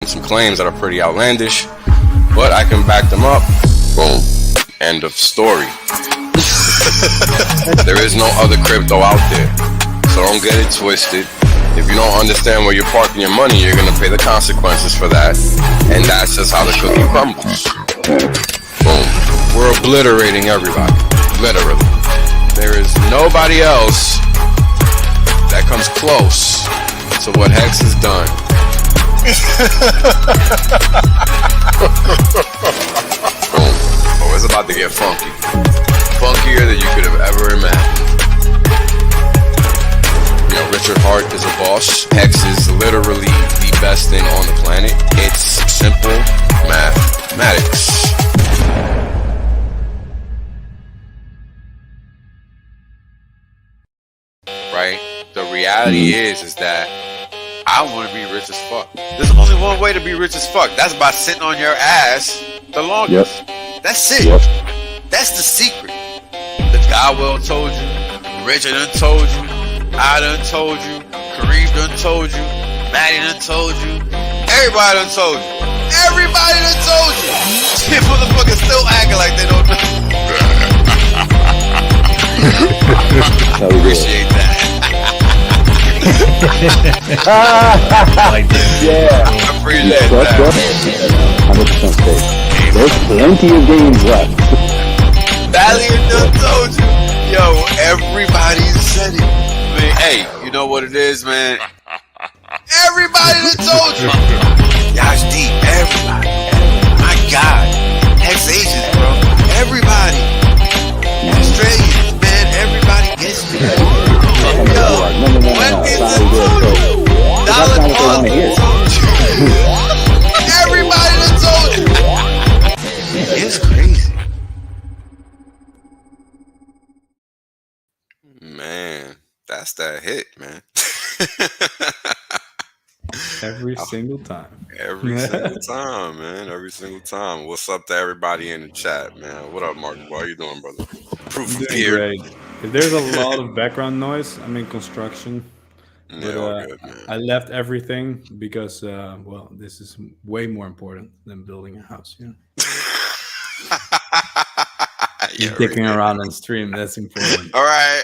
some claims that are pretty outlandish, but I can back them up. Boom. End of story. There is no other crypto out there, so don't get it twisted. If you don't understand where you're parking your money, you're gonna pay the consequences for that, and that's just how the cookie crumbles. Boom. We're obliterating everybody, literally. There is nobody else that comes close to what Hex has done. Boom. Oh, it's about to get funky. Funkier than you could have ever imagined. You know, Richard Hart is a boss. Hex is literally the best thing on the planet. It's simple mathematics. Right? The reality is that I want to be rich as fuck. There's only one way to be rich as fuck. That's by sitting on your ass the longest. Yep. That's it. Yep. That's the secret. The guy well told you. Richard done told you. I done told you. Kareem done told you. Maddie done told you. Everybody done told you. Everybody done told you. Shit, motherfuckers still acting like they don't know. Appreciate that. Yeah. I appreciate that. 100% safe. There's plenty of games left. Valiant done told you. Yo, everybody said it. I mean, hey, you know what it is, man? Everybody done told you. Yash deep, everybody. My God. Ex-Asians, bro. Everybody. Australians, man. Everybody gets me. Yo, when is it told you? Dollar Club told you. Everybody done told you. It's crazy. Man, that's that hit, man. Every single time. Every single time, man. Every single time. What's up to everybody in the chat, man? What up, Mark? How you doing, brother? Proof of gear. Great. If there's a lot of background noise, I'm in construction. Yeah, all good, man. I left everything because, well, this is way more important than building a house. Yeah. Yeah, dicking around on stream, that's important. All right.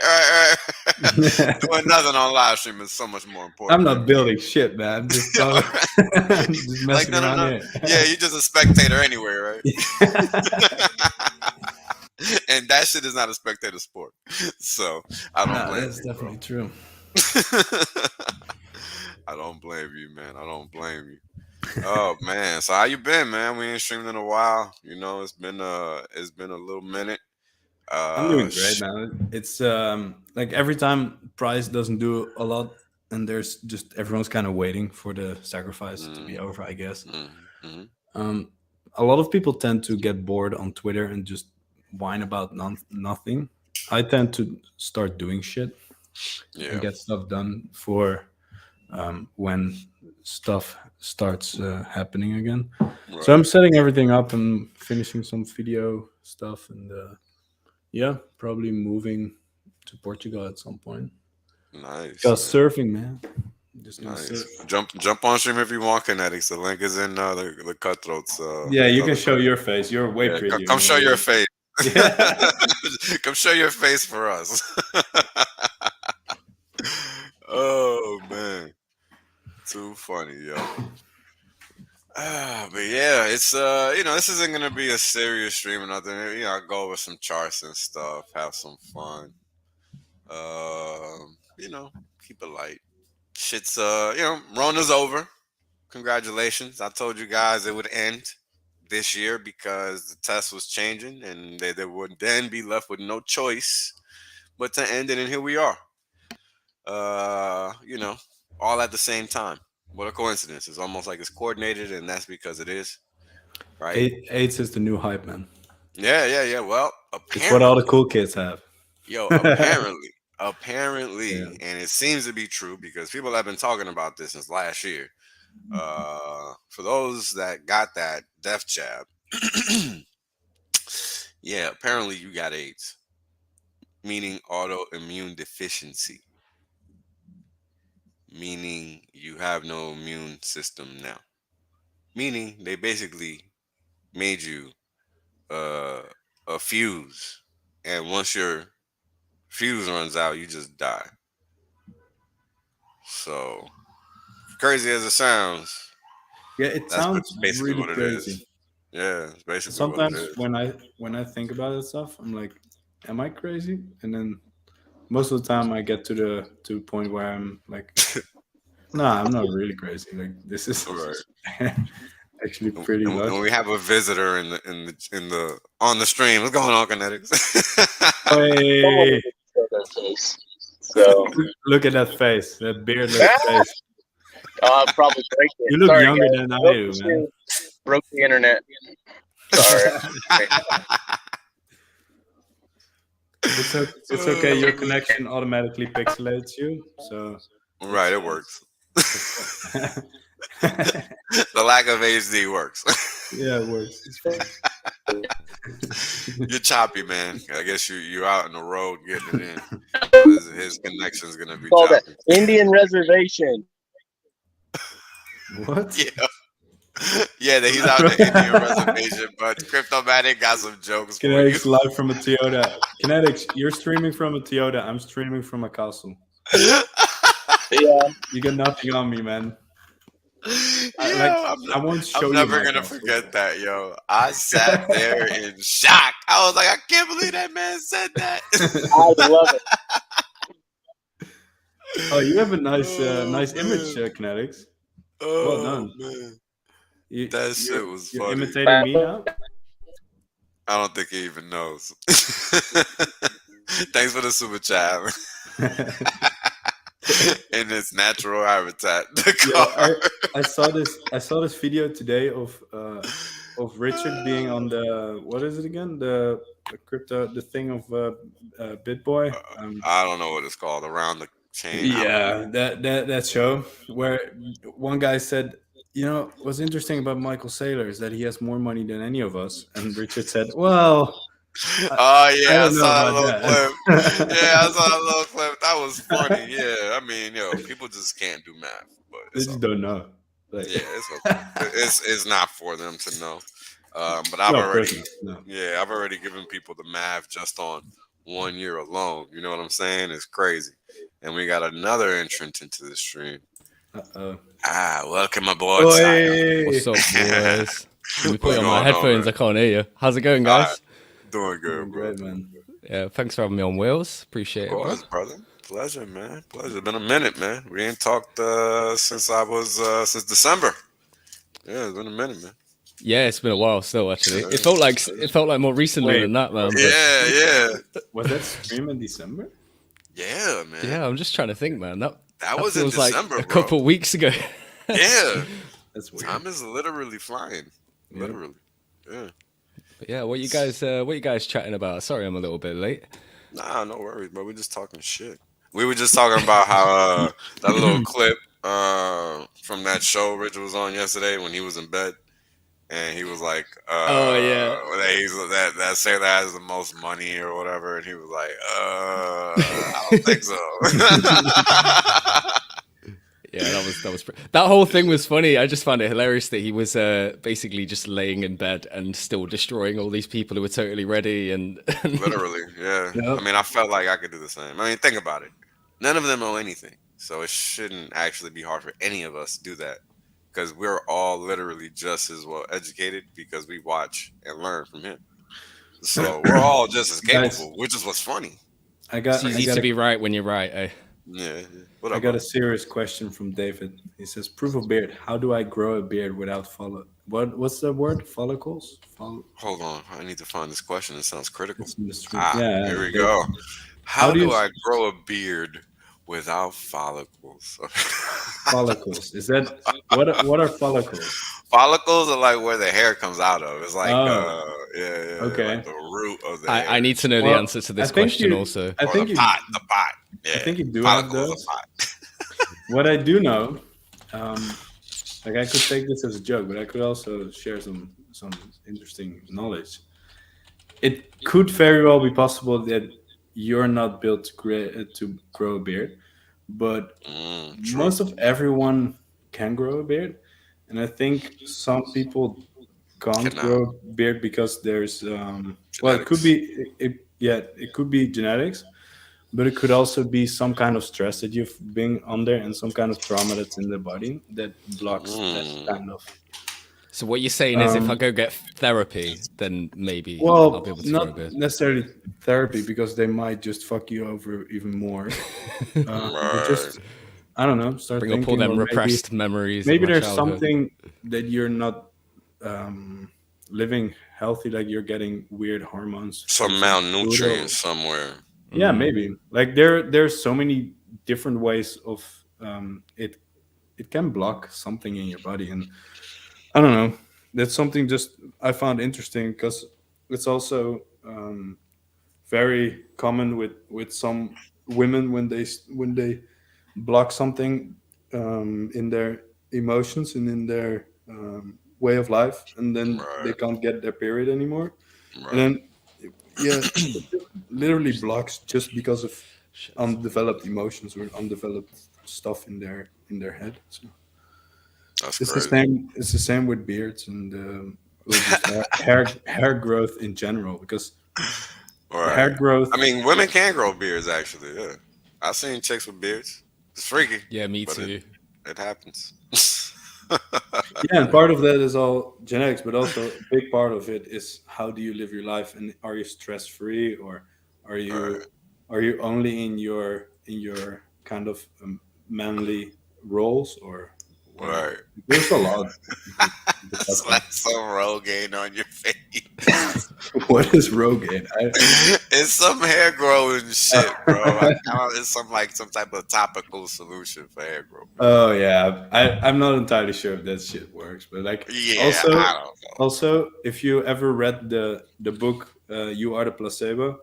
Doing nothing on live stream is so much more important. I'm not building shit, man. I'm just, just messing around here. Yeah, you're just a spectator anyway, right? And that shit is not a spectator sport. So I don't blame you. That's definitely true. I don't blame you, man. I don't blame you. Oh man, so how you been, man? We ain't streamed in a while. You know, it's been a little minute. I'm doing great, man. It's like every time Price doesn't do a lot, and there's just everyone's kind of waiting for the sacrifice to be over, I guess. A lot of people tend to get bored on Twitter and just whine about nothing. I tend to start doing shit and get stuff done for when stuff starts happening again. Right. So I'm setting everything up and finishing some video stuff, and yeah, probably moving to Portugal at some point. Nice. Just surfing, man. Just nice. Jump on stream if you want, Kinetics. The link is in the Cutthroats. Yeah, you can show your face. You're way pretty. Come show your face. Yeah. Come show your face for us. Oh man, too funny, yo. But yeah, it's this isn't gonna be a serious stream or nothing. I'll go over some charts and stuff, have some fun. Keep it light. Shit's Rona's over. Congratulations. I told you guys it would end this year because the test was changing and they would then be left with no choice but to end it, and here we are. All at the same time. What a coincidence. It's almost like it's coordinated, and that's because it is. Right? AIDS is the new hype, man. Yeah. Well, apparently. It's what all the cool kids have. Yo, apparently, and it seems to be true because people have been talking about this since last year. For those that got that death jab, yeah, apparently you got AIDS, meaning autoimmune deficiency. Meaning you have no immune system now. meaning they basically made you uh, a fuse, and once your fuse runs out, you just die. So crazy as it sounds, Yeah, it that's sounds basically really what it crazy. is. Yeah, it's basically what it Sometimes is. when I think about it stuff, I'm like, am I crazy? And then most of the time I get to the point where I'm like, no, I'm not really crazy. Like this is Right. actually pretty And we logical. have a visitor in the on the stream. What's going on, Kinetics? Someone Hey, needed to show their face. So look at that face, that beardless face. probably break it. You look Sorry, younger guys. than I Broke do, the man. stream. Broke the internet. Sorry. It's okay. Your connection automatically pixelates you, so Right, it's, it works. it's The lack of HD works. yeah, it works. It's fine. You're choppy, man. I guess you're out in the road getting it in. So his connection's gonna be Called the choppy. Indian Reservation. What? Yeah, yeah. That he's out in the Indian reservation, but Cryptomatic got some jokes for you. Kinetics live from a Toyota. Kinetics, you're streaming from a Toyota. I'm streaming from a castle. Yeah. You got nothing on me, man. Yeah, I won't show I'm you never my gonna castle. forget that, yo. I sat there in shock. I was like, I can't believe that man said that. I love it. Oh, you have a nice, Oh, nice image, man. Kinetics. Well Oh done. man, You, that you're, shit was you're funny. imitating me now. I don't think he even knows. Thanks for the super chat. In its natural habitat, the Yeah, car. I saw this. I saw this video today of Richard being on the, what is it again? The crypto, the thing of BitBoy. I don't know what it's called. Around the chain. I don't know. Yeah, that show where one guy said, you know, what's interesting about Michael Saylor is that he has more money than any of us, and Richard said, well, Oh I yeah, I don't know saw that about little clip. Yeah, I that. saw that little clip. That was funny. Yeah, I mean, people just can't do math, but They it's just okay. don't know. Like, Yeah, it's okay. It's not for them to know. But I've no, of course already, not. No. yeah, I've already given people the math just on 1 year alone. You know what I'm saying? It's crazy. And we got another entrant into the stream. Uh-oh. Welcome aboard, Sire. What's up, boys? Let me put What's you on my going on, headphones. man? I can't hear you. How's it going, guys? Doing good, Doing bro. great, man. Yeah, thanks for having me on Wheels. Appreciate Of it, bro. course, brother. Pleasure, man. Pleasure. Been a minute, man. We ain't talked since I was since December. Yeah, it's been a minute, man. Yeah, it's been a while still. Actually, it felt like more recently Wait, than that, man. But Yeah. Was that stream in December? Yeah, man. yeah, I'm just trying to think, man. That was in feels like December, a bro. couple weeks ago. Yeah. That's weird. Time is literally flying. Yep. Literally. Yeah. But yeah, what you guys chatting about? Sorry, I'm a little bit late. Nah, no worries, bro. We're just talking shit. We were just talking about how that little clip from that show Rich was on yesterday when he was in bed. And he was like, Oh, yeah. that sailor has the most money or whatever. And he was like, I don't think so. Yeah, that whole thing was funny. I just found it hilarious that he was basically just laying in bed and still destroying all these people who were totally ready and Literally, yeah. Yep. I mean, I felt like I could do the same. I mean, think about it. None of them know anything. So it shouldn't actually be hard for any of us to do that. Because we're all literally just as well educated because we watch and learn from him. So we're all just as capable, which is what's funny. It's easy to be right when you're right, eh? Yeah. What up, I got bro? a serious question from David. He says, "Proof of beard. How do I grow a beard without What's the word? Follicles? Hold on. I need to find this question. It sounds critical. It's in the stream. Yeah, Here we David. go. How do do you- I grow a beard without follicles? Follicles. Is that what are follicles? Follicles are like where the hair comes out of. It's like, Oh. Okay. like the root of the hair. I need to know the Well, answer to this I think question you- also. I Or think the you, pot. The pot. Yeah. I think you do have Follicles those. are pot. What I do know, like I could take this as a joke, but I could also share some interesting knowledge. It could very well be possible that you're not built to grow a beard, but True. most of everyone can grow a beard. and I think some people can't Cannot. grow beard because there's well, it could Genetics. be yeah, it could be genetics, but it could also be some kind of stress that you've been under and some kind of trauma that's in the body that blocks that Mm, kind of. So what you're saying is, if I Um, go get therapy, then maybe I'll be well, able to grow a not beard. necessarily therapy because they might just fuck you over even more. But right. just I don't know, start Bring up all thinking, them or repressed memories of maybe my there's childhood. something that you're not living healthy, like you're getting weird hormones, for Some example, food malnutrients or somewhere. yeah, Mm. maybe like there's so many different ways of it can block something in your body, and I don't know, that's something just I found interesting because it's also very common with some women when they block something in their emotions and in their way of life, and then they Right. can't get their period anymore, and Right. then yeah, it just literally blocks just because of Shit, that's funny. undeveloped emotions or undeveloped stuff in their head. So That's it's the crazy. same. It's the same with beards and or just hair growth in general because hair Right. growth. I mean, women can grow beards actually. Yeah, I've seen chicks with beards. It's freaky, Yeah, me but too. it happens. Yeah, and part of that is all genetics, but also a big part of it is how do you live your life, and are you stress free, or are Right. you only in your kind of manly roles, or Right. whatever. There's a lot you could talk Slap about. some Rogaine on your face. What is Rogaine? It's some hair growing shit, bro. I don't, it's some type of topical solution for hair growth. Oh yeah, I'm not entirely sure if that shit works, but like Yeah, also I don't know. if you ever read the book You Are the Placebo,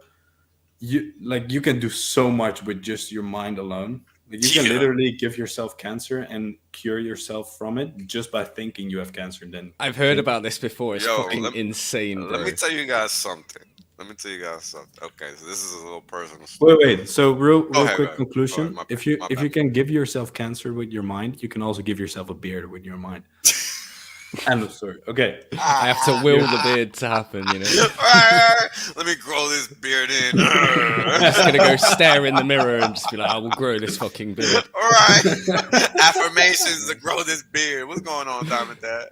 you can do so much with just your mind alone. Like you can Yeah. literally give yourself cancer and cure yourself from it just by thinking you have cancer and then I've heard thinking. about this before. It's Yo, fucking insane, let me though. tell you guys something. Let me tell you guys something. Okay, so this is a little personal Wait, story. wait. So Go real ahead, go quick ahead. Go ahead. conclusion. My bad. If you My if bad. you can give yourself cancer with your mind, you can also give yourself a beard with your mind. End of story. Okay. I have to will the beard to happen, you know? Let me grow this beard in. I'm just gonna go stare in the mirror and just be like, I will grow this fucking beard. All right. Affirmations to grow this beard. What's going on, Diamond Dad?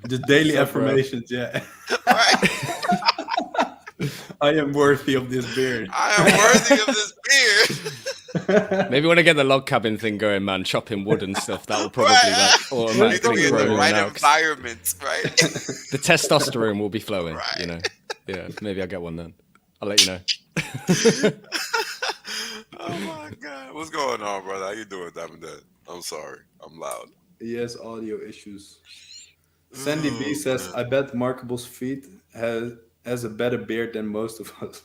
Just daily What's up, bro? affirmations, yeah. All right. I am worthy of this beard. I am worthy of this beard. Maybe when I get the log cabin thing going, man, chopping wood and stuff, that will probably Right. like You need to automatically be in grow the one right out. 'Cause environment, right? the testosterone will be flowing, Right. you know? Yeah, maybe I'll get one then. I'll let you know. Oh my god. What's going on, brother? How you doing, Diamond Dad? I'm sorry. I'm loud. He has audio issues. Sandy B Oh, says, man. I bet Markable's feet has a better beard than most of us.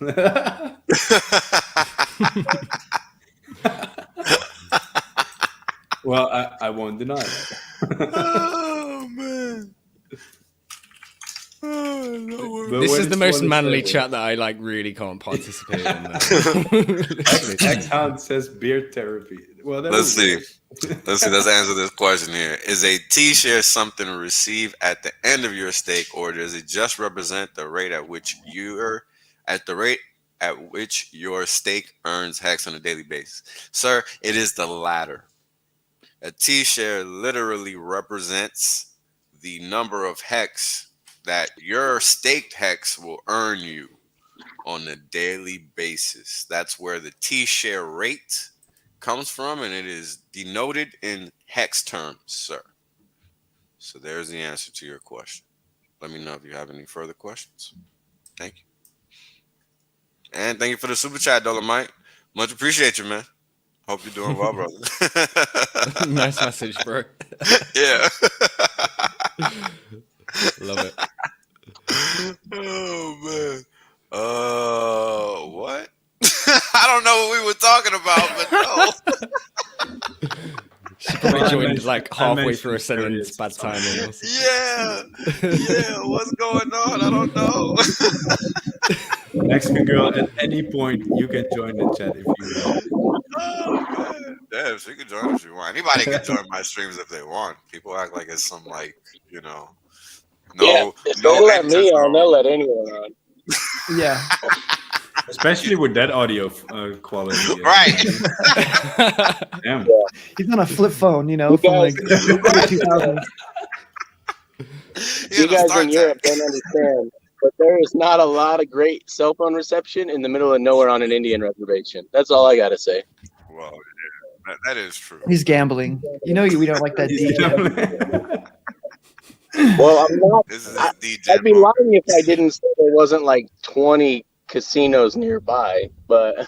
Well, I won't deny that. Oh man. Oh, no worries. But This what is the did you most want to manly say? chat that I like really can't participate in. Literally. X-Hound says beard therapy. Well, that Let's would see. work. Let's see. Let's answer this question here. Is a T-share something to receive at the end of your stake, or does it just represent the rate at which your stake earns hex on a daily basis? Sir, it is the latter. A T-share literally represents the number of hex that your staked hex will earn you on a daily basis. That's where the T-share rate comes from, and it is denoted in hex terms, sir. So there's the answer to your question. Let me know if you have any further questions. Thank you. And thank you for the super chat, Dolomite. Much appreciate you, man. Hope you're doing well, brother. Nice message, bro. Yeah. Love it. Oh man. What? I don't know what we were talking about, but no. She probably I joined mentioned- like I halfway through a mentioned sentence, periods bad or something. timing. Or something. Yeah. What's going on? I don't know. Mexican girl, at any point you can join the chat if you want. Oh man. Yeah, she can join if she want. Anybody can join my streams if they want. People act like it's some like, you know, no If no they let enter me on, they'll zone. let anyone on. Yeah. Especially with that audio quality. Right. Damn. He's on a flip phone, you know, You from guys- like the 2000s. Yeah, You no, guys Star in Europe Trek. don't understand, but there is not a lot of great cell phone reception in the middle of nowhere on an Indian reservation. That's all I gotta say. Well, yeah, that is true. He's gambling. You know, we don't like that He's DJ. Well, I'm not. This is I- DJ. I'd be lying if I didn't say there wasn't like 20 casinos nearby, but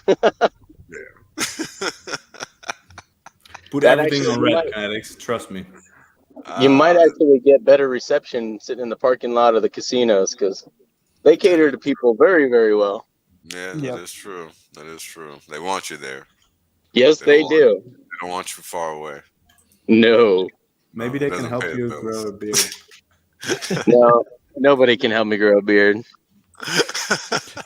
Put That everything actually on red, might- Alex. Trust me. you might actually get better reception sitting in the parking lot of the casinos because they cater to people very, very well. Yeah, that Yep. is true. That is true. They want you there. Yes, They they don't do. They don't want you far away. No, Maybe they can Doesn't help pay you the grow bills. a beard. no, nobody can help me grow a beard.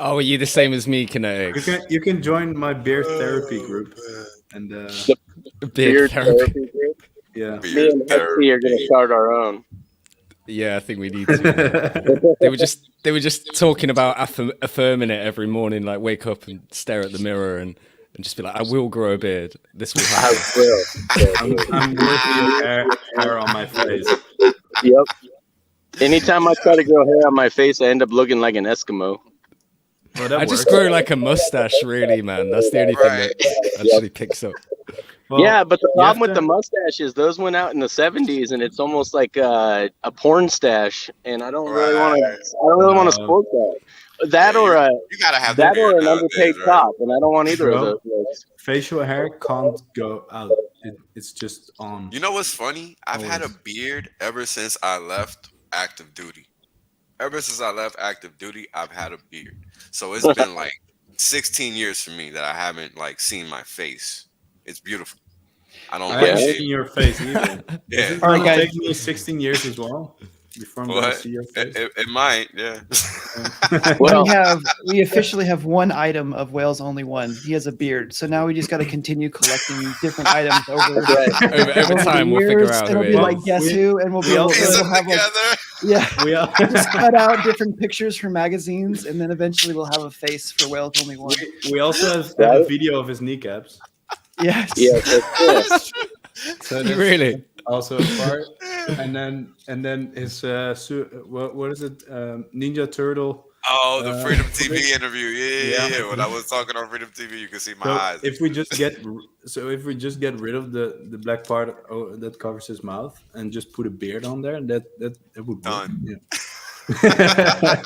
Oh, are you the same as me, Kinetic? You can join my beard therapy group, and Beard therapy. group. yeah. Me Beard and Hexy are gonna start our own. Yeah, I think we need to. They were just talking about affirming it every morning, like wake up and stare at the mirror and just be like, I will grow a beard. This will I happen. will. I'm working hair on my face. Yep. Anytime I try to grow hair on my face, I end up looking like an Eskimo. Well, that I just works. grow like a mustache, really, man. That's the only thing that actually picks up. Well, Yeah, but the you have problem with to- the mustache is those went out in the 70s, and it's almost like a porn stash, and I don't really want to. Right. I don't really want to No. support that. That Yeah, or a You gotta have the that or beard an nowadays, underpaid right? cop, and I don't want either of Bro. those looks. facial hair can't go out. It's just on. You know what's funny? I've had a Always. beard ever since I left active duty. Ever since I left active duty, I've had a beard. So it's been like 16 years for me that I haven't like seen my face. It's beautiful. I don't I like haven't shit. seen your face either. Yeah. Is it All right, gonna guys. take me 16 years as well before I'm gonna What? see your face? It might, yeah. Well, We officially have one item of Wales only one. He has a beard. So now we just got to continue collecting different items over Over the time, we'll years, figure out and who it'll it be is. like guess who, and we'll be we able also- Piece to them have like together. yeah, we are. just cut out different pictures from magazines, and then eventually we'll have a face for Wales only one. we also have a Right? video of his kneecaps. Yes. yeah, that's cool. So that's Really? also a part. And then his what is it? Ninja Turtle. Oh, the Freedom Uh, TV interview. Yeah. yeah. When I was talking on Freedom TV, you can see my So eyes. if we just get rid of the black part that covers his mouth and just put a beard on there, that would work. Done. Yeah.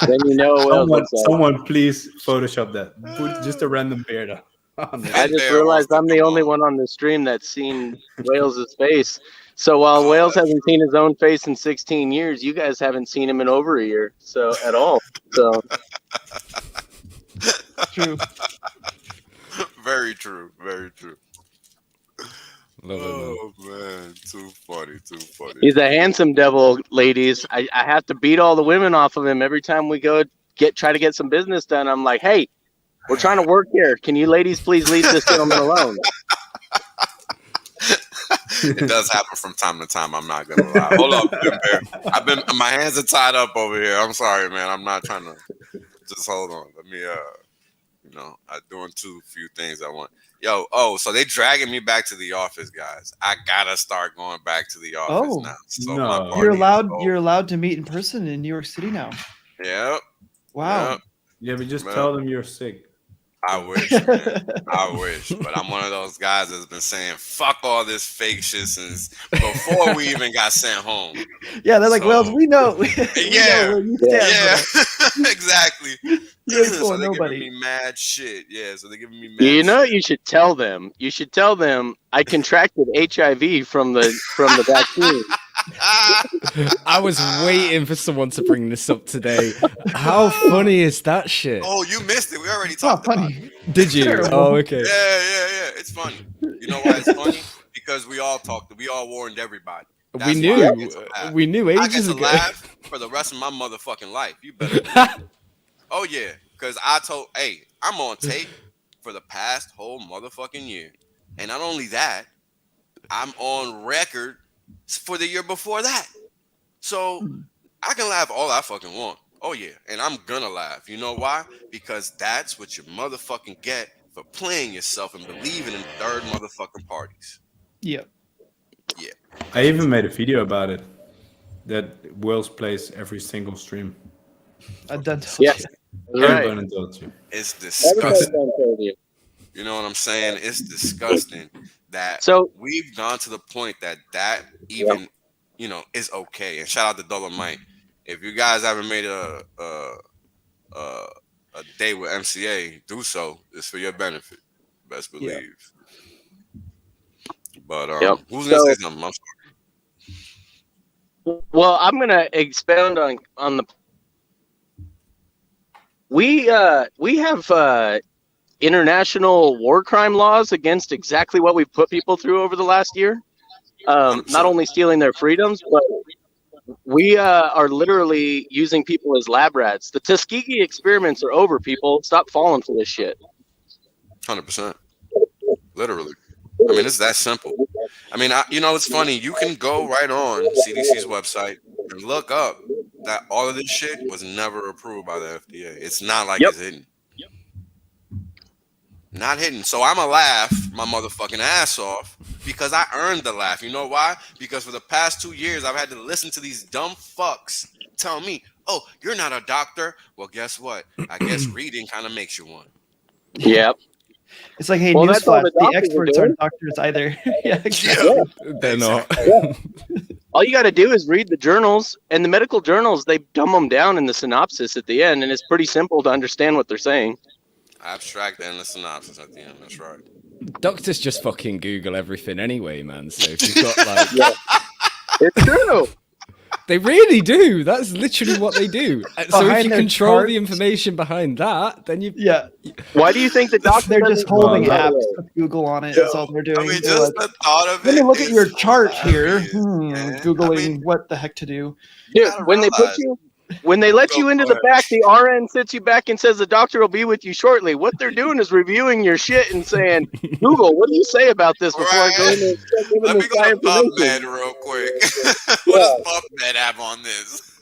Then you know what else looks like. Someone please Photoshop that. Put just a random beard on there. I just Bear realized wants to I'm the come only on. one on the stream that's seen Wales's face. So while Wales that's hasn't seen his own face in 16 years, you guys haven't seen him in over a year, so at all. So True. Very true. Very true. Love it, man. Oh man, too funny. Too funny. he's a handsome devil, ladies. I have to beat all the women off of him every time we go try to get some business done. I'm like, hey, we're trying to work here. Can you ladies please leave this gentleman alone? It does happen from time to time. I'm not gonna lie. Hold up, Bear. My hands are tied up over here. I'm sorry, man. I'm not trying to. Just hold on. Let me. I'm doing too few things I want. Yo, so they dragging me back to the office, guys. I gotta start going back to the office Oh, now. So no. my You're party is allowed. over. You're allowed to meet in person in New York City now. Yep. Wow. Yep. Yeah, but just Man. tell them you're sick. I wish, man. I wish, but I'm one of those guys that's been saying "fuck all this fake shit" since before we even got sent home. Yeah, they're like, So- Wales, we know. we Yeah. know where you stand. Yeah, exactly. You ain't So fooling they're nobody. giving me mad shit. Yeah, so they're giving me mad You know, shit. you should tell them. You should tell them I contracted HIV from the vaccine. I was waiting for someone to bring this up today. How funny is that shit? Oh, you missed it. We already It's not talked about it. funny. Did you? terrible. Oh, okay. Yeah. It's funny. You know why it's funny? Because we all talked. We all warned everybody. We That's why I knew. get to laugh. We knew I get ages to ago. laugh for the rest of my motherfucking life. You better. Oh yeah, because I told, hey, I'm on tape for the past whole motherfucking year, and not only that, I'm on record for the year before that. So I can laugh all I fucking want. Oh yeah, and I'm gonna laugh. You know why? Because that's what you motherfucking get for playing yourself and believing in third motherfucking parties. Yeah. Yeah. I even made a video about it. That Wells plays every single stream. I've done told Yeah. you. Everyone told you. It's Everybody's disgusting. done told you. You know what I'm saying? It's disgusting that So we've gone to the point that even is okay. And shout out to Dolomite. If you guys haven't made a date with MCA, do so. It's for your benefit. Best believe. But who's gonna say something? I'm sorry. well, I'm gonna expound on the. We have international war crime laws against exactly what we've put people through over the last year. Not only stealing their freedoms, but we are literally using people as lab rats. The Tuskegee experiments are over, people. Stop falling for this shit. 100%. Literally. I mean, it's that simple. I mean, it's funny. You can go right on CDC's website and look up that all of this shit was never approved by the FDA. It's not like it's hidden. Not hidden. So I'm going to laugh my motherfucking ass off because I earned the laugh. You know why? Because for the past 2 years, I've had to listen to these dumb fucks tell me, oh, you're not a doctor. Well, guess what? I guess reading kind of makes you one. Yep. It's like, hey, Well, that's all newsflash, the the doctors are experts doing. aren't doctors either. Yeah, exactly. They're not. All you got to do is read the journals, and the medical journals, they dumb them down in the synopsis at the end, and it's pretty simple to understand what they're saying. Abstract and the synopsis at the end. That's right. Doctors just fucking Google everything anyway, man. So if you've got like, It's true. they really do. That's literally what they do. So if Behind you their control charts. the information behind that, then you. Yeah. Why do you think the doctor? They're just holding Well, apps with Google on it. That's all they're doing. I mean, They're just like, the thought of let it. me look at is your so chart here. obvious, man. Googling I mean, what the heck to do. Dude, gotta when they realize- let you into Go the back, the RN sits you back and says the doctor will be with you shortly. What they're doing is reviewing your shit and saying, Google, what do you say about this before I go in there and start giving Let me this go guy to information? PubMed real quick. What does PubMed have on this?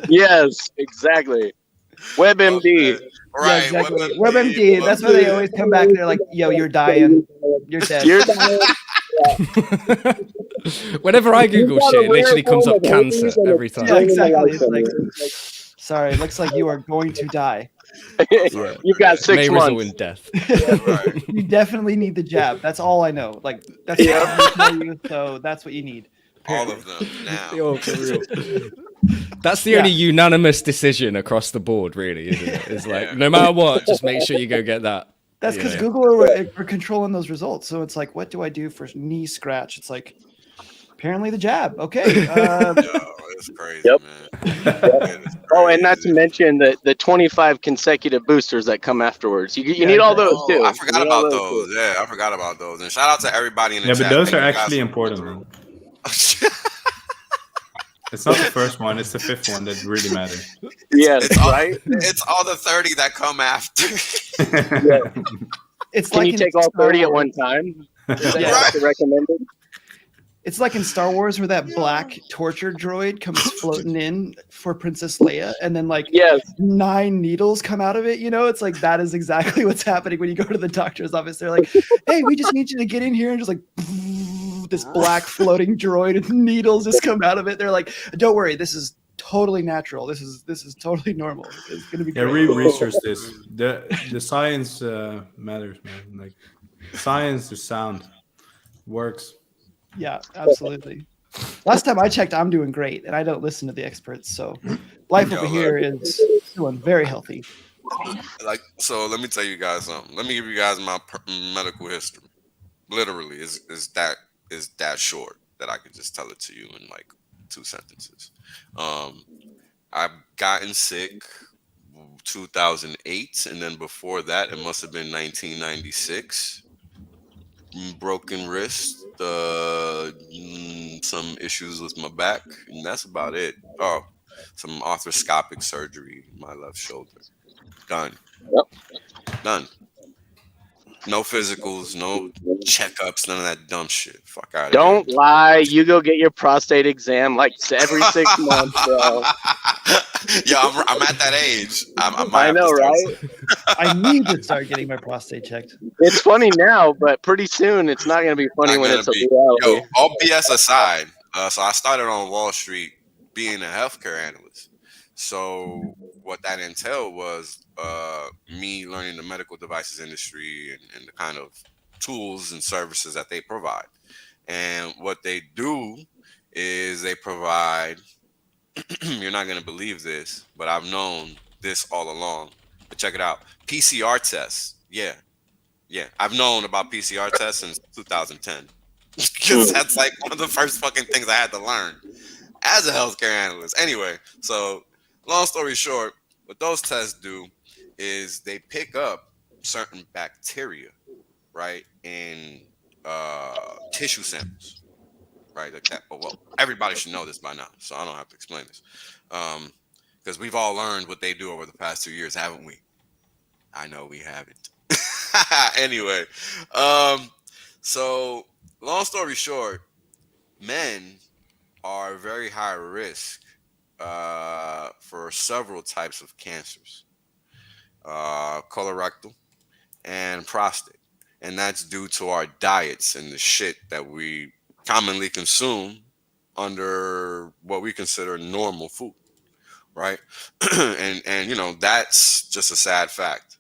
Yes, exactly. WebMD. Right. Yeah, exactly. WebMD. That's why they always come back. They're like, yo, you're dying. You're dead. You're dying. Whenever I Google got a shit, it literally rare comes up form of herpes cancer and every it's time. Yeah, exactly. It's like- Sorry, looks like you are going to die. Yeah. You've got 6 May result months. in death. Right. You definitely need the jab. That's all I know. Like, that's what I tell you. So that's what you need. All of them now. Yo, for real. That's the only unanimous decision across the board, really, isn't it? It's like, no matter what, just make sure you go get that. That's because Yeah. Google are controlling those results. So it's like, what do I do for knee scratch? It's like, apparently the jab. Okay. Yo, it's crazy, Yep. man. It is Oh, and not to crazy. mention the 25 consecutive boosters that come afterwards. You Yeah, need all those Oh, too. I You forgot need all about those. too. Yeah, I forgot about those. And shout out to everybody in the Yeah, chat. but those Thank are you guys actually for important, going man. through. It's not the first one, it's the fifth one that really matters. Yes, It's all, right? it's all the 30 that come after. It's Can like you in take all Star 30 at Wars. one time? Is that Yeah. what the recommended? It's like in Star Wars where that black torture droid comes floating in for Princess Leia, and then like Yes. 9 needles come out of it. You know, it's like that is exactly what's happening when you go to the doctor's office. They're like, "Hey, we just need you to get in here," and just like this black floating droid and needles just come out of it. They're like, "Don't worry, this is totally natural. This is totally normal. It's gonna be Yeah, great." research this. The science matters, man. Like science is sound, works. Yeah, absolutely. Last time I checked, I'm doing great, and I don't listen to the experts. So life over here is doing very healthy. Like, so let me tell you guys something. Let me give you guys my medical history. Literally, is that short that I could just tell it to you in like 2 sentences. I've gotten sick 2008, and then before that, it must have been 1996. Broken wrist, some issues with my back, and that's about it. Oh, some arthroscopic surgery in my left shoulder. Done. Yep. Done. No physicals, no checkups, none of that dumb shit. Fuck out of Don't lie. You go get your prostate exam like every 6 months, bro. Yeah, I'm at that age. I might I have know, to start. right? I need to start getting my prostate checked. It's funny now, but pretty soon it's not going to be funny Not when gonna it's a be. reality. Yo, all BS aside, so I started on Wall Street being a healthcare analyst. So what that entailed was me learning the medical devices industry and the kind of tools and services that they provide. And what they do is they provide, you're not going to believe this, but I've known this all along. But check it out. PCR tests. Yeah. I've known about PCR tests since 2010. Because that's like one of the first fucking things I had to learn as a healthcare analyst. Anyway, so long story short, what those tests do is they pick up certain bacteria, right, in tissue samples, right? Like that. Well, everybody should know this by now, so I don't have to explain this. Because we've all learned what they do over the past 2 years, haven't we? I know we haven't. Anyway, so long story short, men are very high risk for several types of cancers, colorectal and prostate. And that's due to our diets and the shit that we commonly consume under what we consider normal food, right? and you know, that's just a sad fact.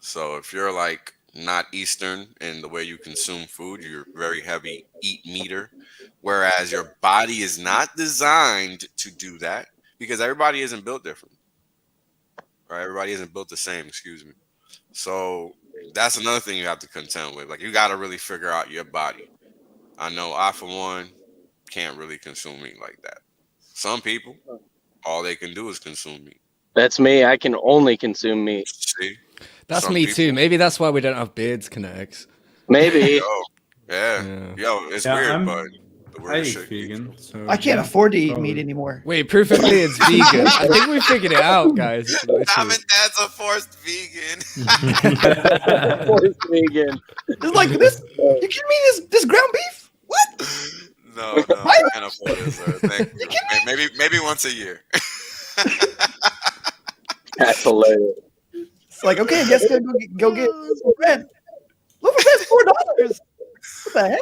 So if you're like not Eastern in the way you consume food, you're very heavy eat meater, whereas your body is not designed to do that because everybody isn't built different, right? Everybody isn't built the same, excuse me. So that's another thing you have to contend with. Like, you got to really figure out your body. I know I, for one, can't really consume meat like that. Some people, all they can do is consume meat. That's me. I can only consume meat. See? That's Some me people- too. Maybe that's why we don't have beards, Kinetics. Maybe. Yeah. Yo, it's Yeah, weird, I'm- but the I weird eat shit. vegan. So I can't yeah, afford to eat probably. meat anymore. Wait, proof of beards vegan. I think we figured it out, guys. Literally. Mom and Dad's a forced vegan. Forced vegan. It's like this. You kidding me? This ground beef? What? No, I can't afford it, sir. Thank you. Maybe once a year. That's hilarious. It's like, okay, I guess go get some bread. Loaf of bread's $4. What the heck?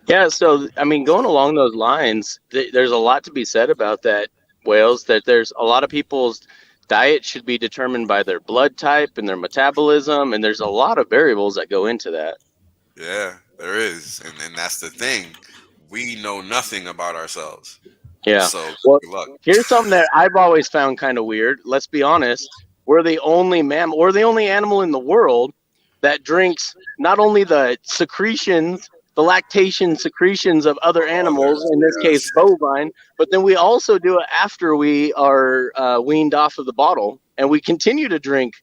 Yeah, so I mean, going along those lines, there's a lot to be said about that, Wales. That there's a lot of people's diet should be determined by their blood type and their metabolism, and there's a lot of variables that go into that. Yeah, there is, and that's the thing. We know nothing about ourselves. Yeah. So Well, good luck. here's something that I've always found kind of weird. Let's be honest. We're the only mammal, or the only animal in the world that drinks not only the secretions, the lactation secretions of other animals, in this case bovine, but then we also do it after we are weaned off of the bottle, and we continue to drink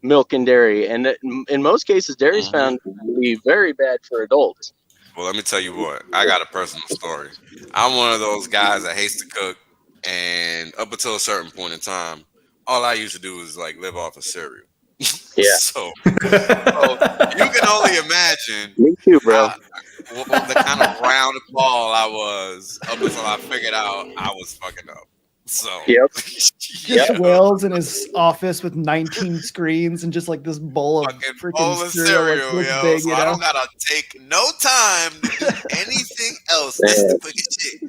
milk and dairy. And in most cases, dairy is found to be very bad for adults. Well, let me tell you what. I got a personal story. I'm one of those guys that hates to cook, and up until a certain point in time, all I used to do was like live off of cereal. Yeah. So you can only imagine. Me too, bro. The kind of round ball I was up until I figured out I was fucking up. So Yep. Just Wells in his office with 19 screens and just like this bowl of fucking freaking bowl of cereal, cereal, like, this yo. big, So you I know? don't gotta take no time to do anything else. This is the quickest shit.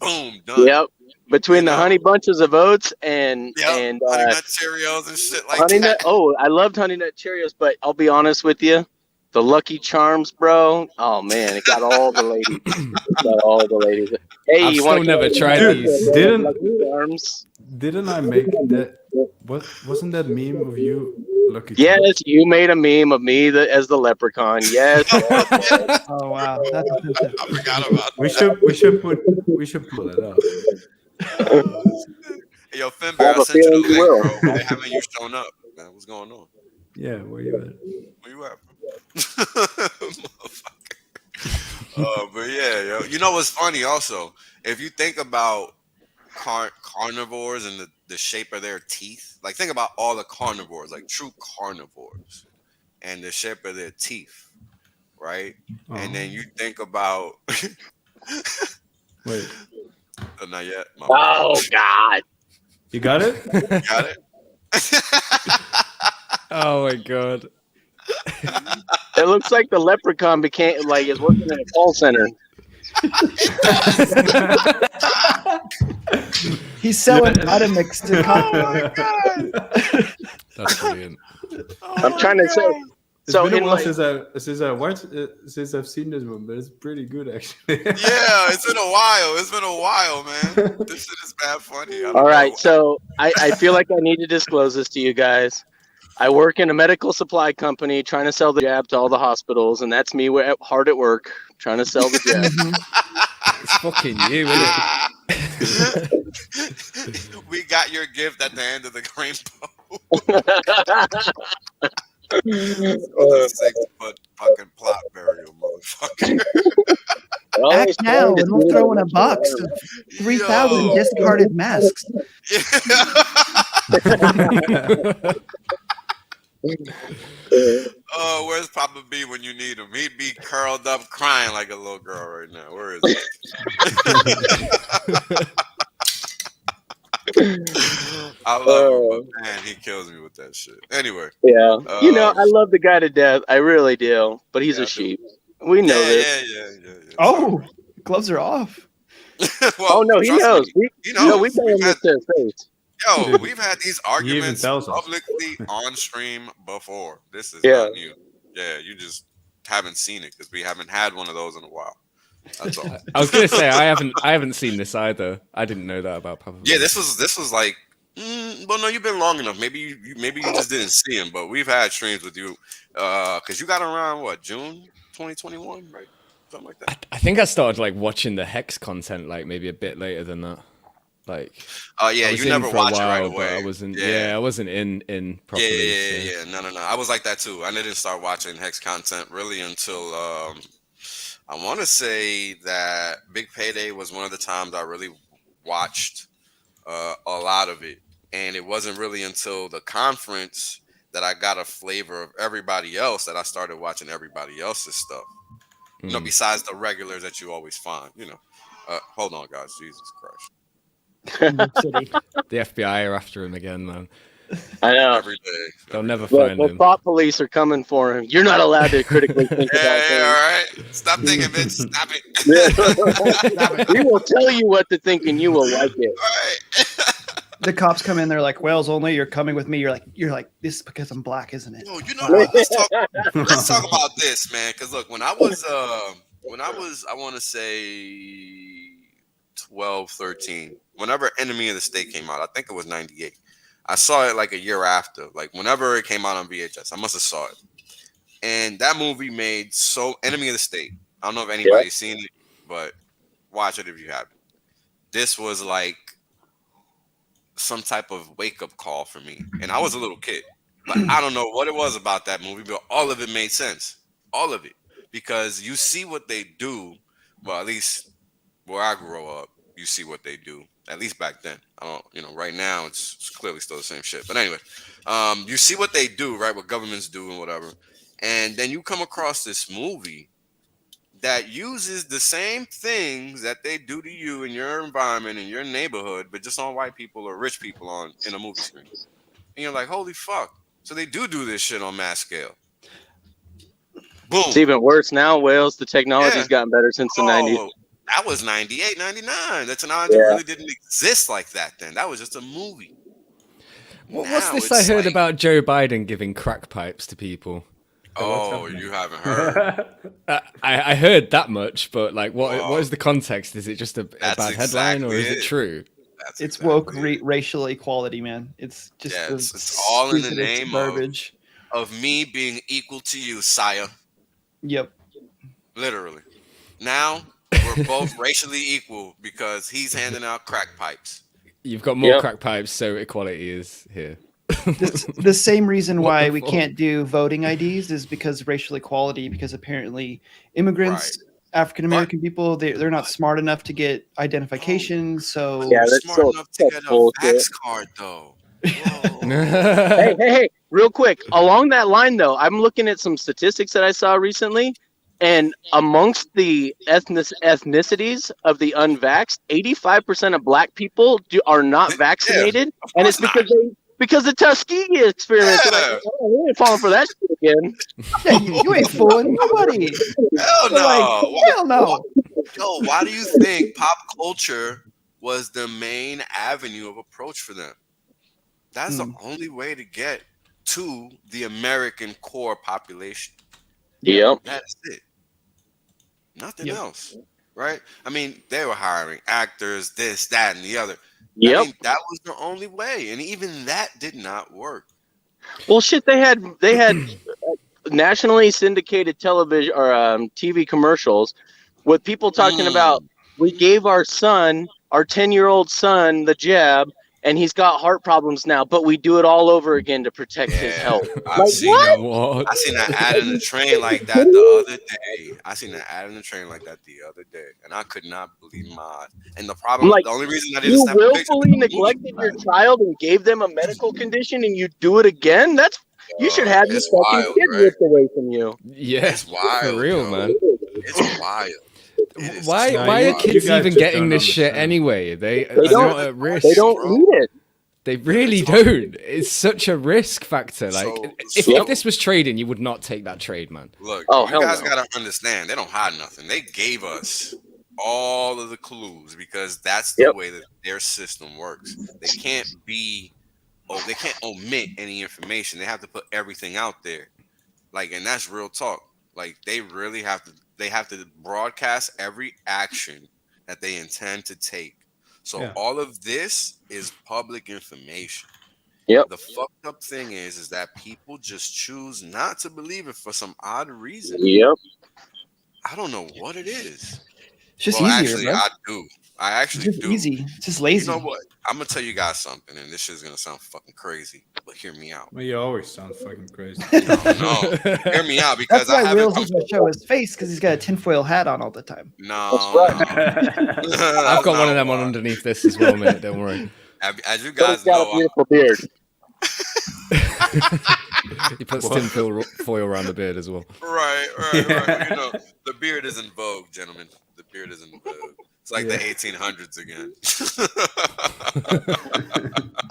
Boom, done. Yep. Between You the know? honey bunches of oats and Honey nut Cheerios and shit like honey that. nut. Oh, I loved honey nut Cheerios, but I'll be honest with you, the Lucky Charms, bro. Oh man, it got all the ladies. It got all the ladies. Hey, I've you still want never tried Dude, these. didn't- Lucky Charms? Didn't I make that? Wasn't that meme of you? Lucky Yes, Charms? you made a meme of me as the leprechaun. Yes. Oh wow, that's offensive. I forgot about We should pull it up. Hey, yo, Finbar, I have I a sent you feeling the you link, will. bro. Why haven't you shown up? Man, what's going on? Yeah, where you at? Where you at, bro? Motherfucker. But yeah, yo. You know what's funny also? If you think about carnivores and the shape of their teeth. Like think about all the carnivores, like true carnivores, and the shape of their teeth, right? And then you think about Wait, not yet. Oh God! you got it? Got it? Oh my god. It looks like the leprechaun became like is working in a call center. He's selling Vitamix to That's brilliant. I'm trying to say. It's So been a in while like, since I've seen this one, but it's pretty good actually. Yeah, it's been a while. It's been a while, man. This shit is bad funny. all right, so I feel like I need to disclose this to you guys. I work in a medical supply company trying to sell the jab to all the hospitals, and that's me hard at work trying to sell the jab. It's fucking you, isn't it? We got your gift at the end of the rainbow. It was a 6-foot fucking plot burial, motherfucker. Act now, and we'll throw in a box of 3,000 Yo. discarded masks. Oh, where's Papa B when you need him? He'd be curled up crying like a little girl right now. Where is he? I love him, but man, he kills me with that shit. Anyway. Yeah, I love the guy to death. I really do, but he's a sheep. We know this. Yeah. Oh, gloves are off. Well, Oh no, he trust knows. me, We he knows. we tell him this to his face. Yo, we've had these arguments tells us. publicly on stream before. This is Yeah. not new. Yeah, you just haven't seen it because we haven't had one of those in a while. That's all. I was gonna say I haven't seen this either. I didn't know that about Papa. Yeah, this was like, well, no, you've been long enough. Maybe you just didn't see him, but we've had streams with you because you got around what, June 2021, right? Something like that. I think I started like watching the Hex content like maybe a bit later than that. Like, Yeah, I was you in never for a watch it right while, away. but I wasn't. Yeah. I wasn't in properly. Yeah. No. I was like that too. I didn't start watching Hex content really until I want to say that Big Payday was one of the times I really watched a lot of it, and it wasn't really until the conference that I got a flavor of everybody else that I started watching everybody else's stuff. You know, besides the regulars that you always find. You know, hold on, guys, Jesus Christ. The FBI are after him again, man. I know. Every day. They'll never The find him. thought police are coming for him. You're not allowed to critically think about Yeah, things. all right. Stop thinking, bitch. Stop it. We will tell you what to think, and you will like it. All right. The cops come in, they're like, Wales only, you're coming with me. You're like, this is because I'm black, isn't it? Yo, you know what? Let's talk about this, man. Because look, when I was I want to say 12, 13, whenever Enemy of the State came out, I think it was 98. I saw it like a year after, like whenever it came out on VHS. I must have saw it. And that movie made Enemy of the State. I don't know if anybody's seen it, but watch it if you haven't. This was like some type of wake-up call for me. And I was a little kid. But I don't know what it was about that movie, but all of it made sense. All of it. Because you see what they do. Well, at least where I grew up, you see what they do. At least back then. I don't, right now it's clearly still the same shit. But anyway, you see what they do, right? What governments do and whatever. And then you come across this movie that uses the same things that they do to you in your environment, in your neighborhood, but just on white people or rich people in a movie screen. And you're like, holy fuck. So they do this shit on mass scale. Boom. It's even worse now, Wales. The technology's gotten better since the 90s. That was 98, 99. The technology really didn't exist like that then. That was just a movie. What's this I heard about Joe Biden giving crack pipes to people? Oh, you haven't heard. I heard that much, but like, what is the context? Is it just a bad headline, or is it true? It's woke racial equality, man. It's just it's all in the name garbage of me being equal to you, sire. Yep. Literally. Now we're both racially equal because he's handing out crack pipes. You've got more crack pipes, so equality is here. The same reason why we can't do voting IDs is because racial equality, because apparently immigrants African American people, they're not smart enough to get identification. So Yeah, that's smart so enough to get a bullshit. vax card though. Whoa. Hey, real quick. Along that line, though, I'm looking at some statistics that I saw recently, and amongst the ethnicities of the unvaxxed, 85% of Black people are not vaccinated, and it's because the Tuskegee experiment. Yeah. Like, oh, we ain't falling for that shit again. yeah, you ain't fooling nobody. Hell They're no. like, hell no. Yo, why do you think pop culture was the main avenue of approach for them? That's the only way to get to the American core population. Yep. That's it. Nothing else. Right? I mean, they were hiring actors, this, that, and the other. Yep. I mean, that was the only way. And even that did not work. Well, shit, they had nationally syndicated television or TV commercials with people talking about, we gave our 10-year-old son, the jab, and he's got heart problems now, but we do it all over again to protect his health. I seen that ad in the train like that the other day. And I could not believe my eyes. And the problem, the only reason I didn't you snap a picture, willfully neglected your child and gave them a medical condition, and you do it again? You should have your fucking kid ripped away from you. Yeah, it's wild, for real, man. It's wild. Why are kids even getting this shit anyway? They don't at risk. They don't need it. They really don't. It's such a risk factor. Like, if this was trading, you would not take that trade, man. Look, you guys gotta understand. They don't hide nothing. They gave us all of the clues because that's the way that their system works. They can't omit any information. They have to put everything out there. Like, and that's real talk. Like, they really have to. They have to broadcast every action that they intend to take. So all of this is public information. Yep. The fucked up thing is that people just choose not to believe it for some odd reason. Yep. I don't know what it is. It's just easier, actually, bro. I do. I actually it's just do. Easy. It's just lazy. You know what? I'm gonna tell you guys something, and this shit's gonna sound fucking crazy, but hear me out. Well, you always sound fucking crazy. No, hear me out because that's why I Will's haven't. doesn't show his face because he's got a tinfoil hat on all the time. No, I've got one of them on underneath this as well, mate. Don't worry. As you guys got know, a beautiful beard. He puts tin foil around the beard as well. Right. You know, the beard is in vogue, gentlemen. The beard is in vogue. It's like the 1800s again.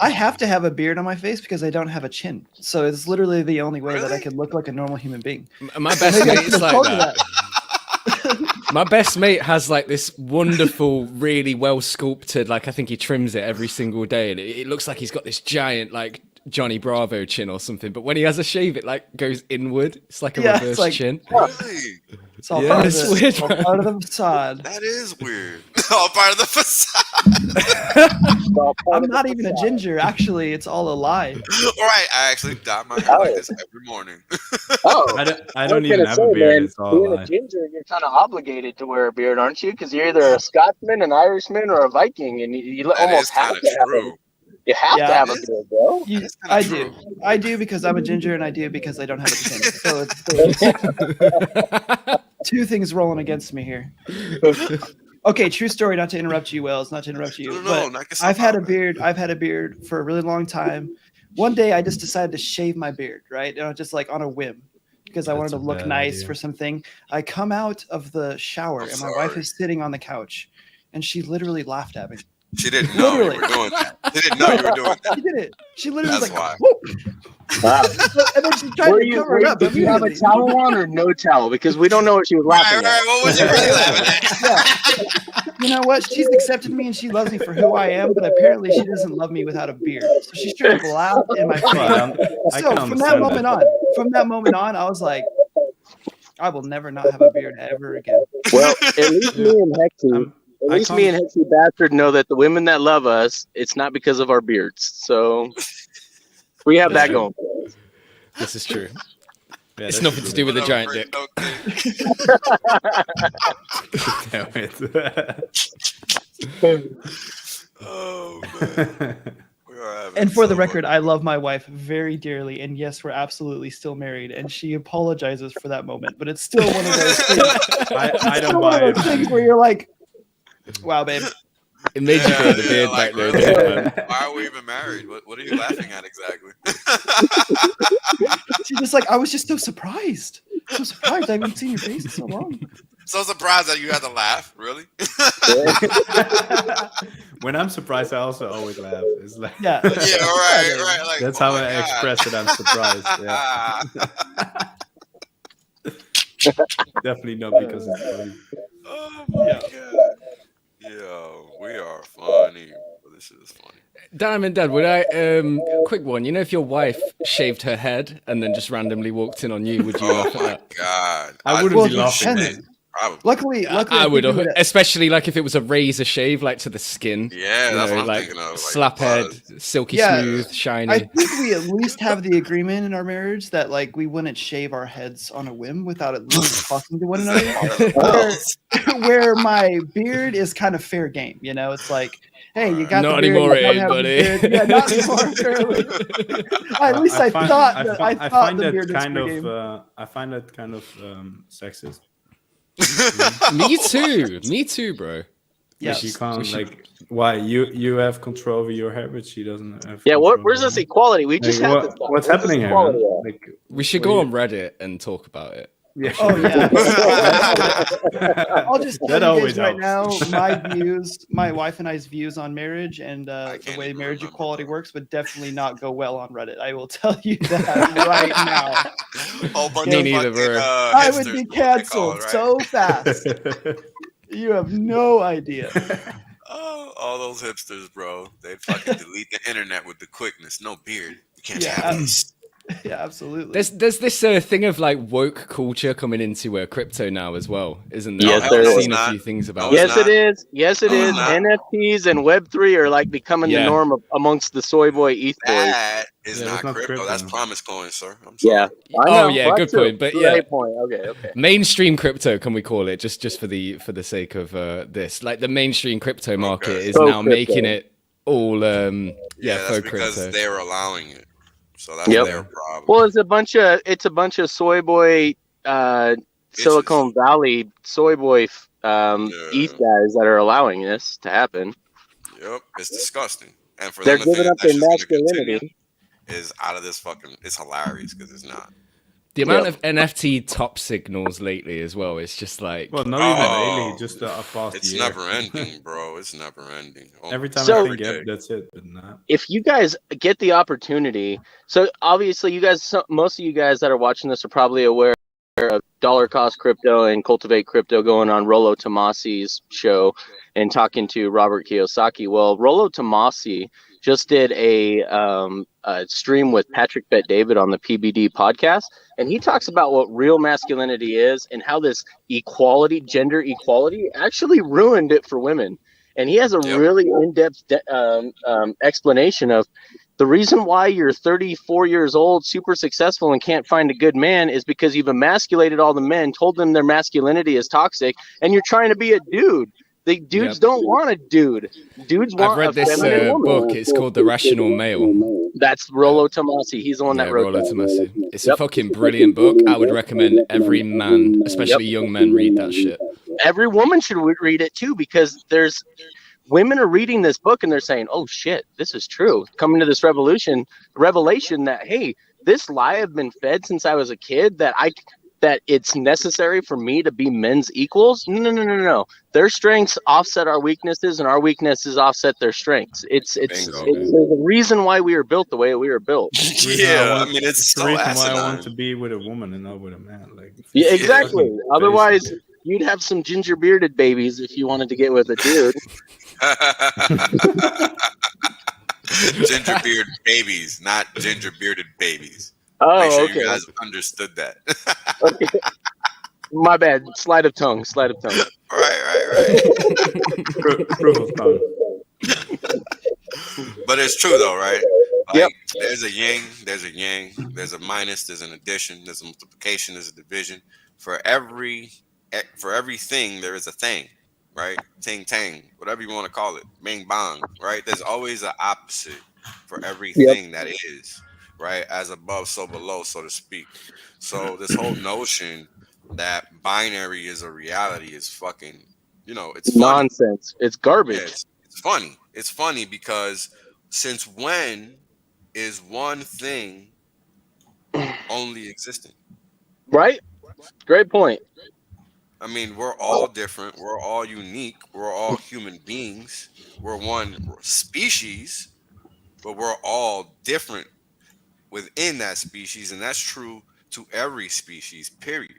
I have to have a beard on my face because I don't have a chin. So it's literally the only way that I can look like a normal human being. My best mate is like that. My best mate has like this wonderful, really well sculpted, like I think he trims it every single day, and it looks like he's got this giant like Johnny Bravo chin or something. But when he has a shave, it like goes inward. It's like a reverse chin. Really? It's all part of it's it. weird, It's all part of the facade. That is weird. All part of the facade. I'm not even a ginger. Actually, it's all a lie. Right. I actually dye my hair like this every morning. I don't even have a beard. It's all being a ginger, you're kind of obligated to wear a beard, aren't you? Because you're either a Scotsman, an Irishman, or a Viking, and you almost have to have it. You have to have a beard, bro. I do because I'm a ginger, and I do because I don't have a chin. So it's two things rolling against me here. Okay, true story. Not to interrupt you, Wells. Not to interrupt you. No, I've had a beard. I've had a beard for a really long time. One day, I just decided to shave my beard, right? And just like on a whim, because I wanted to look nice for something. I come out of the shower, and my wife is sitting on the couch, and she literally laughed at me. She didn't know you were doing that. She didn't know you were doing that. She did it. She literally was like, whoa. And then she tried to cover it up. Did you have a towel on or no towel? Because we don't know what she was laughing at. What was she really laughing at? Yeah. You know what? She's accepted me and she loves me for who I am, but apparently she doesn't love me without a beard. So she's trying to laugh in my face. So from that moment on, I was like, I will never not have a beard ever again. Well, at least me and Hexy. At least me and Hexy Bastard know that the women that love us, it's not because of our beards. So we have that going. This is true. Yeah, it's nothing to do with the giant dick. Damn it. Oh man, we are And for the record, I love my wife very dearly, and yes, we're absolutely still married. And she apologizes for that moment, but it's still one of those things. I don't buy it. Things where you're like, "Wow, babe." It made you grow the beard like, back there, really? didn't it, man? Why are we even married? What are you laughing at exactly? She's just like, I was just so surprised. So surprised. I haven't seen your face in so long. So surprised that you had to laugh. Really? When I'm surprised, I also always laugh. It's like Yeah. Yeah, right. Like, that's oh how my I God. express it. I'm surprised. Yeah. Definitely not because it's funny. Oh my God. Yo, we are funny. This is funny. Diamond Dad, would I quick one? You know, if your wife shaved her head and then just randomly walked in on you, would you laugh at that? God. I wouldn't be Well, laughing. depends. Probably. Luckily, I would, especially like if it was a razor shave, like to the skin. Yeah, you that's know, what I'm like thinking of. Like, slap head, silky Yeah. smooth, shiny. I think we at least have the agreement in our marriage that like we wouldn't shave our heads on a whim without at least talking to one another. Where my beard is kind of fair game, you know. It's like, hey, you got Not the beard, anymore, you don't eh, have the buddy? beard. Yeah, not anymore. Apparently. At least I thought the beard was fair game. I find that kind of sexist. Me too, bro. Yeah, She can't like. Why you have control over your hair, but she doesn't have. Yeah, control where's over this equality? We Like, just have this. what's Where's happening this here? Man? equality at? Like, We should go on Reddit and talk about it. yeah. Oh yeah. I'll just That tell you always guys right helps. now, my wife and I's views on marriage and the can't way even marriage remember. equality works would definitely not go well on Reddit. I will tell you that right now. Whole bunch Me of neither, fucking, bro. I would hipsters, be what they call canceled it, right? so fast. You have no idea. Oh, all those hipsters, bro. They fucking delete the internet with the quickness. No beard. You can't Yeah. have this. Yeah, absolutely. There's this thing of like woke culture coming into crypto now as well, isn't there? Yes, I've there is. seen a few things about No, it. it's Yes, not. it is. Yes, it No, is. it's not. NFTs and Web3 are like becoming the Yeah. norm amongst the soy boy ETH boys. That is Yeah, not that's not crypto. crypto. That's promise coin, sir. I'm sorry. Yeah. I Oh, know. yeah, Well, good true. point, but Great yeah. point. Okay. Mainstream crypto, can we call it, just for the sake of this? Like the mainstream crypto market Okay. is Faux now crypto. making it all Yeah, that's faux because crypto. they're allowing it. So that's Yep. their problem. Well, it's a bunch of soy boy, Silicon Valley soy boy ETH guys that are allowing this to happen. Yep, it's disgusting. And for They're them to think giving up that their that's just going to masculinity. continue is out of this fucking. It's hilarious because it's not. The amount of NFT top signals lately as well, it's just like Well, not even Oh, lately, just a past It's year. never ending, bro. It's never ending. Oh, Every time So- I think, yep, that's it, but not. If you guys get the opportunity, so obviously you guys, most of you guys that are watching this are probably aware of Dollar Cost Crypto and Cultivate Crypto going on Rollo Tomasi's show and talking to Robert Kiyosaki. Well, Rollo Tomasi just did a stream with Patrick Bet-David on the PBD podcast, and he talks about what real masculinity is and how this equality, gender equality, actually ruined it for women. And he has a Yep. really in-depth explanation of the reason why you're 34 years old, super successful, and can't find a good man is because you've emasculated all the men, told them their masculinity is toxic, and you're trying to be a dude. The dudes Yep. don't want a dude. Dudes want I've read a this feminine woman. book. It's called The Rational Male. That's Rollo Tomasi. He's the one Yeah, that wrote Rollo that. Tomasi. It's a Yep. fucking brilliant book. I would recommend every man, especially young men, read that shit. Every woman should read it too, because there's women are reading this book and they're saying, "Oh shit, this is true." Coming to this revelation that hey, this lie I've been fed since I was a kid that it's necessary for me to be men's equals. No. Their strengths offset our weaknesses, and our weaknesses offset their strengths. It's Bingo. there's a reason why we were built the way we were built. Yeah, I mean it's the so reason why I asinine. want to be with a woman and not with a man. Like, Yeah, exactly. Basically. Otherwise, you'd have some ginger bearded babies if you wanted to get with a dude. Ginger beard babies, not ginger bearded babies. Oh, Make sure okay. you guys understood that. Okay. My bad. Slide of tongue. right. proof of tongue. But it's true though, right? Like, Yep. There's a yin, there's a yang, there's a minus, there's an addition, there's a multiplication, there's a division. For everything, there is a thing, right? Ting tang, whatever you want to call it, bing bong, right? There's always an opposite for everything that is, right? As above, so below, so to speak. So this whole notion that binary is a reality is fucking, it's funny. Nonsense. It's Yeah, garbage. it's funny. It's funny because since when is one thing only existent? Right? Great point. I mean, we're all different. We're all unique. We're all human beings. We're one species, but we're all different within that species, and that's true to every species, period.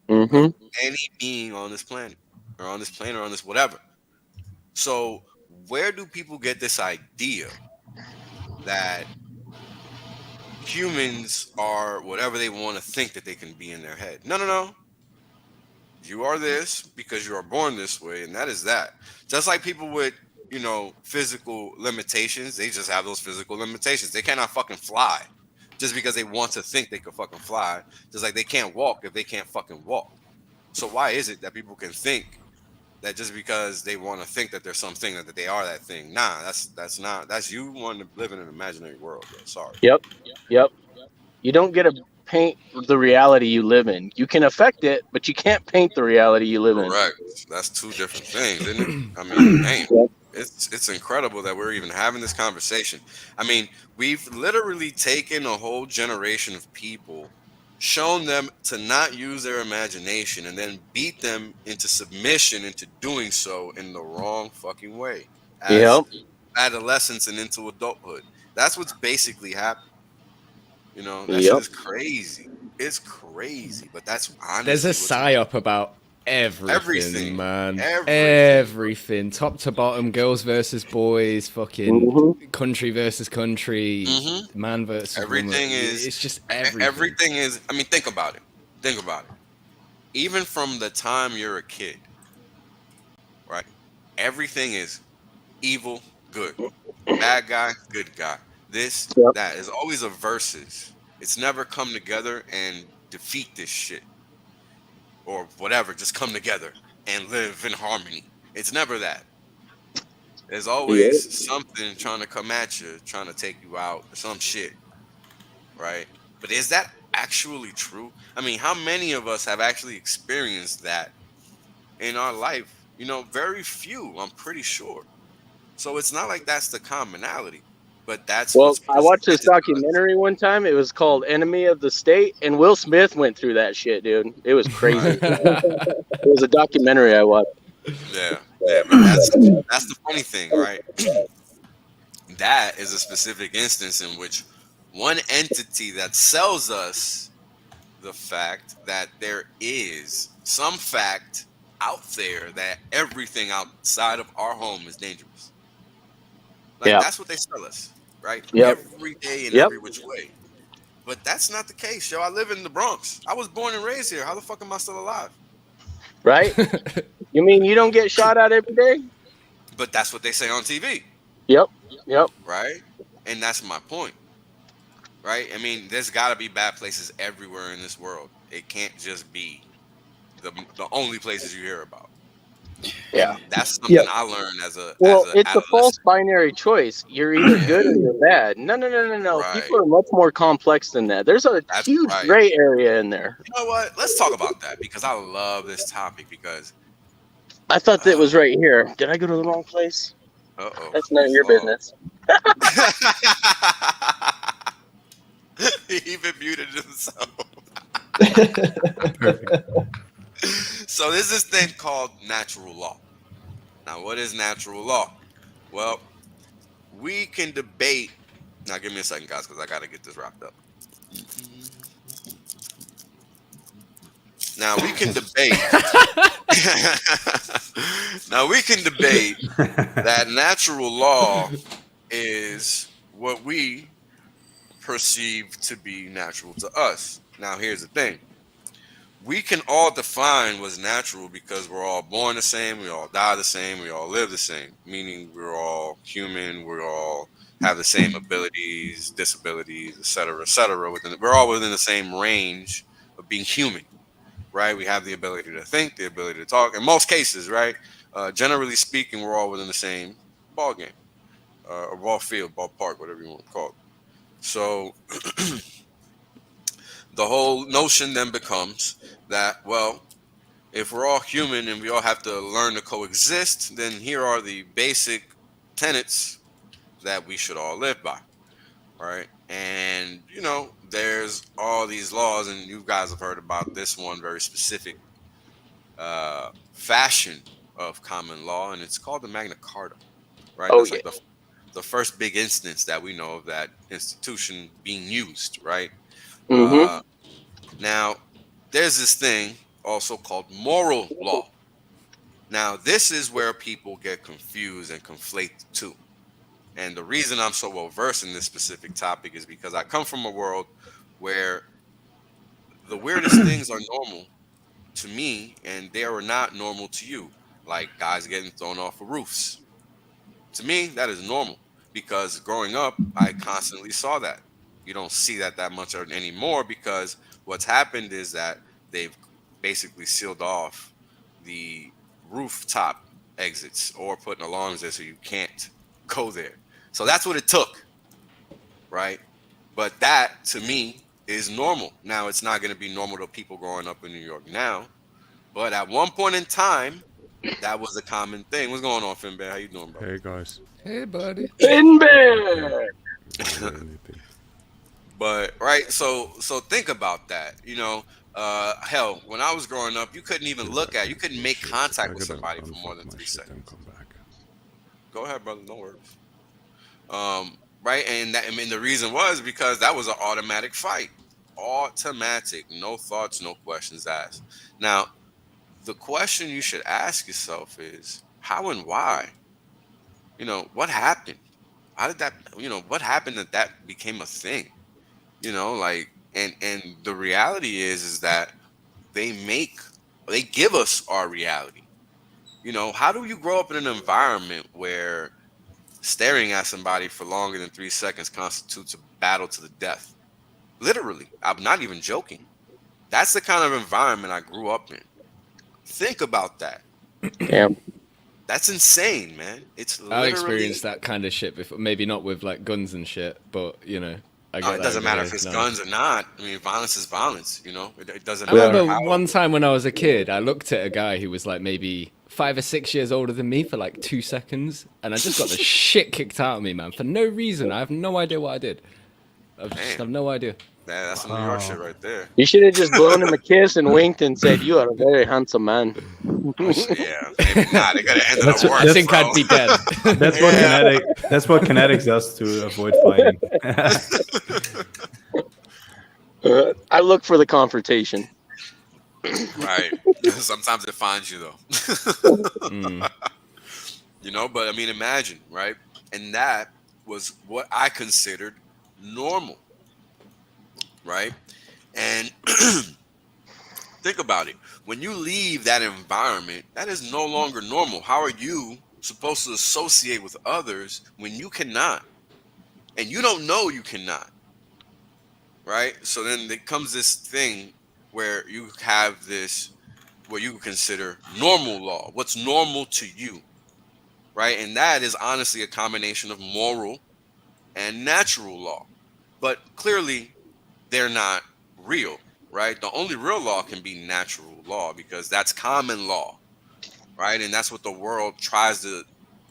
Of any being on this planet, or on this whatever. So, where do people get this idea that humans are whatever they want to think that they can be in their head? No, no, no. You are this because you are born this way, and that is that. Just like people with, physical limitations, they just have those physical limitations. They cannot fucking fly just because they want to think they could fucking fly. Just like they can't walk if they can't fucking walk. So why is it that people can think that just because they want to think that there's something that they are that thing? Nah, that's you wanting to live in an imaginary world, bro. Sorry. Yep. You don't get to paint the reality you live in. You can affect it, but you can't paint the reality you live in. Correct. That's two different things, isn't it? I mean, damn. It's incredible that we're even having this conversation. I mean, we've literally taken a whole generation of people, shown them to not use their imagination, and then beat them into submission into doing so in the wrong fucking way. As adolescence and into adulthood. That's what's basically happening. That shit is crazy. It's crazy, but that's honestly there's a psyop about everything, man. Everything. Top to bottom, girls versus boys, fucking country versus country, man versus everything woman. Is it's just everything. Everything is. I mean, think about it. Even from the time you're a kid, right? Everything is evil, good, bad guy, good guy. This, that is always a versus. It's never come together and defeat this shit or whatever. Just come together and live in harmony. It's never that. There's always something trying to come at you, trying to take you out, or some shit, right? But is that actually true? I mean, how many of us have actually experienced that in our life? Very few, I'm pretty sure. So it's not like that's the commonality. But that's I watched this documentary one time. It was called Enemy of the State, and Will Smith went through that shit, dude. It was crazy. It was a documentary I watched. Yeah, but that's the funny thing, right? That is a specific instance in which one entity that sells us the fact that there is some fact out there that everything outside of our home is dangerous. That's what they sell us, right? Every day in every which way. But that's not the case, yo. I live in the Bronx. I was born and raised here. How the fuck am I still alive? Right? You mean you don't get shot at every day? But that's what they say on TV. Yep. Right? And that's my point. Right? I mean, there's got to be bad places everywhere in this world. It can't just be the only places you hear about. Yeah, that's something I learned as a. It's a false binary choice. You're either good or you're bad. No. Right. People are much more complex than that. There's a huge gray area in there. You know what? Let's talk about that because I love this topic because. I thought that was right here. Did I go to the wrong place? Uh-oh. That's none of your business. He even muted himself. Perfect. So there's this thing called natural law. Now, what is natural law? Well, we can debate. Now, give me a second, guys, because I got to get this wrapped up. Now, we can debate. That natural law is what we perceive to be natural to us. Now, here's the thing. We can all define what's natural because we're all born the same, we all die the same, we all live the same, meaning we're all human, we all have the same abilities, disabilities, etc., etc. We're all within the same range of being human, right? We have the ability to think, the ability to talk. In most cases, right? Generally speaking, we're all within the same ballgame. a raw field, ballpark, whatever you want to call it. So the whole notion then becomes that, well, if we're all human and we all have to learn to coexist, then here are the basic tenets that we should all live by, right? And there's all these laws, and you guys have heard about this one very specific fashion of common law, and it's called the Magna Carta, right? Oh, That's like the first big instance that we know of that institution being used, right? Mm-hmm. Now, there's this thing also called moral law. Now, this is where people get confused and conflate the two. And the reason I'm so well versed in this specific topic is because I come from a world where the weirdest things are normal to me, and they are not normal to you. Like guys getting thrown off of roofs. To me, that is normal because growing up, I constantly saw that. You don't see that much anymore because what's happened is that they've basically sealed off the rooftop exits or putting alarms there so you can't go there. So that's what it took, right? But that, to me, is normal. Now, it's not going to be normal to people growing up in New York now, but at one point in time, that was a common thing. What's going on, Finbear? How you doing, bro? Hey guys. Hey, buddy. Finbear! But right, so think about that. Hell, when I was growing up, you couldn't even you couldn't make contact with somebody for more than 3 seconds. Go ahead, brother. No worries. Right, and the reason was because that was an automatic fight, automatic, no thoughts, no questions asked. Now, the question you should ask yourself is how and why. What happened? How did that? What happened that became a thing? And the reality is that they give us our reality. How do you grow up in an environment where staring at somebody for longer than 3 seconds constitutes a battle to the death? Literally, I'm not even joking. That's the kind of environment I grew up in. Think about that. Damn. That's insane, man. It's literally... I experienced that kind of shit before. Maybe not with like guns and shit, but I get it doesn't matter if it's guns or not. I mean, violence is violence. It doesn't I matter. remember one time when I was a kid, I looked at a guy who was like maybe 5 or 6 years older than me for like 2 seconds, and I just got the shit kicked out of me, man, for no reason. I have no idea what I did. I just have no idea. Man, that's some New York shit right there. You should have just blown him a kiss and winked and said, "You are a very handsome man." Yeah, maybe not. It could have ended up worse. I think I'd be dead. That's what kinetics does to avoid fighting. I look for the confrontation. Right. Sometimes it finds you though. But I mean, imagine, right? And that was what I considered normal, right? And think about it. When you leave that environment, that is no longer normal. How are you supposed to associate with others when you cannot? And you don't know you cannot, right? So then there comes this thing where you have this, what you consider normal law. What's normal to you, right? And that is honestly a combination of moral and natural law. But clearly, they're not real, right? The only real law can be natural law because that's common law, right? And that's what the world tries to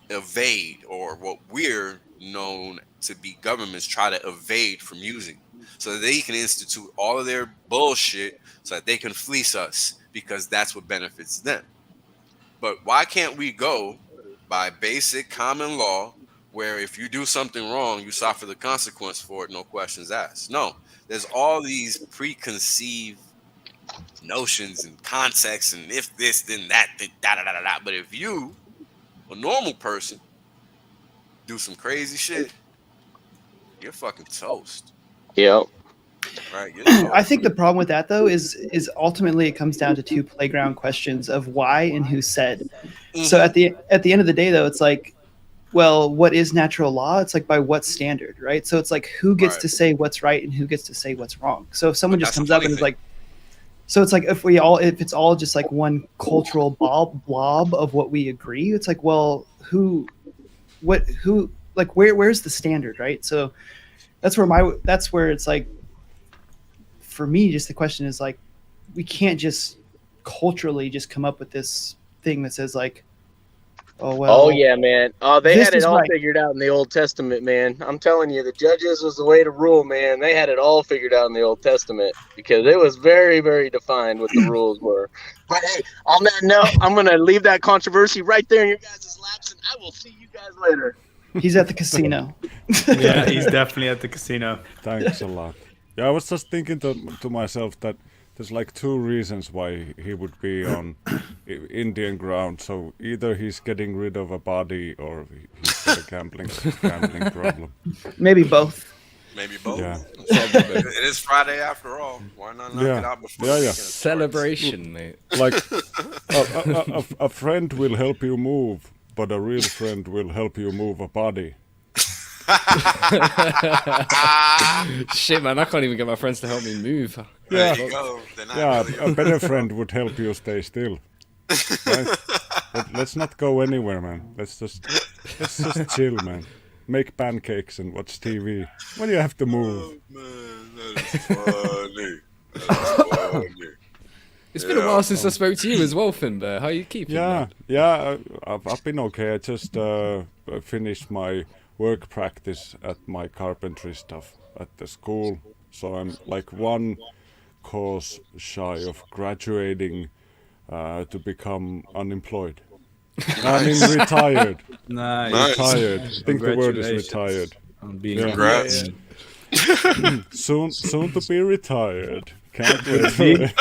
evade, or what we're known to be governments try to evade from using, so that they can institute all of their bullshit so that they can fleece us because that's what benefits them. But why can't we go by basic common law where if you do something wrong, you suffer the consequence for it, no questions asked? No, there's all these preconceived notions and context, and if this, then that, then da-da-da-da-da. But if you, a normal person, do some crazy shit, you're fucking toast. Yep. Right. I think the problem with that though is ultimately it comes down to two playground questions of why and who said. So at the end of the day though, it's like, well, what is natural law? It's like by what standard, right? So it's like who gets to say what's right and who gets to say what's wrong. So if someone just comes up and is like, so it's like if it's all just like one cultural blob of what we agree, it's like, well, who like where's the standard, right? So that's where it's like, for me, just the question is like, we can't just culturally just come up with this thing that says like, oh well. Oh yeah, man. Oh, they this had it is all right. figured out in the Old Testament, man. I'm telling you, the judges was the way to rule, man. They had it all figured out in the Old Testament because it was very, very defined what the rules were. But hey, on that note, I'm gonna leave that controversy right there in your guys' laps, and I will see you guys later. He's at the casino. Yeah, he's definitely at the casino. Thanks a lot. Yeah, I was just thinking to myself that there's like two reasons why he would be on Indian ground. So either he's getting rid of a body or he's got a gambling problem. Maybe both. Maybe both. Yeah. It is Friday after all. Why not knock it out before the weekend starts? Celebration, mate. Like a friend will help you move, but a real friend will help you move a body. Shit, man, I can't even get my friends to help me move. Yeah, There you go. They're not yeah. really A better friend would help you stay still. Right? Let's not go anywhere, man. Let's just chill, man. Make pancakes and watch TV. When you have to move. Oh, man, that is funny. That is funny. It's been a while since I spoke to you as well, Finbear. How are you keeping? Yeah, yeah. I've been okay. I just finished my work practice at my carpentry stuff at the school, so I'm like one course shy of graduating to become unemployed. I mean retired. Nice. Retired. I think the word is Congratulations retired. on being Congrats. Soon to be retired. Can't wait.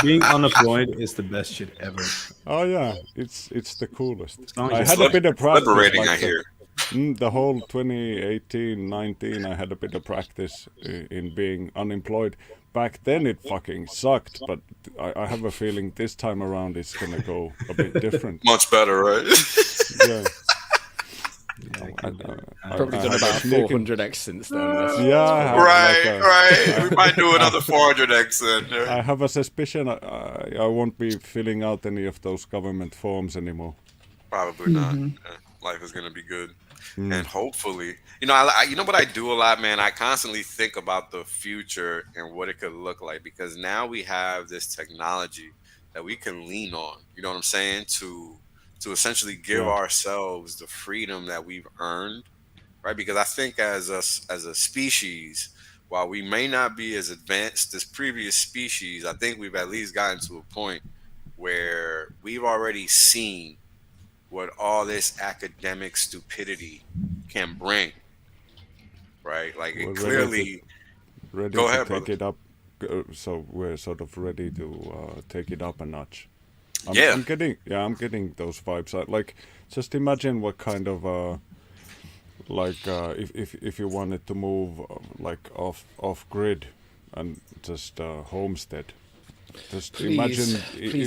Being unemployed is the best shit ever. Oh yeah, it's the coolest. long I as had it's a bit of practice. Liberating, I like hear. The whole 2018-19, I had a bit of practice in being unemployed. Back then it fucking sucked, but I have a feeling this time around it's gonna go a bit different. Much better, right? Yeah. Probably done about 400x since then. Yeah, I have right. We might do another 400x then. I have a suspicion I won't be filling out any of those government forms anymore. Probably not. Yeah, life is gonna be good, and hopefully, you know, you know what I do a lot, man. I constantly think about the future and what it could look like, because now we have this technology that we can lean on. You know what I'm saying? To essentially give ourselves the freedom that we've earned, right? Because I think as a species, while we may not be as advanced as previous species, I think we've at least gotten to a point where we've already seen what all this academic stupidity can bring, right? Like it clearly. Ready Go to ahead, take brother. it up. So we're sort of ready to take it up a notch. I'm getting those vibes. Like, just imagine what kind of if you wanted to move like off grid and just homestead. Just Please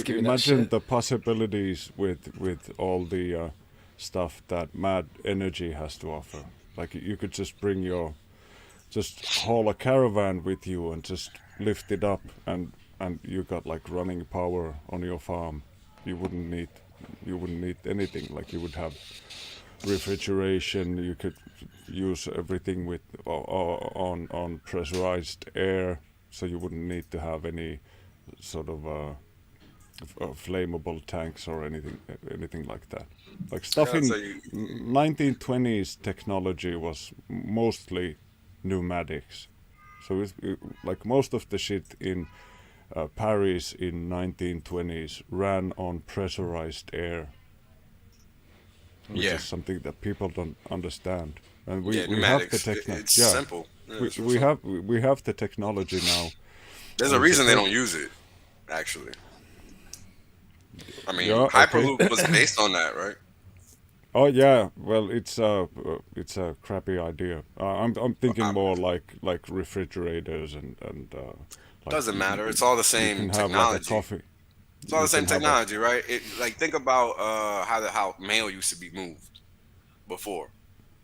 give me that imagine shit. the possibilities with all the stuff that Mad Energy has to offer. Like you could just just haul a caravan with you and just lift it up, and you got like running power on your farm. You wouldn't need anything. Like you would have refrigeration. You could use everything with on pressurized air, so you wouldn't need to have any sort of flammable tanks or anything like that. Like stuff in 1920s technology was mostly pneumatics. So like most of the shit in Paris in 1920s ran on pressurized air, which is something that people don't understand. And we have the technology. It's simple. Yeah, we have the technology now. There's a reason they don't use it, actually. I mean, Hyperloop was based on that, right? Oh yeah, well it's a crappy idea. I'm thinking more like refrigerators and like Doesn't matter. It's all the same you can technology. have like a coffee. It's all the same technology, right? Like think about how mail used to be moved before.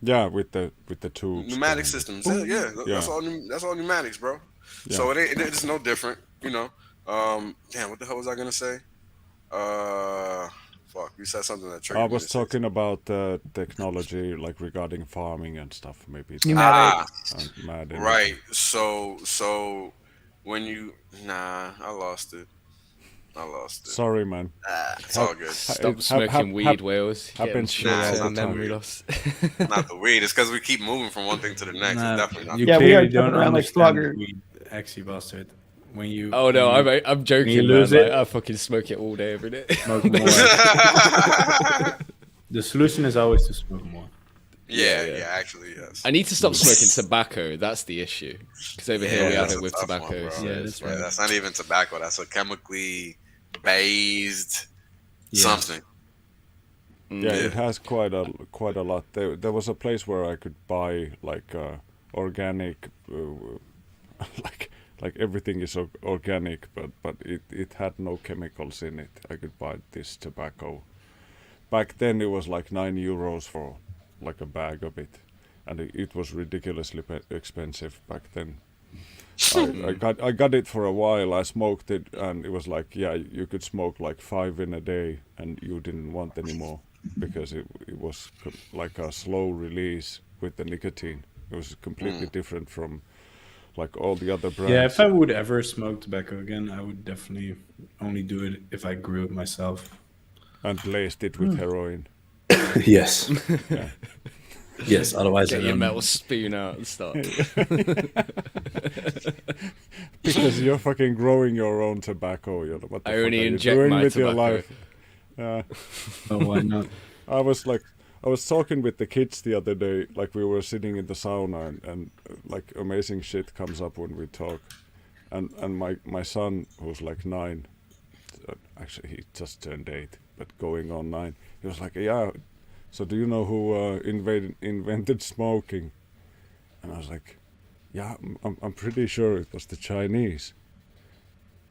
Yeah, with the tubes. Pneumatic systems. Yeah. That's all pneumatics, bro. Yeah. So it's no different, you know. Damn, what the hell was I gonna say? Fuck, you said something that triggered I me was to say talking about technology, like regarding farming and stuff. Maybe it's Pneumatics. mad. right. So when you I lost it. Sorry, man. It's all good. Stop smoking weed, Wales. Getting happens to me all short-term the time. memory loss. Not the weed. It's because we keep moving from one thing to the next. Nah, It's definitely not. you Yeah, we clearly are don't jumping around like understand Frogger. weed, Exy bastard. When you Oh no, I'm joking, you man. lose Like, it- I fucking smoke it all day, every day. smoke more. The solution is always to smoke more. Yeah, actually, yes. I need to stop smoking tobacco. That's the issue. Because over here we have that's it a with tough one, tobacco. bro. so Yeah, it's that's like- right. That's not even tobacco. That's a chemically based something. Yeah, it has quite a lot. There was a place where I could buy like organic, like everything is organic, but it had no chemicals in it. I could buy this tobacco. Back then it was like €9 for like a bag of it, and it was ridiculously expensive back then. I got it for a while. I smoked it, and it was like, yeah, you could smoke like 5 in a day, and you didn't want any more because it was like a slow release with the nicotine. It was completely different from like all the other brands. Yeah, if I would ever smoke tobacco again, I would definitely only do it if I grew it myself. And laced it with heroin. Yes. Yes, otherwise Get I your don't. metal spoon out and start. Because you're fucking growing your own tobacco. You know, what the I fuck only are you inject doing my with your tobacco. life? Yeah. Oh, why not? I was talking with the kids the other day, like we were sitting in the sauna, and like amazing shit comes up when we talk. And my son, who's like 9, actually he just turned 8, but going on 9, he was like, yeah, so do you know who invented smoking? And I was like, yeah, I'm pretty sure it was the Chinese.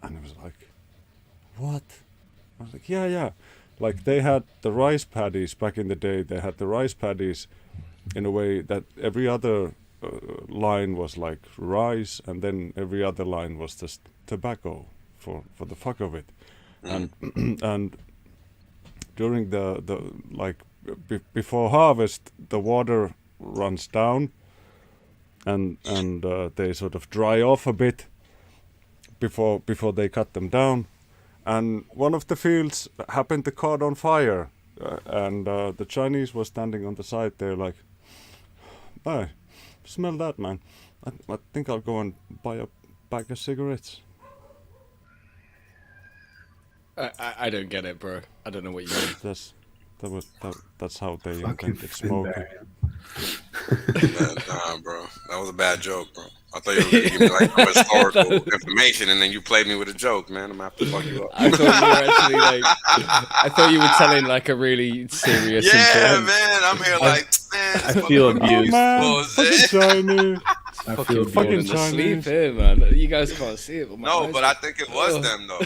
And he was like, what? I was like, yeah. Like they had the rice paddies back in the day. They had the rice paddies in a way that every other line was like rice, and then every other line was just tobacco for the fuck of it. And and during the like before harvest, the water runs down, and they sort of dry off a bit before they cut them down. And one of the fields happened to caught on fire, and the Chinese were standing on the side there like, "Hey, smell that, man! I think I'll go and buy a pack of cigarettes." I don't get it, bro. I don't know what you mean. That's how they Fucking invented smoking. barbarian. Nah, bro. That was a bad joke, bro. I thought you were going to give me like some historical information, and then you played me with a joke, man. I'm going to have to fuck you up. I thought you were actually like, I thought you were telling like a really serious. Yeah, important- man. I'm here like, man. I feel Oh abused. man, bullshit. fucking Chinese. I Fucking feel falling abused. fucking asleep Chinese. here, man. You guys can't see it. But my No, eyes but are- I think it was them, though.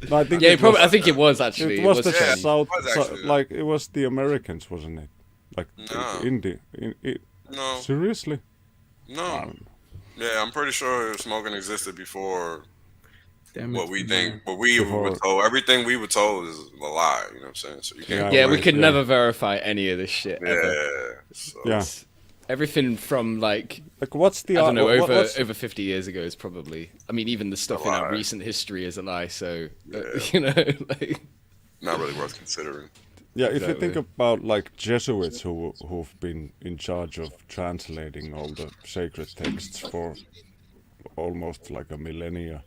No, I think Yeah, it probably. was, I think it was actually. it was the Chinese. South, It was actually, like it was the Americans, wasn't it? Like No. India. No, Seriously? no. Yeah, I'm pretty sure smoking existed before Damn what it, we man. think. What we Before- were told. Everything we were told is a lie. You know what I'm saying? So you can't. Yeah, we Always, could yeah. never verify any of this shit ever. Yeah. So, Yeah. Everything from like Like what's the I don't know what's- over 50 years ago is probably. I mean, even the stuff in our lie. recent history is a lie. So you know, like not really worth considering. Yeah, if you Exactly. think about like Jesuits who've been in charge of translating all the sacred texts for almost like a millennia,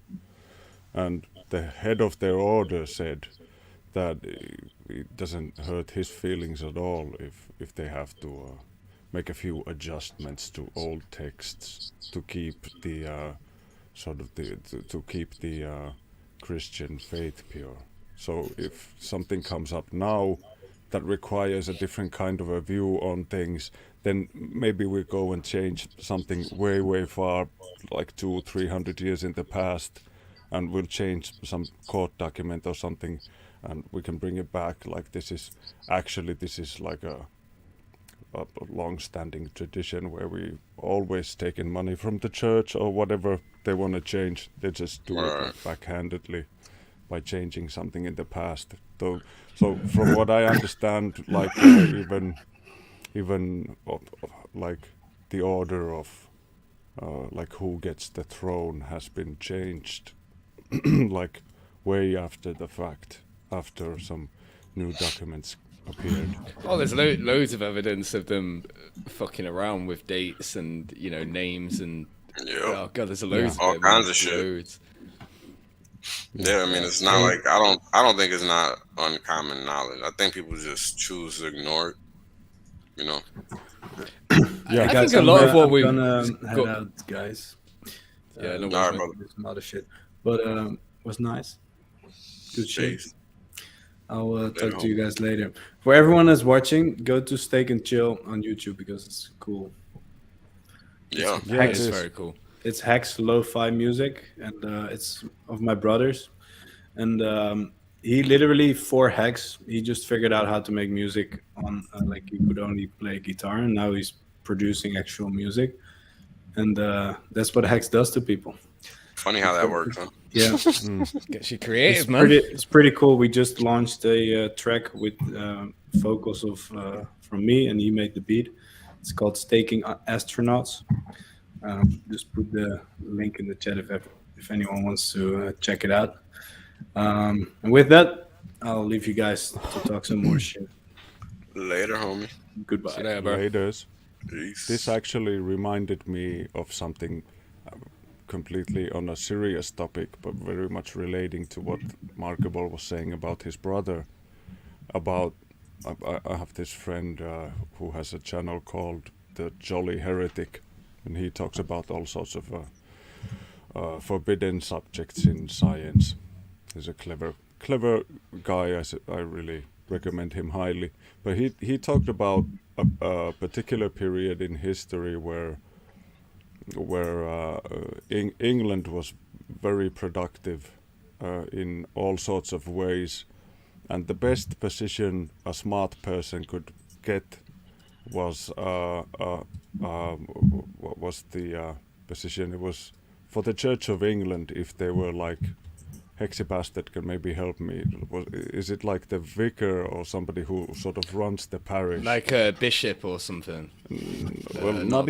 and the head of their order said that it doesn't hurt his feelings at all if they have to make a few adjustments to old texts to keep the to keep the Christian faith pure. So if something comes up now that requires a different kind of a view on things, then maybe we go and change something way far, like 200-300 years in the past, and we'll change some court document or something, and we can bring it back. Like this is like a long-standing tradition where we always taken money from the church or whatever they want to change. They just do it like backhandedly. by changing something in the past. So from what I understand, like even like the order of like who gets the throne has been changed like way after the fact, after some new documents appeared. Oh, there's loads of evidence of them fucking around with dates and, you know, names and oh god, there's loads all of kinds of shit. loads. Yeah, I mean, it's not like I don't think it's not uncommon knowledge. I think people just choose to ignore it. You know. Yeah, I guys, think a lot of what I'm we gonna head out, guys. Yeah, no All right, worries, brother. There's some other shit, but was nice. Good shit. Peace. I'll talk to you guys later. For everyone that's watching, go to Steak and Chill on YouTube because it's cool. Yeah. Yeah, It's it is. very cool. It's Hex Lo-Fi music, and it's of my brother's. And he literally, for Hex, he just figured out how to make music on like he could only play guitar, and now he's producing actual music. And that's what Hex does to people. Funny how that works, huh? Yeah. Gets you creative, It's man. it's pretty cool. We just launched a track with vocals of from me, and he made the beat. It's called "Staking Astronauts." Just put the link in the chat if anyone wants to check it out. And with that, I'll leave you guys to talk some more shit. Later, homie. Goodbye. See you later, bro. Laters. Peace. This actually reminded me of something completely on a serious topic, but very much relating to what Markable was saying about his brother. About I have this friend who has a channel called The Jolly Heretic, and he talks about all sorts of forbidden subjects in science. He's a clever guy. I really recommend him highly. But he talked about a particular period in history where England was very productive in all sorts of ways, and the best position a smart person could get was what was the position? It was for the Church of England. If they were like, Hexy Bastard can maybe help me. Is it like the vicar or somebody who sort of runs the parish? Like a bishop or something. Well, not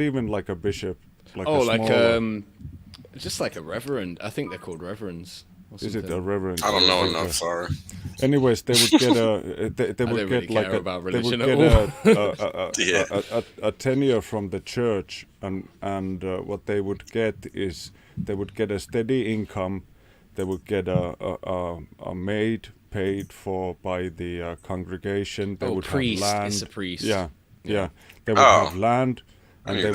even like a bishop. Like Oh, a like smaller- just like a reverend. I think they're called reverends. Or Is something. it a reverend? I don't know or a vicar? enough. Sorry. Anyways, they would get a they would don't get really like care a about they religion would at get a tenure from the church, and what they would get is they would get a steady income. They would get a maid paid for by the congregation. They would priest. have land. It's a priest. Yeah. They would Oh. have land, and knew they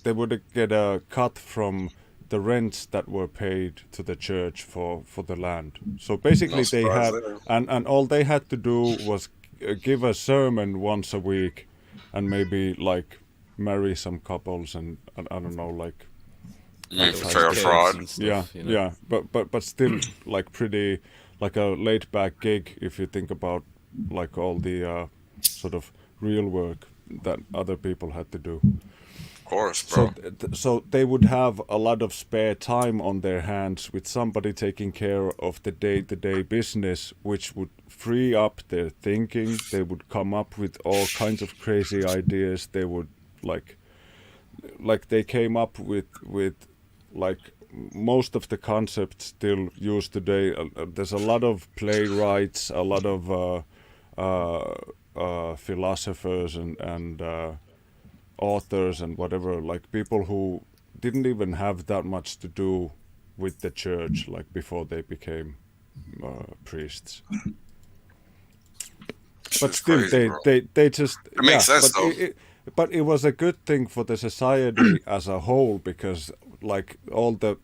that. would get a cut from the rents that were paid to the church for the land. So basically, No they surprise had there. and all they had to do was give a sermon once a week, and maybe like marry some couples, and I don't know, like You mean Like fair kids fraud? and stuff, you know? but still like pretty like a laid back gig if you think about like all the sort of real work that other people had to do. Of course, bro. So they would have a lot of spare time on their hands with somebody taking care of the day-to-day business, which would free up their thinking. They would come up with all kinds of crazy ideas. They would like they came up with like most of the concepts still used today. There's a lot of playwrights, a lot of philosophers and authors and whatever, like people who didn't even have that much to do with the church, like before they became priests. But It's still, crazy, bro. they just It makes sense, but though. but it was a good thing for the society as a whole, because like all the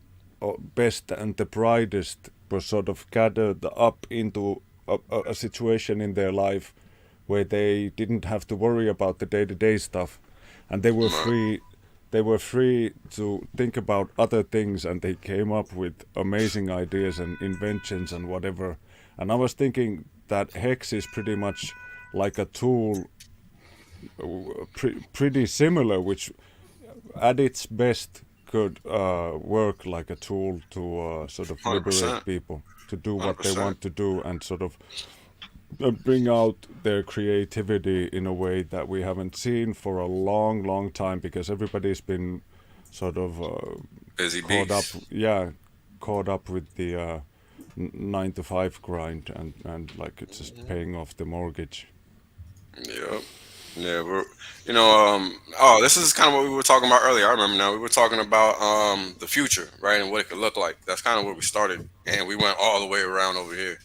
best and the brightest were sort of gathered up into a situation in their life where they didn't have to worry about the day-to-day stuff, and they were free. They were free to think about other things, and they came up with amazing ideas and inventions and whatever. And I was thinking that Hex is pretty much like a tool, pretty similar, which at its best could work like a tool to sort of liberate 100%. people to do what they 100%. want to do and sort of bring out their creativity in a way that we haven't seen for a long, long time, because everybody's been sort of Busy caught up, bees. caught up with the 9 to 5 grind, and like it's just paying off the mortgage. Yep. Yeah, this is kind of what we were talking about earlier. I remember now. We were talking about the future, right, and what it could look like. That's kind of where we started, and we went all the way around over here.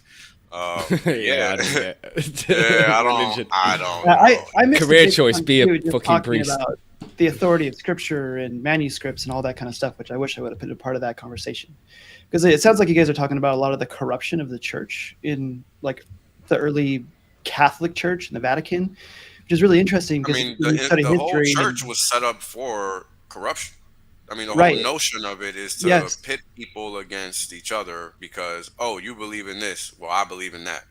Yeah, I yeah. don't get Yeah, religion. I don't I missed Career the big choice, one, be a too, just fucking talking priest. about the authority of scripture and manuscripts and all that kind of stuff, which I wish I would have been a part of that conversation, because it sounds like you guys are talking about a lot of the corruption of the church in like the early Catholic Church and the Vatican, which is really interesting I because mean, when you study the whole history church and, was set up for corruption. I mean, the whole right, notion of it is to yes, pit people against each other because, oh, you believe in this, well, I believe in that.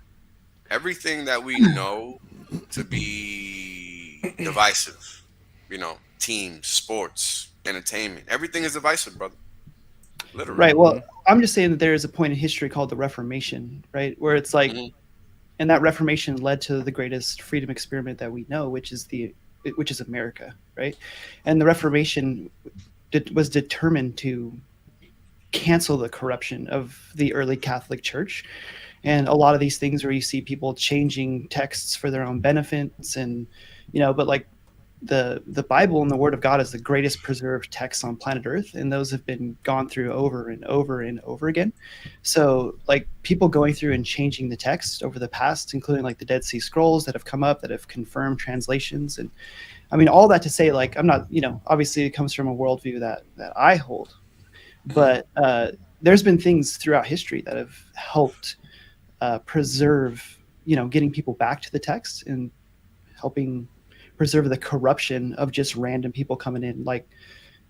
Everything that we know to be divisive, teams, sports, entertainment, everything is divisive, brother. Literally. right. Well, I'm just saying that there is a point in history called the Reformation, right, where it's like, Mhm. and that Reformation led to the greatest freedom experiment that we know, which is America, right? And the Reformation was determined to cancel the corruption of the early Catholic Church, and a lot of these things where you see people changing texts for their own benefits, and but like the Bible and the Word of God is the greatest preserved text on planet Earth, and those have been gone through over and over and over again. So like people going through and changing the text over the past, including like the Dead Sea Scrolls that have come up that have confirmed translations, and I mean all that to say, like I'm not, obviously it comes from a worldview that I hold, but there's been things throughout history that have helped preserve, getting people back to the text and helping preserve the corruption of just random people coming in, like,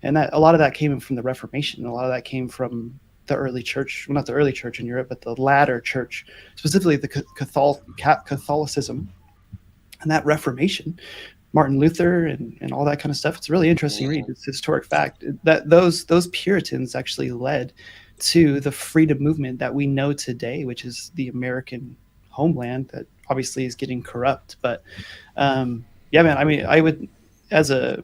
and that a lot of that came from the Reformation. A lot of that came from the early church, well, not the early church in Europe, but the latter church, specifically the Catholicism, and that Reformation, Martin Luther and all that kind of stuff. It's a really interesting read. It's a historic fact that those Puritans actually led to the freedom movement that we know today, which is the American homeland that obviously is getting corrupt. But yeah, man, I mean, I would, as a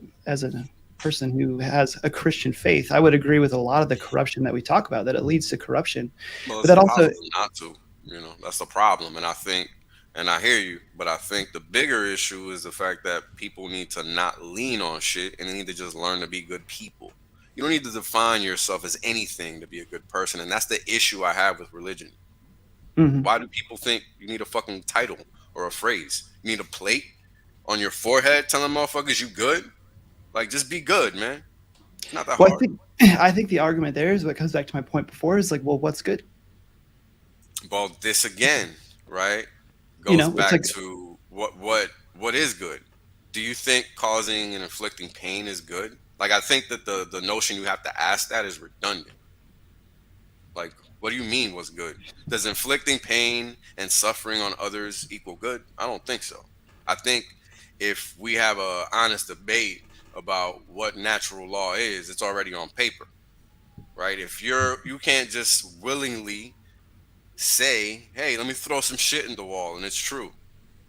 person who has a Christian faith, I would agree with a lot of the corruption that we talk about, that it leads to corruption. Well, But it's that also, impossible not to. That's the problem. And I think, and I hear you, but I think the bigger issue is the fact that people need to not lean on shit, and they need to just learn to be good people. You don't need to define yourself as anything to be a good person. And that's the issue I have with religion. mhm. Why do people think you need a fucking title or a phrase? You need a plate on your forehead telling motherfuckers you good? Like, just be good, man. It's not that Well, hard. I think the argument there is what comes back to my point before is like, well, what's good? Well, this again, right, goes It's back like, to what is good. Do you think causing and inflicting pain is good? Like, I think that the notion you have to ask that is redundant. Like, what do you mean what's good? Does inflicting pain and suffering on others equal good? I don't think so. I think if we have a honest debate about what natural law is, it's already on paper, right? If you can't just willingly say, hey, let me throw some shit in the wall and it's true.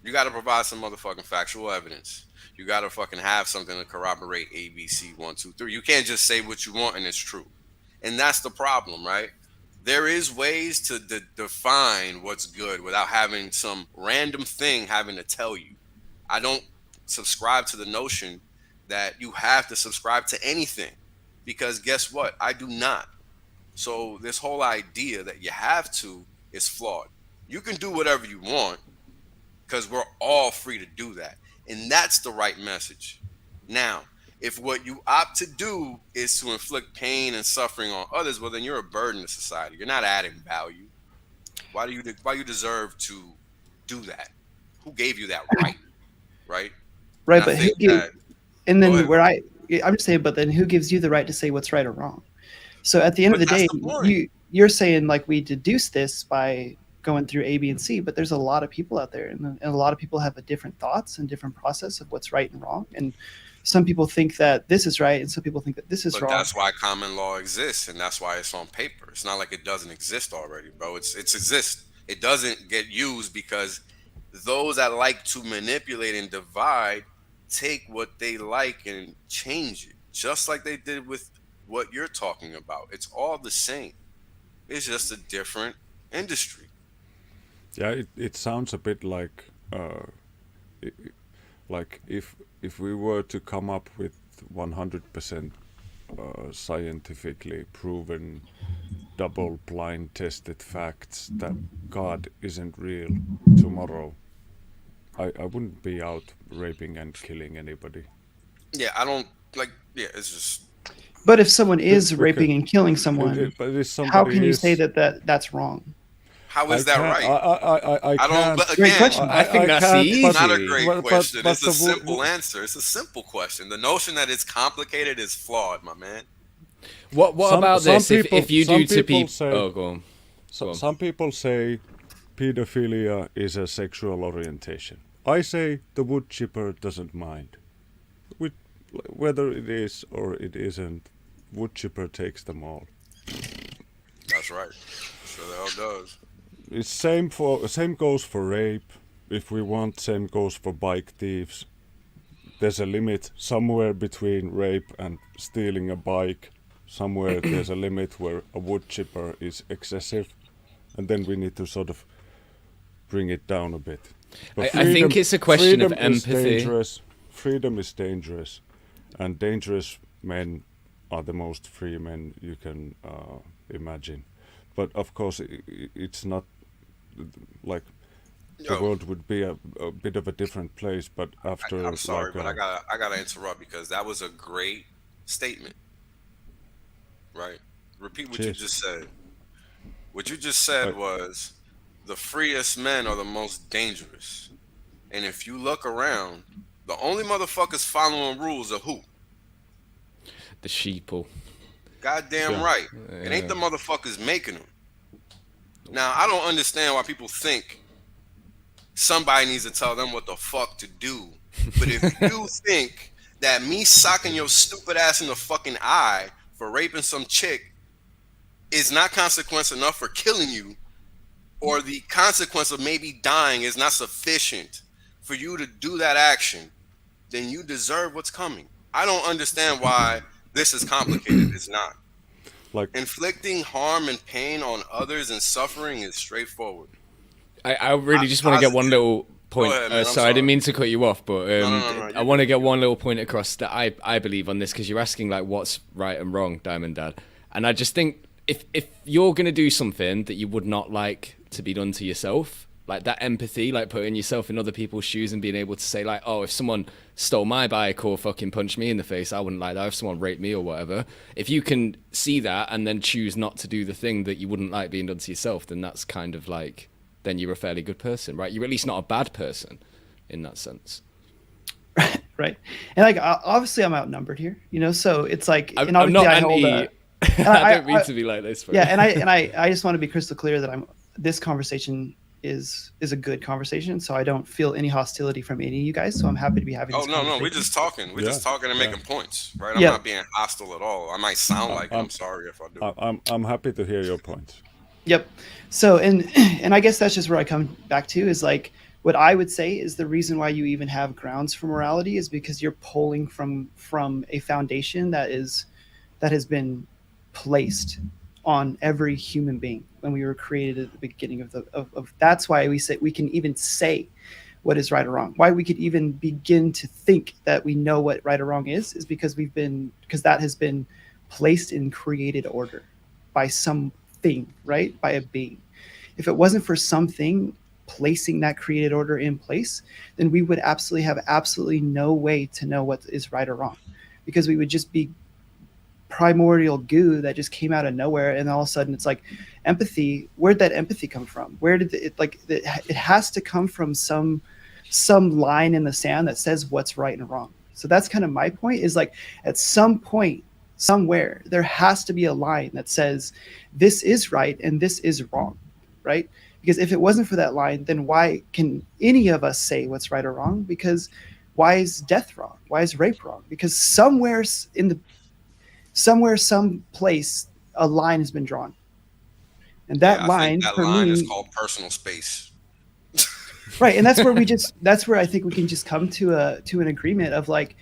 You got to provide some motherfucking factual evidence. You got to fucking have something to corroborate A, B, C, 1, 2, 3. You can't just say what you want and it's true. And that's the problem, right? There is ways to define what's good without having some random thing having to tell you. I don't subscribe to the notion that you have to subscribe to anything, because guess what? I do not. So this whole idea that you have to is flawed. You can do whatever you want because we're all free to do that. And that's the right message. Now, if what you opt to do is to inflict pain and suffering on others, well, then you're a burden to society. You're not adding value. Why do you deserve to do that? Who gave you that right? Right? right, And I but think that, and go then ahead. where I'm just saying, but then who gives you the right to say what's right or wrong? So at the end of But the day, that's the point. you're saying like we deduce this by going through A, B, and C, but there's a lot of people out there, and a lot of people have a different thoughts and different process of what's right and wrong. And some people think that this is right and some people think that this is But wrong. that's why common law exists, and that's why it's on paper. It's not like it doesn't exist already, bro. It's exists. It doesn't get used because those that like to manipulate and divide take what they like and change it, just like they did with what you're talking about. It's all the same. It's just a different industry. Yeah, it sounds a bit like if we were to come up with 100% scientifically proven double-blind tested facts that God isn't real tomorrow, I wouldn't be out raping and killing anybody. Yeah, I don't like. Yeah, it's just. But if someone is Because- raping and killing someone, but if how somebody can you is- say that's wrong? How is that can't- right? I I don't. can't. But Great again, question. I think that's can't, easy. but- it's not a great but- question. but It's a the simple answer. It's a simple question. The notion that it's complicated is flawed, my man. What Some- about some this? people- If you some do to people people, say- oh, go on. Some people say pedophilia is a sexual orientation. I say the wood chipper doesn't mind. Whether it is or it isn't, wood chipper takes them all. That's right. Sure the hell does. It's same goes for rape. If we want, same goes for bike thieves. There's a limit somewhere between rape and stealing a bike. Somewhere there's a limit where a wood chipper is excessive, and then we need to sort of bring it down a bit. But I think it's a question of freedom is empathy. dangerous. Freedom is dangerous, and dangerous men are the most free men you can imagine. But of course, it's not like the Yo. world would be a bit of a different place. But after, I'm sorry, like, but I gotta interrupt because that was a great statement. Right? Repeat what you Cheers. just said. What you just said Right. was the freest men are the most dangerous. And if you look around, the only motherfuckers following rules are who? The sheeple. Goddamn Yeah. right. It ain't the motherfuckers making them. Now, I don't understand why people think somebody needs to tell them what the fuck to do. But if you think that me socking your stupid ass in the fucking eye for raping some chick is not consequence enough for killing you, or the consequence of maybe dying is not sufficient for you to do that action, then you deserve what's coming. I don't understand why this is complicated. It's not. like Inflicting harm and pain on others and suffering is straightforward. I really just want to get one little point. ahead, man, I'm Sorry, I didn't sorry. mean to cut you off, but no, I you're want to get one little point across that I believe on this, because you're asking like what's right and wrong, Diamond Dad, and I just think if you're gonna do something that you would not like to be done to yourself, like that empathy, like putting yourself in other people's shoes and being able to say like, oh, if someone stole my bike or fucking punched me in the face, I wouldn't like that. If someone raped me or whatever, if you can see that and then choose not to do the thing that you wouldn't like being done to yourself, then that's kind of like, then you're a fairly good person, right? You're at least not a bad person in that sense. Right. And like obviously I'm outnumbered here, you know, so it's like, and I'm not obviously I hold anti. a, I don't mean to be like this. But yeah, and I just want to be crystal clear that this conversation is a good conversation, so I don't feel any hostility from any of you guys, so I'm happy to be having Oh this no, conversation. we're just talking. We're just talking and making points, right? I'm Yeah. not being hostile at all. I might sound like it. I'm sorry if I do. I'm happy to hear your points. Yep. So and I guess that's just where I come back to is like what I would say is the reason why you even have grounds for morality is because you're pulling from a foundation that has been placed on every human being when we were created at the beginning of that's why we say we can even say what is right or wrong, why we could even begin to think that we know what right or wrong is because that has been placed in created order by something, right? By a being. If it wasn't for something placing that created order in place, then we would absolutely no way to know what is right or wrong, because we would just be primordial goo that just came out of nowhere, and all of a sudden it's like empathy. Where'd that empathy come from? Where did it has to come from some line in the sand that says what's right and wrong. So that's kind of my point, is like at some point somewhere there has to be a line that says this is right and this is wrong, right? Because if it wasn't for that line, then why can any of us say what's right or wrong? Because why is death wrong? Why is rape wrong? Because somewhere some place, a line has been drawn. And that I think line that for line me, is called personal space. right. And that's where that's where I think we can just come to an agreement of like,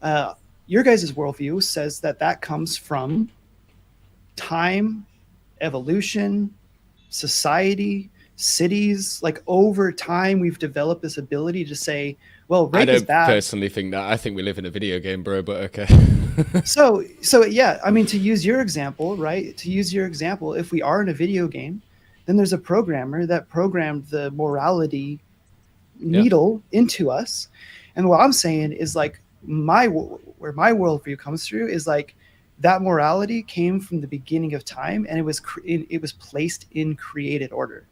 your guys' worldview says that comes from time, evolution, society, cities. Like over time, we've developed this ability to say, well, I rape is don't bad. personally think that. I think we live in a video game, bro, but okay. So yeah, I mean, to use your example, right? To use your example, if we are in a video game, then there's a programmer that programmed the morality needle into us. And what I'm saying is like where my worldview comes through is like that morality came from the beginning of time, and it was placed in created order.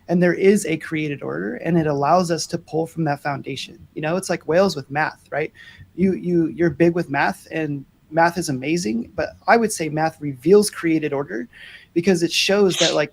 And there is a created order, and it allows us to pull from that foundation. You know, it's like whales with math, right? You're big with math, and math is amazing, but I would say math reveals created order because it shows that like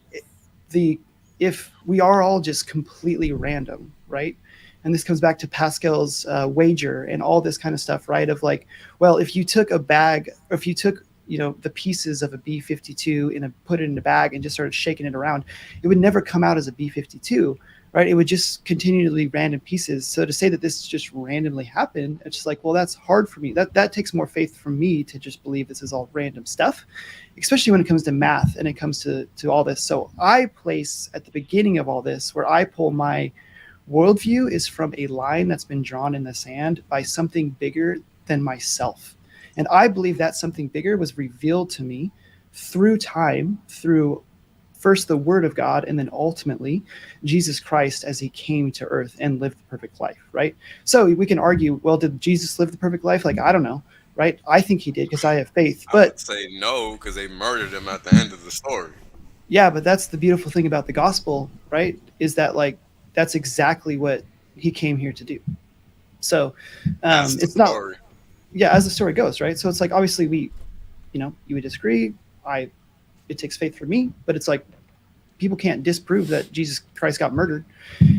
if we are all just completely random, right? And this comes back to Pascal's wager and all this kind of stuff, right? Of like, well, if you took a bag, or if you took, you know, the pieces of a B-52 and put it in a bag and just started shaking it around, it would never come out as a B-52, right? It would just continually random pieces. So to say that this just randomly happened, it's just like, well, that's hard for me. That takes more faith from me to just believe this is all random stuff, especially when it comes to math and it comes to all this. So I place at the beginning of all this, where I pull my worldview, is from a line that's been drawn in the sand by something bigger than myself. And I believe that something bigger was revealed to me through time, through first the Word of God, and then ultimately Jesus Christ as he came to earth and lived the perfect life, right? So we can argue, well, did Jesus live the perfect life? Like, I don't know, right? I think he did because I have faith. But I would say no, because they murdered him at the end of the story. Yeah, but that's the beautiful thing about the gospel, right? Is that like that's exactly what he came here to do. So it's not, yeah, as the story goes, right? So it's like obviously you would disagree. It takes faith for me, but it's like people can't disprove that Jesus Christ got murdered.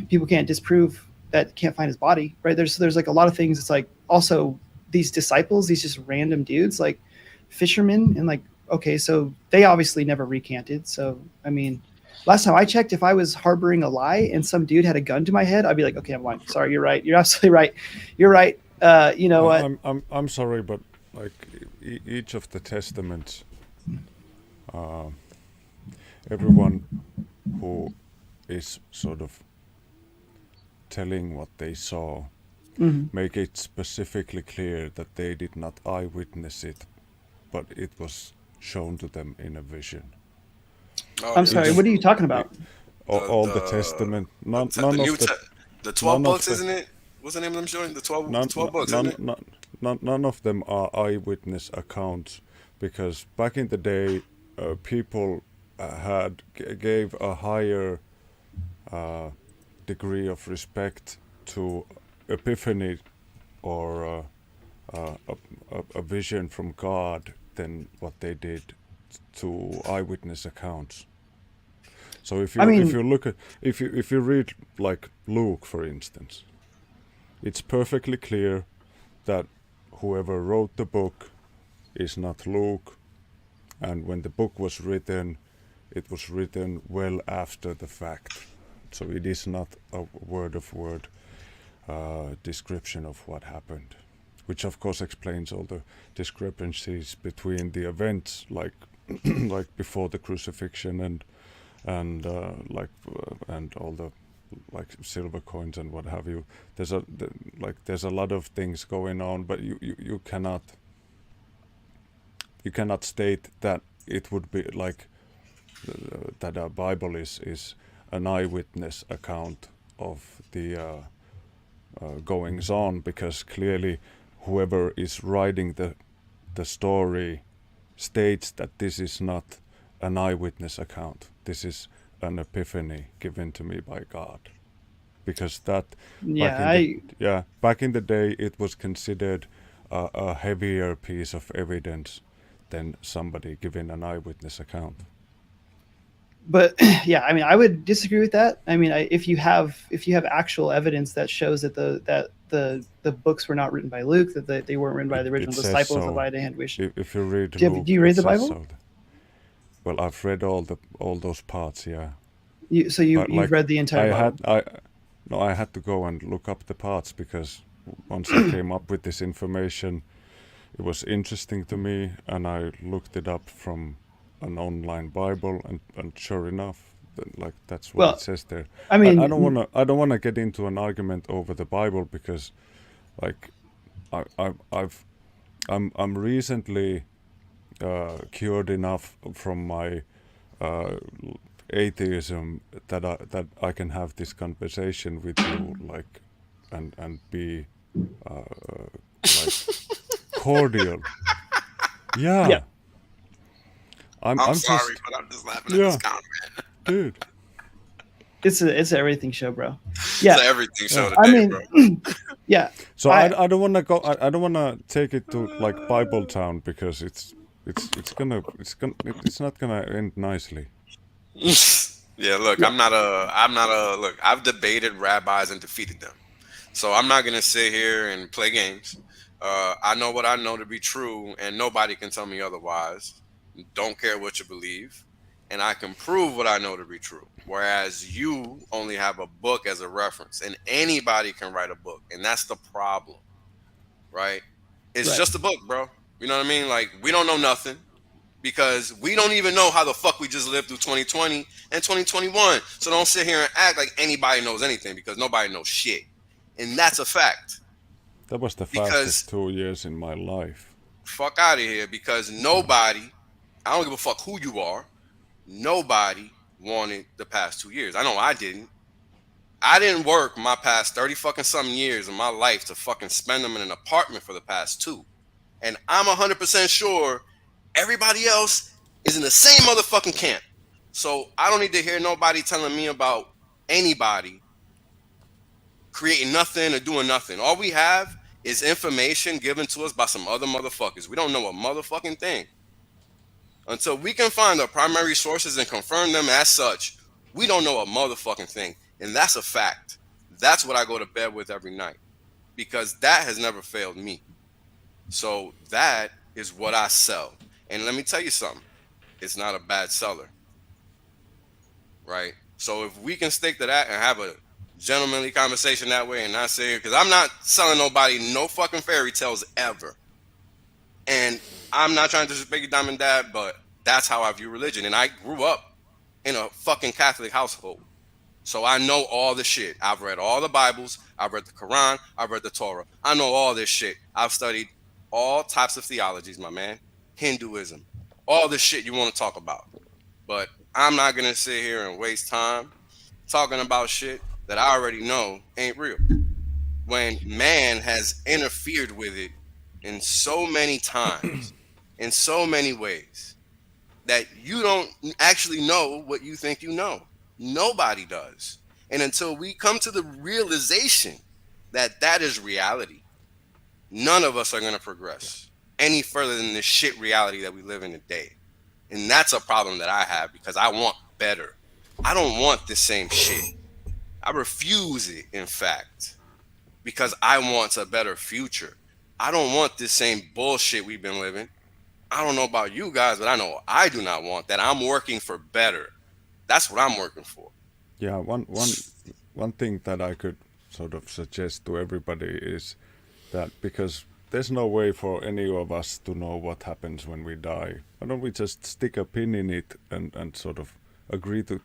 People can't disprove that can't find his body, right? There's like a lot of things. It's like also these disciples, these just random dudes, like fishermen, and like, okay, so they obviously never recanted. So I mean, last time I checked, if I was harboring a lie and some dude had a gun to my head, I'd be like, okay, I'm lying. Sorry, you're right. You're absolutely right. You're right. You know what? I'm sorry, but like each of the testaments, everyone who is sort of telling what they saw, make it specifically clear that they did not eyewitness it, but it was shown to them in a vision. Oh, I'm sorry, what are you talking about? All the testament, none of the 12 books, isn't it? What's the name of them showing? The 12 books, isn't it? None of them are eyewitness accounts, because back in the day, people gave a higher degree of respect to epiphany or a vision from God than what they did to eyewitness accounts. So if you read like Luke, for instance, it's perfectly clear that whoever wrote the book is not Luke, and when the book was written, it was written well after the fact. So it is not a word-of-word description of what happened, which of course explains all the discrepancies between the events, like like before the crucifixion and all the like silver coins and what have you. There's a lot of things going on, but you cannot state that it would be like that a Bible is an eyewitness account of the goings on, because clearly whoever is writing the story states that this is not an eyewitness account. This is an epiphany given to me by God, because that back in the day it was considered a heavier piece of evidence than somebody giving an eyewitness account. But yeah, I mean, I would disagree with that. I mean, if you have actual evidence that shows that the the books were not written by Luke, that they weren't written by the original says disciples so. of the hand wish. If you read Do Luke, you read it the says Bible? so. Well, I've read all those parts, yeah. You've Like, read the entire Bible. I had to go and look up the parts because once I came up with this information, it was interesting to me, and I looked it up from an online Bible, and sure enough, like that's what it says there. I mean, I don't wanna get into an argument over the Bible because, like, I'm recently cured enough from my atheism that I can have this conversation with you, like, and be like cordial. Yeah. I'm sorry, just, but I'm just laughing at this comment. dude. It's an everything show, bro. Yeah, It's an everything show today, I mean, bro. yeah. So I don't want to go. I don't want to take it to like Bible Town because it's not gonna end nicely. Yeah, look, I'm not a look. I've debated rabbis and defeated them, so I'm not gonna sit here and play games. I know what I know to be true, and nobody can tell me otherwise. Don't care what you believe, and I can prove what I know to be true. Whereas you only have a book as a reference, and anybody can write a book, and that's the problem, right? It's just a book, bro. You know what I mean? Like, we don't know nothing because we don't even know how the fuck we just lived through 2020 and 2021. So don't sit here and act like anybody knows anything because nobody knows shit, and that's a fact. That was the fastest 2 years in my life. Fuck out of here, because nobody, I don't give a fuck who you are, nobody wanted the past 2 years. I know I didn't. I didn't work my past 30 fucking something years of my life to fucking spend them in an apartment for the past 2. And I'm 100% sure everybody else is in the same motherfucking camp. So I don't need to hear nobody telling me about anybody creating nothing or doing nothing. All we have is information given to us by some other motherfuckers. We don't know a motherfucking thing. Until we can find the primary sources and confirm them as such, we don't know a motherfucking thing. And that's a fact. That's what I go to bed with every night, because that has never failed me. So that is what I sell. And let me tell you something. It's not a bad seller. Right? So if we can stick to that and have a gentlemanly conversation that way and not say, because I'm not selling nobody no fucking fairy tales ever. And I'm not trying to disrespect you, Diamond Dad, but that's how I view religion. And I grew up in a fucking Catholic household. So I know all the shit. I've read all the Bibles. I've read the Quran. I've read the Torah. I know all this shit. I've studied all types of theologies, my man. Hinduism. All the shit you want to talk about. But I'm not going to sit here and waste time talking about shit that I already know ain't real, when man has interfered with it in so many times, in so many ways, that you don't actually know what you think you know. Nobody does. And until we come to the realization that that is reality, none of us are going to progress any further than this shit reality that we live in today. And that's a problem that I have, because I want better. I don't want the same shit. I refuse it, in fact, because I want a better future. I don't want this same bullshit we've been living. I don't know about you guys, but I know I do not want that. I'm working for better. That's what I'm working for. Yeah, one thing that I could sort of suggest to everybody is that, because there's no way for any of us to know what happens when we die, why don't we just stick a pin in it and sort of agree to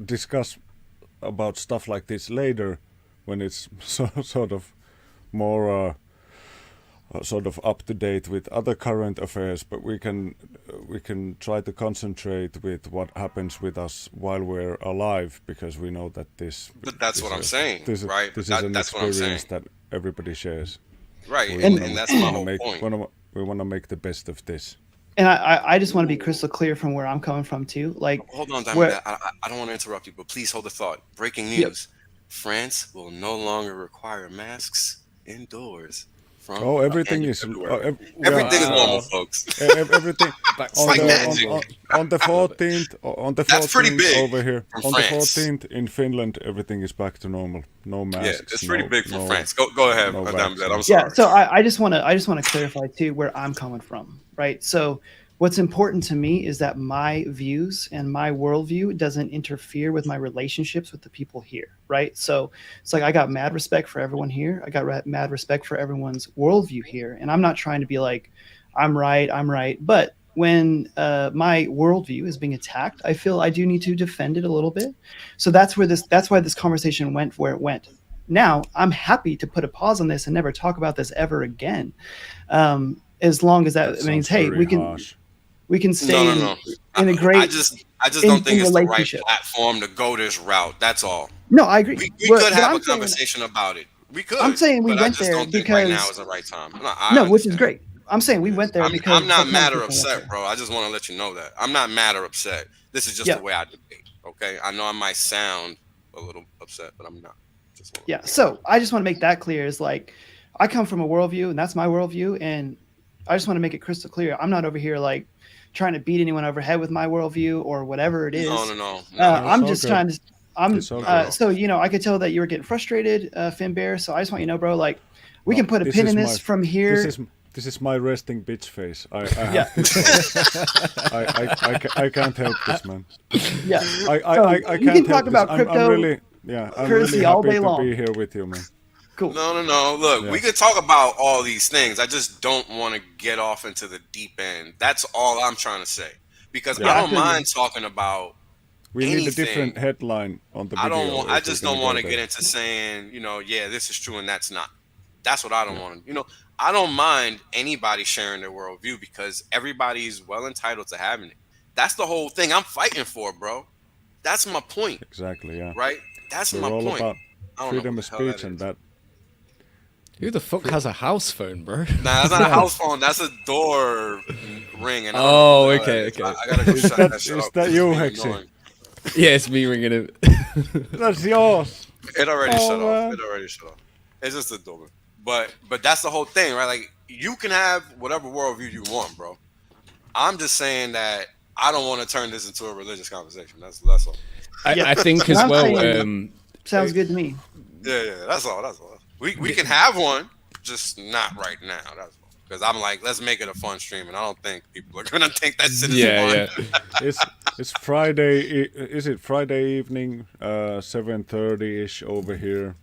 discuss about stuff like this later, when it's sort of more sort of up to date with other current affairs. But we can try to concentrate with what happens with us while we're alive, because we know that this. But that's what I'm saying, right? This is an experience that everybody shares. Right, and that's my whole point. We want to make the best of this. And I just want to be crystal clear from where I'm coming from too. Like, hold on, Diamond. I don't want to interrupt you, but please hold the thought. Breaking news: France will no longer require masks indoors. from. Oh, everything and is February. yeah, Everything is Wow. normal, folks. everything Back on like the magic. on the 14th That's pretty big over here from on France. the 14th in Finland everything is back to normal. No Yeah, masks. it's pretty big for no, France. Go ahead, no Madame Zed. I'm vaccines. sorry. Yeah, so I just want to clarify too where I'm coming from, right? So what's important to me is that my views and my worldview doesn't interfere with my relationships with the people here, right? So it's like I got mad respect for everyone here. I got mad respect for everyone's worldview here, and I'm not trying to be like I'm right, but when my worldview is being attacked, I feel I do need to defend it a little bit. So that's why this conversation went where it went. Now I'm happy to put a pause on this and never talk about this ever again, as long as that means, hey, very harsh. we can stay No. in a great. I just don't think in it's the right relationship. platform to go this route. That's all. No, I agree. We But could have I'm a conversation about it. We could. I'm saying we but I went just there don't think right now because is the right time. no, which is understand. great. I'm saying we went there because I'm not the mad or conversation went upset, there. bro. I just want to let you know that I'm not mad or upset. This is just Yeah. the way I debate. Okay, I know I might sound a little upset, but I'm not. Yeah. So I just want to make that clear. Is like I come from a worldview, and that's my worldview, and I just want to make it crystal clear. I'm not over here like trying to beat anyone over head with my worldview or whatever it is. No. I'm all just good. trying to. It's all good. So I could tell that you were getting frustrated, Finn Bear. So I just want you to know, bro. Like we can put a pin in this from here. This is my resting bitch face. I Yeah. have to I can't help this, man. Yeah. I you can't can help talk this. about I'm crypto really currency all happy day to long. be here with you, man. Cool. No. Look, Yeah. we could talk about all these things. I just don't want to get off into the deep end. That's all I'm trying to say. Because Yeah. I I don't feel you. mind talking about We need a anything. different headline on the I video. don't want. if I we're just gonna don't go want to there. get into saying, yeah, this is true and that's not. That's what I don't want to. I don't mind anybody sharing their worldview because everybody's well entitled to having it. That's the whole thing I'm fighting for, bro. That's my point, Exactly, yeah. right? That's We're my all point. about I don't know freedom what of the hell speech and is. that. Who the fuck has a house phone, bro? Nah, that's not a house phone. That's a door ring. And I don't Oh, know what the hell okay, that is. okay. I gotta go shut that shit is up. that It's you, being Hexy? annoying. Yeah, it's me ringing him. That's yours. It already Oh, shut man. off. It already shut off. It's just a door. But that's the whole thing, right? Like you can have whatever worldview you want, bro. I'm just saying that I don't want to turn this into a religious conversation. That's all. I think as I'm well. saying- Sounds good to me. Yeah. That's all. We can have one, just not right now. That's all. Because I'm like, let's make it a fun stream, and I don't think people are gonna think that shit is fun. Yeah. It's Friday. Is it Friday evening? 7:30ish over here.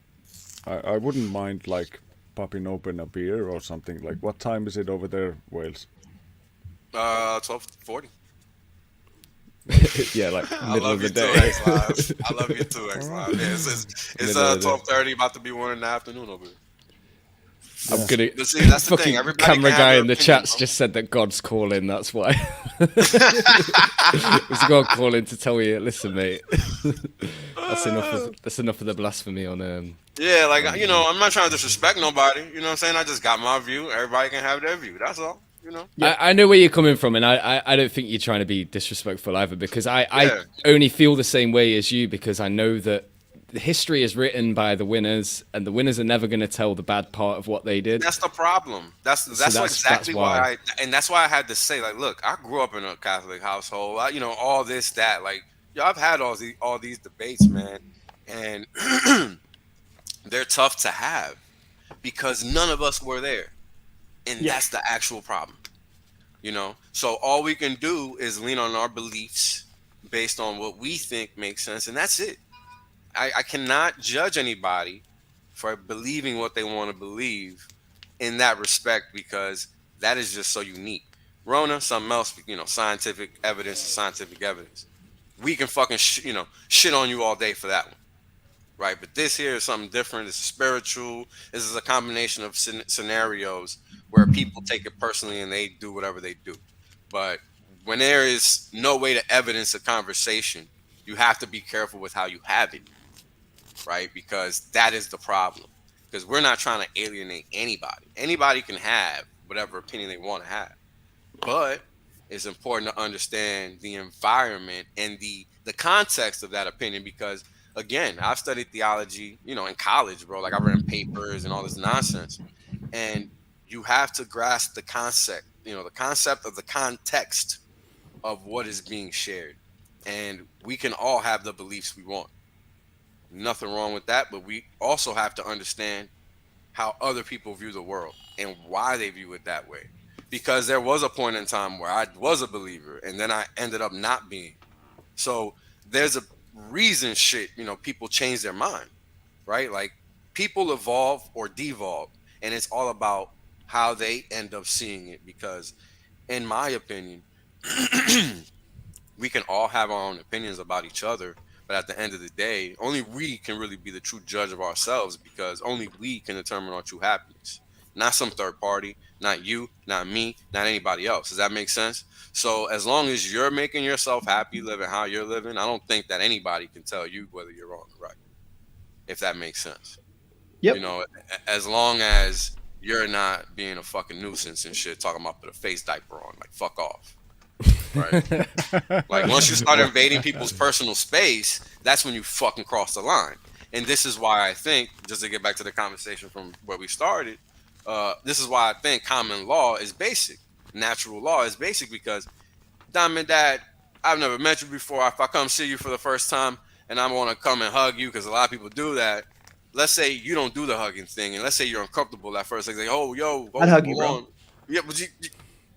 I wouldn't mind like popping open a beer or something. Like, what time is it over there, Wales? 12:40. Yeah, like I middle love of the you too, day. X-Live. I love you too, X-Live. Yeah, it's Middle of the day. 12:30, about to be 1 in the afternoon over here. I'm gonna. But see, that's the Fucking thing. Everybody camera can have guy their in the opinion, chat's bro. just said that God's calling. That's why. It's God calling to tell you, listen, mate. That's enough of the blasphemy on. Yeah, like I'm not trying to disrespect nobody. You know what I'm saying? I just got my view. Everybody can have their view. That's all. I know where you're coming from, and I don't think you're trying to be disrespectful either, because I only feel the same way as you, because I know that history is written by the winners, and the winners are never going to tell the bad part of what they did. That's the problem. That's exactly why that's why I had to say, like, look, I grew up in a Catholic household. All this, that, like, I've had all these debates, man, and they're tough to have because none of us were there, and that's the actual problem. So all we can do is lean on our beliefs based on what we think makes sense, and that's it. I cannot judge anybody for believing what they want to believe in that respect, because that is just so unique. Rona, something else, scientific evidence is scientific evidence. We can fucking shit on you all day for that one, right? But this here is something different. It's spiritual. This is a combination of scenarios where people take it personally and they do whatever they do. But when there is no way to evidence a conversation, you have to be careful with how you have it, right? Because that is the problem. Because we're not trying to alienate anybody. Anybody can have whatever opinion they want to have. But it's important to understand the environment and the context of that opinion, because, again, I've studied theology, in college, bro. Like, I've written papers and all this nonsense. And you have to grasp the concept, the concept of the context of what is being shared. And we can all have the beliefs we want. Nothing wrong with that, but we also have to understand how other people view the world and why they view it that way. Because there was a point in time where I was a believer and then I ended up not being. So there's a reason people change their mind, right? Like people evolve or devolve, and it's all about how they end up seeing it. Because in my opinion, we can all have our own opinions about each other, but at the end of the day, only we can really be the true judge of ourselves, because only we can determine our true happiness. Not some third party, not you, not me, not anybody else. Does that make sense? So as long as you're making yourself happy, living how you're living, I don't think that anybody can tell you whether you're wrong or right, if that makes sense. Yep. As long as you're not being a fucking nuisance and shit, talking about put a face diaper on, like fuck off. Right? Like once you start invading people's personal space, that's when you fucking cross the line. And this is why I think, just to get back to the conversation from where we started, this is why I think common law is basic. Natural law is basic, because Diamond Dad, I've never met you before. If I come see you for the first time and I want to come and hug you, because a lot of people do that. Let's say you don't do the hugging thing, and let's say you're uncomfortable at first. Like, oh, yo, I'd hug you, bro. Yeah, but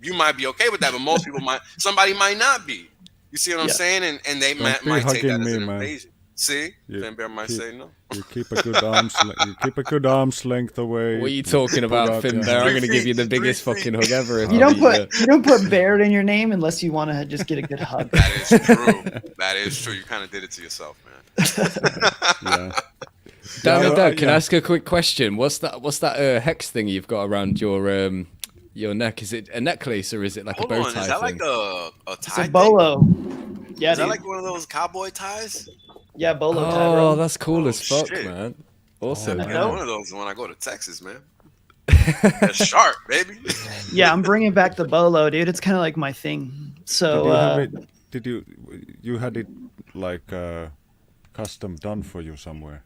you might be okay with that, but most people somebody might not be. You see what I'm saying? And they might take that as an invasion. See, Finbear might say no. You keep a good arm's length away. What are you talking about, Finbear? I'm gonna give you the biggest fucking hug ever. You don't put Baird in your name unless you want to just get a good hug. That is true. That is true. You kind of did it to yourself, man. Yeah. Damn it, can I ask a quick question? What's that hex thing you've got around your neck? Is it a necklace or is it like a bow tie is that thing? like a tie? It's a bolo. Yeah, is that like one of those cowboy ties? Yeah, bolo tie. Oh, Bro. that's cool as fuck, shit. man. Awesome. I get one of those when I go to Texas, man. That's sharp, baby. Yeah, I'm bringing back the bolo, dude. It's kind of like my thing. So, did you had it like custom done for you somewhere?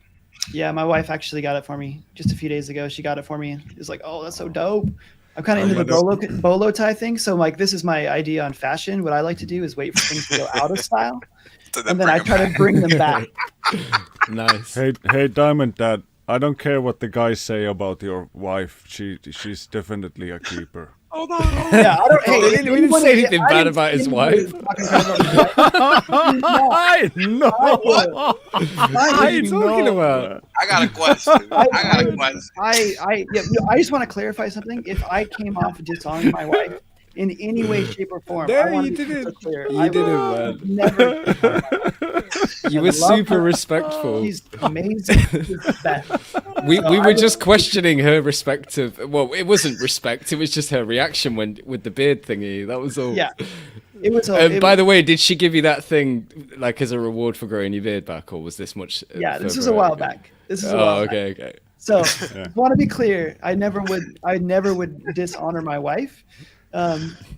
Yeah, my wife actually got it for me just a few days ago. She got it for me. It was like, oh, that's so dope. I'm kind of into the bolo tie thing. So, like, this is my idea on fashion. What I like to do is wait for things to go out of style, and then I try to bring them back. Nice. Hey, Diamond Dad. I don't care what the guys say about your wife. She's definitely a keeper. Hold on. Yeah, I don't. Hey, we didn't say anything bad about his wife. I know. What are you talking about? I got a question. I just want to clarify something. If I came off dishonoring my wife in any way, shape, or form, No, I want you to be didn't. so clear. You I didn't, would man. Never. You were super respectful. She's amazing. She's the best. We were just questioning her respect of. Well, it wasn't respect. It was just her reaction with the beard thingy. That was all. Yeah. It was. By the way, did she give you that thing like as a reward for growing your beard back, or was this much? Yeah, this was a while back. Okay. So, want to be clear, I never would dishonor my wife.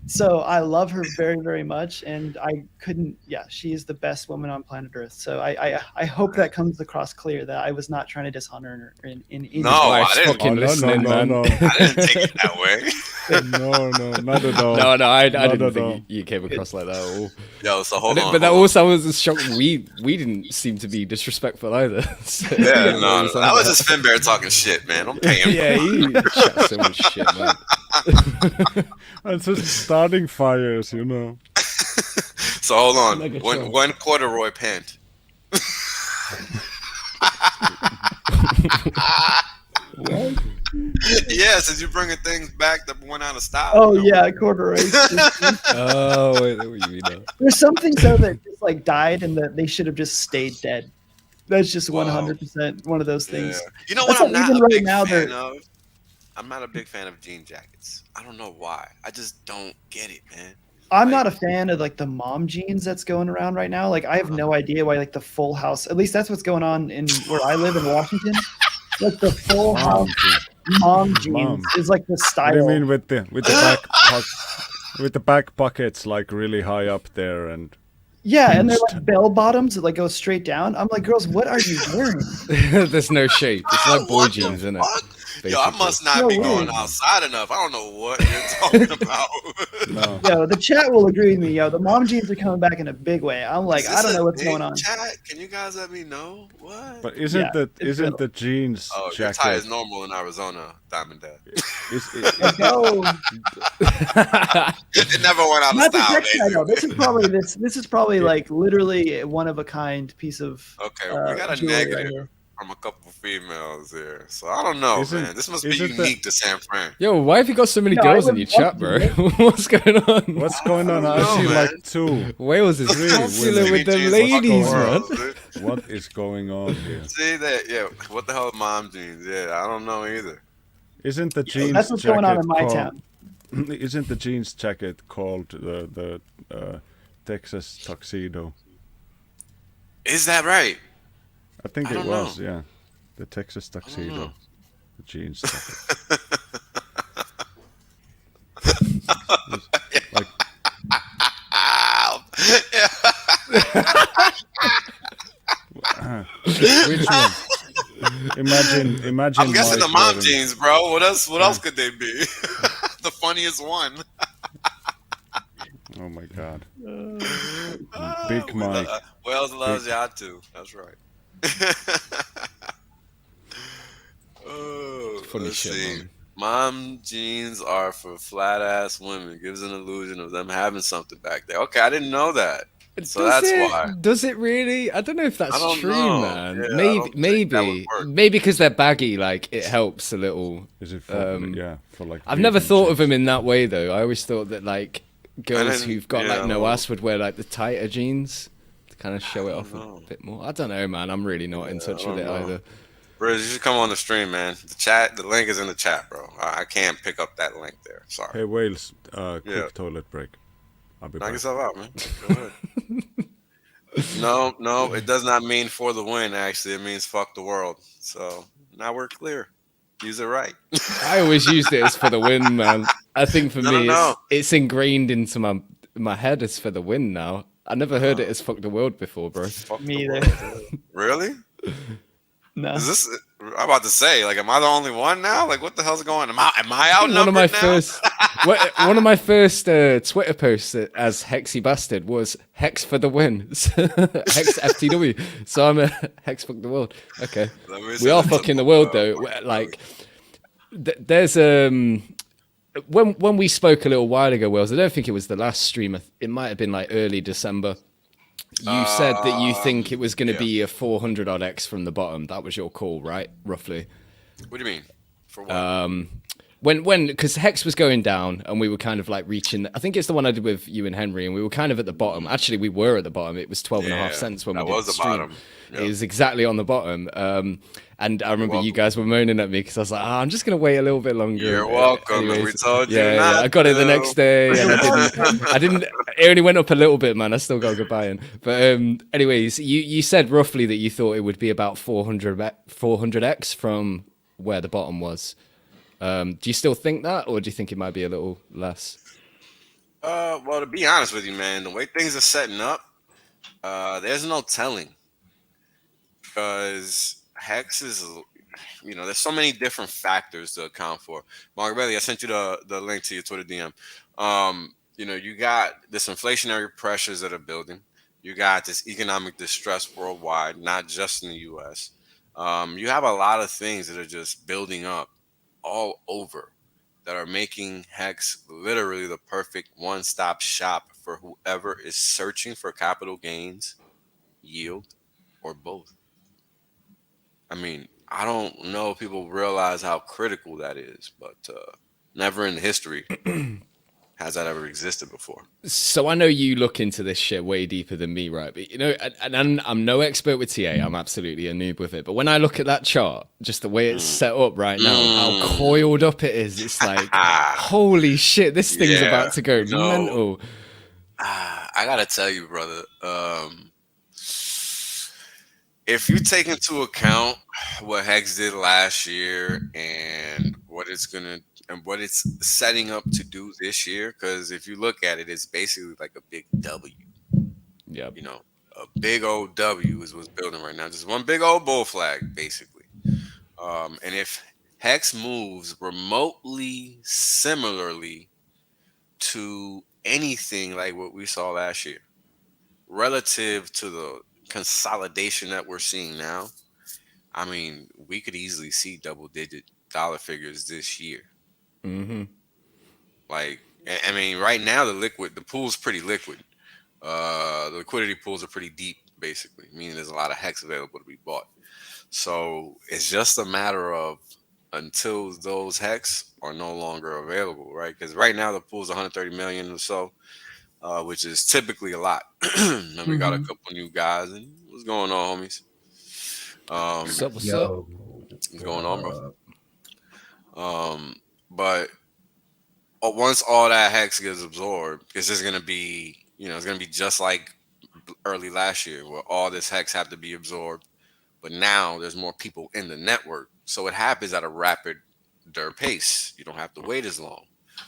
So I love her very, very much, and I couldn't. Yeah, she is the best woman on planet Earth. So I hope that comes across clear that I was not trying to dishonor her in any No, I didn't. Fucking listening, man. I didn't take it that way. No, not at all. No, I didn't think you came across like that at all. Yo, so hold on. But that also was shocked. We didn't seem to be disrespectful either. So, yeah, no, that was just Finbear talking shit, man. Don't pay him. Yeah, he chats so much shit, man. It's just starting fires, you know. So hold on. One corduroy pant. What? Yeah, since you're bringing things back that went out of style. Oh yeah, corduroys. Oh, wait, what do you mean? Now? There's some things though that just like died and that they should have just stayed dead. That's just 100% one of those things. Yeah. You know what? I'm not a big fan of. I'm not a big fan of jean jackets. I don't know why. I just don't get it, man. I'm not a fan of like the mom jeans that's going around right now. Like I have no idea why like the full house. At least that's what's going on in where I live in Washington. Like the full house mom jeans is like the style. What do you mean with the back pockets like really high up there and? Yeah, and they're like bell bottoms that like go straight down. I'm like, girls, what are you wearing? There's no shape. It's like boy jeans, isn't it? Yo, I basically. must not No be going way. outside enough. I don't know what you're talking about. No. Yo, the chat will agree with me. Yo, the mom jeans are coming back in a big way. I'm like, Is I this don't a know what's thing, going on. Chat? Can you guys let me know? What? But Yeah, isn't it's real. the jeans Oh, your tie jacket? is normal in Arizona, Diamond Dad. Let's go. It never went out of Not the style, tech side though. basically. This is probably like literally one of a kind piece of Okay, we got a jewelry right negative here. from a couple females here, so I don't know, Isn't- man. This must be isn't that- unique to San Fran. Yo, why have you got so many No, girls I in your would love chat, to, bro? right? What's going on? What's going on? I know, see man. like two. Wales is Really popular women. with the Jeans ladies, fuck the man. world, dude. What is going on here? See that? Yeah. What the hell, mom jeans? Yeah, I don't know either. Isn't the jeans That's what's jacket going on in my called? town. Isn't the jeans jacket called the Texas tuxedo? Is that right? I think I it don't was. know. Yeah, the Texas tuxedo, know. the jeans jacket. Like Ow. Which one? imagine. I'm guessing the Mike mom wearing- jeans, bro. What else? What else could they be? The funniest one. Oh my god. Ah, Big Mike. Wales loves y'all too. That's right. Oh, Funny let's shit, see. man. Mom jeans are for flat ass women. Gives an illusion of them having something back there. Okay, I didn't know that. So that's why. Does it really? I don't know if that's I don't true, know. man. Yeah, I maybe, don't think that would maybe, work. maybe because they're baggy, like it helps a little. Is it for for like? I've never vegan thought of chicks? them in that way though. I always thought that like girls didn't- who've got yeah, like I no don't ass would wear like the tighter jeans to kind of show it off know. a bit more. I don't know, man. I'm really not in touch I with it don't know. either. Briz, you should come on the stream, man. The link is in the chat, bro. I can't pick up that link there. Sorry. Hey Wales, quick Yeah. toilet break. I'll be Knock back. yourself out, man. Go ahead. No, it does not mean for the win, actually. It means fuck the world. So now we're clear. Use it right. I always used it as for the win, man. I think for me, No. it's ingrained into my head as for the win now. I never heard it as fuck the world before, bro. Fuck Me the either. world. Really? No. Is this? I'm about to say, like, am I the only one now? Like, what the hell's going on? Am I outnumbered One of my now? first, one of my first Twitter posts as Hexy Bastard was Hex for the win, Hex FTW. So I'm a Hex fuck the world. Okay, Let me we see are the fucking the typical, world though. Like, there's when we spoke a little while ago, Wells. I don't think it was the last stream. It might have been like early December. You said that you think it was going to yeah. be a 400 odd X from the bottom. That was your call, right? Roughly. What do you mean? For what? When because Hex was going down and we were kind of like reaching, I think it's the one I did with you and Henry, and we were kind of at the bottom. Actually, we were at the bottom. It was 12 and a half Yeah, cents when that we did was the the stream. bottom. Yep. It was exactly on the bottom. And I remember you welcome. guys were moaning at me because I was like, I'm just going to wait a little bit longer. You're welcome. We told you yeah, not I got it the to. next day and I didn't, it only went up a little bit, man. I still got a good buy-in. But anyways, you said roughly that you thought it would be about 400X from where the bottom was. Do you still think that, or do you think it might be a little less? Well, to be honest with you, man, the way things are setting up, there's no telling. Because Hex is, there's so many different factors to account for. Mark Bailey, I sent you the link to your Twitter DM. You got this inflationary pressures that are building. You got this economic distress worldwide, not just in the U.S. You have a lot of things that are just building up all over that are making Hex literally the perfect one-stop shop for whoever is searching for capital gains, yield, or both. I mean, I don't know if people realize how critical that is, but never in history has that ever existed before. So I know you look into this shit way deeper than me, right? But and I'm no expert with TA. I'm absolutely a noob with it. But when I look at that chart, just the way it's set up right now, how coiled up it is, it's like, holy shit, this thing's Yeah, about to go mental. I gotta tell you, brother. If you take into account what Hex did last year and what it's setting up to do this year, because if you look at it, it's basically like a big W. Yeah. A big old W is what's building right now. Just one big old bull flag, basically. And if Hex moves remotely similarly to anything like what we saw last year, relative to the consolidation that we're seeing now. I mean, we could easily see double-digit dollar figures this year. Mm-hmm. Like, I mean, right now the pool's pretty liquid. The liquidity pools are pretty deep, basically, meaning there's a lot of hex available to be bought. So it's just a matter of until those hex are no longer available, right? Because right now the pool's 130 million or so, which is typically a lot. And we got a couple new guys. And what's going on, homies? What's up? What's up? What's going on, bro? But once all that hex gets absorbed, it's just gonna be, it's gonna be just like early last year, where all this hex had to be absorbed. But now there's more people in the network, so it happens at a rapid pace. You don't have to wait as long,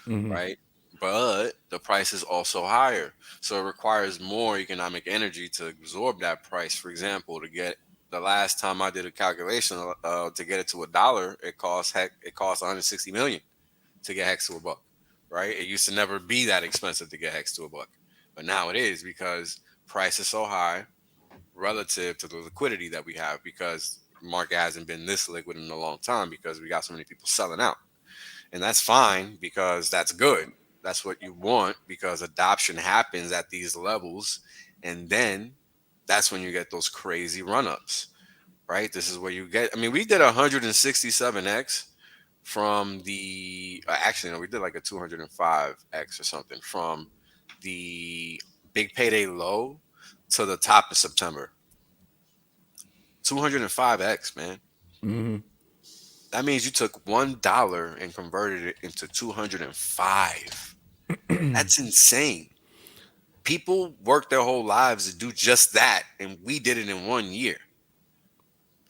right? But the price is also higher, so it requires more economic energy to absorb that price. For example, to get the last time I did a calculation to get it to $1, it cost 160 million to get hex to $1, right? It used to never be that expensive to get hex to $1, but now it is because price is so high relative to the liquidity that we have, because the market hasn't been this liquid in a long time because we got so many people selling out. And that's fine, because that's good. That's what you want, because adoption happens at these levels, and then that's when you get those crazy run-ups, right? This is where you get, I mean, we did 167x from the actually no, we did like a 205x or something from the big payday low to the top of September. 205x, man. That means you took $1 and converted it into 205. That's insane. People work their whole lives to do just that, and we did it in 1 year.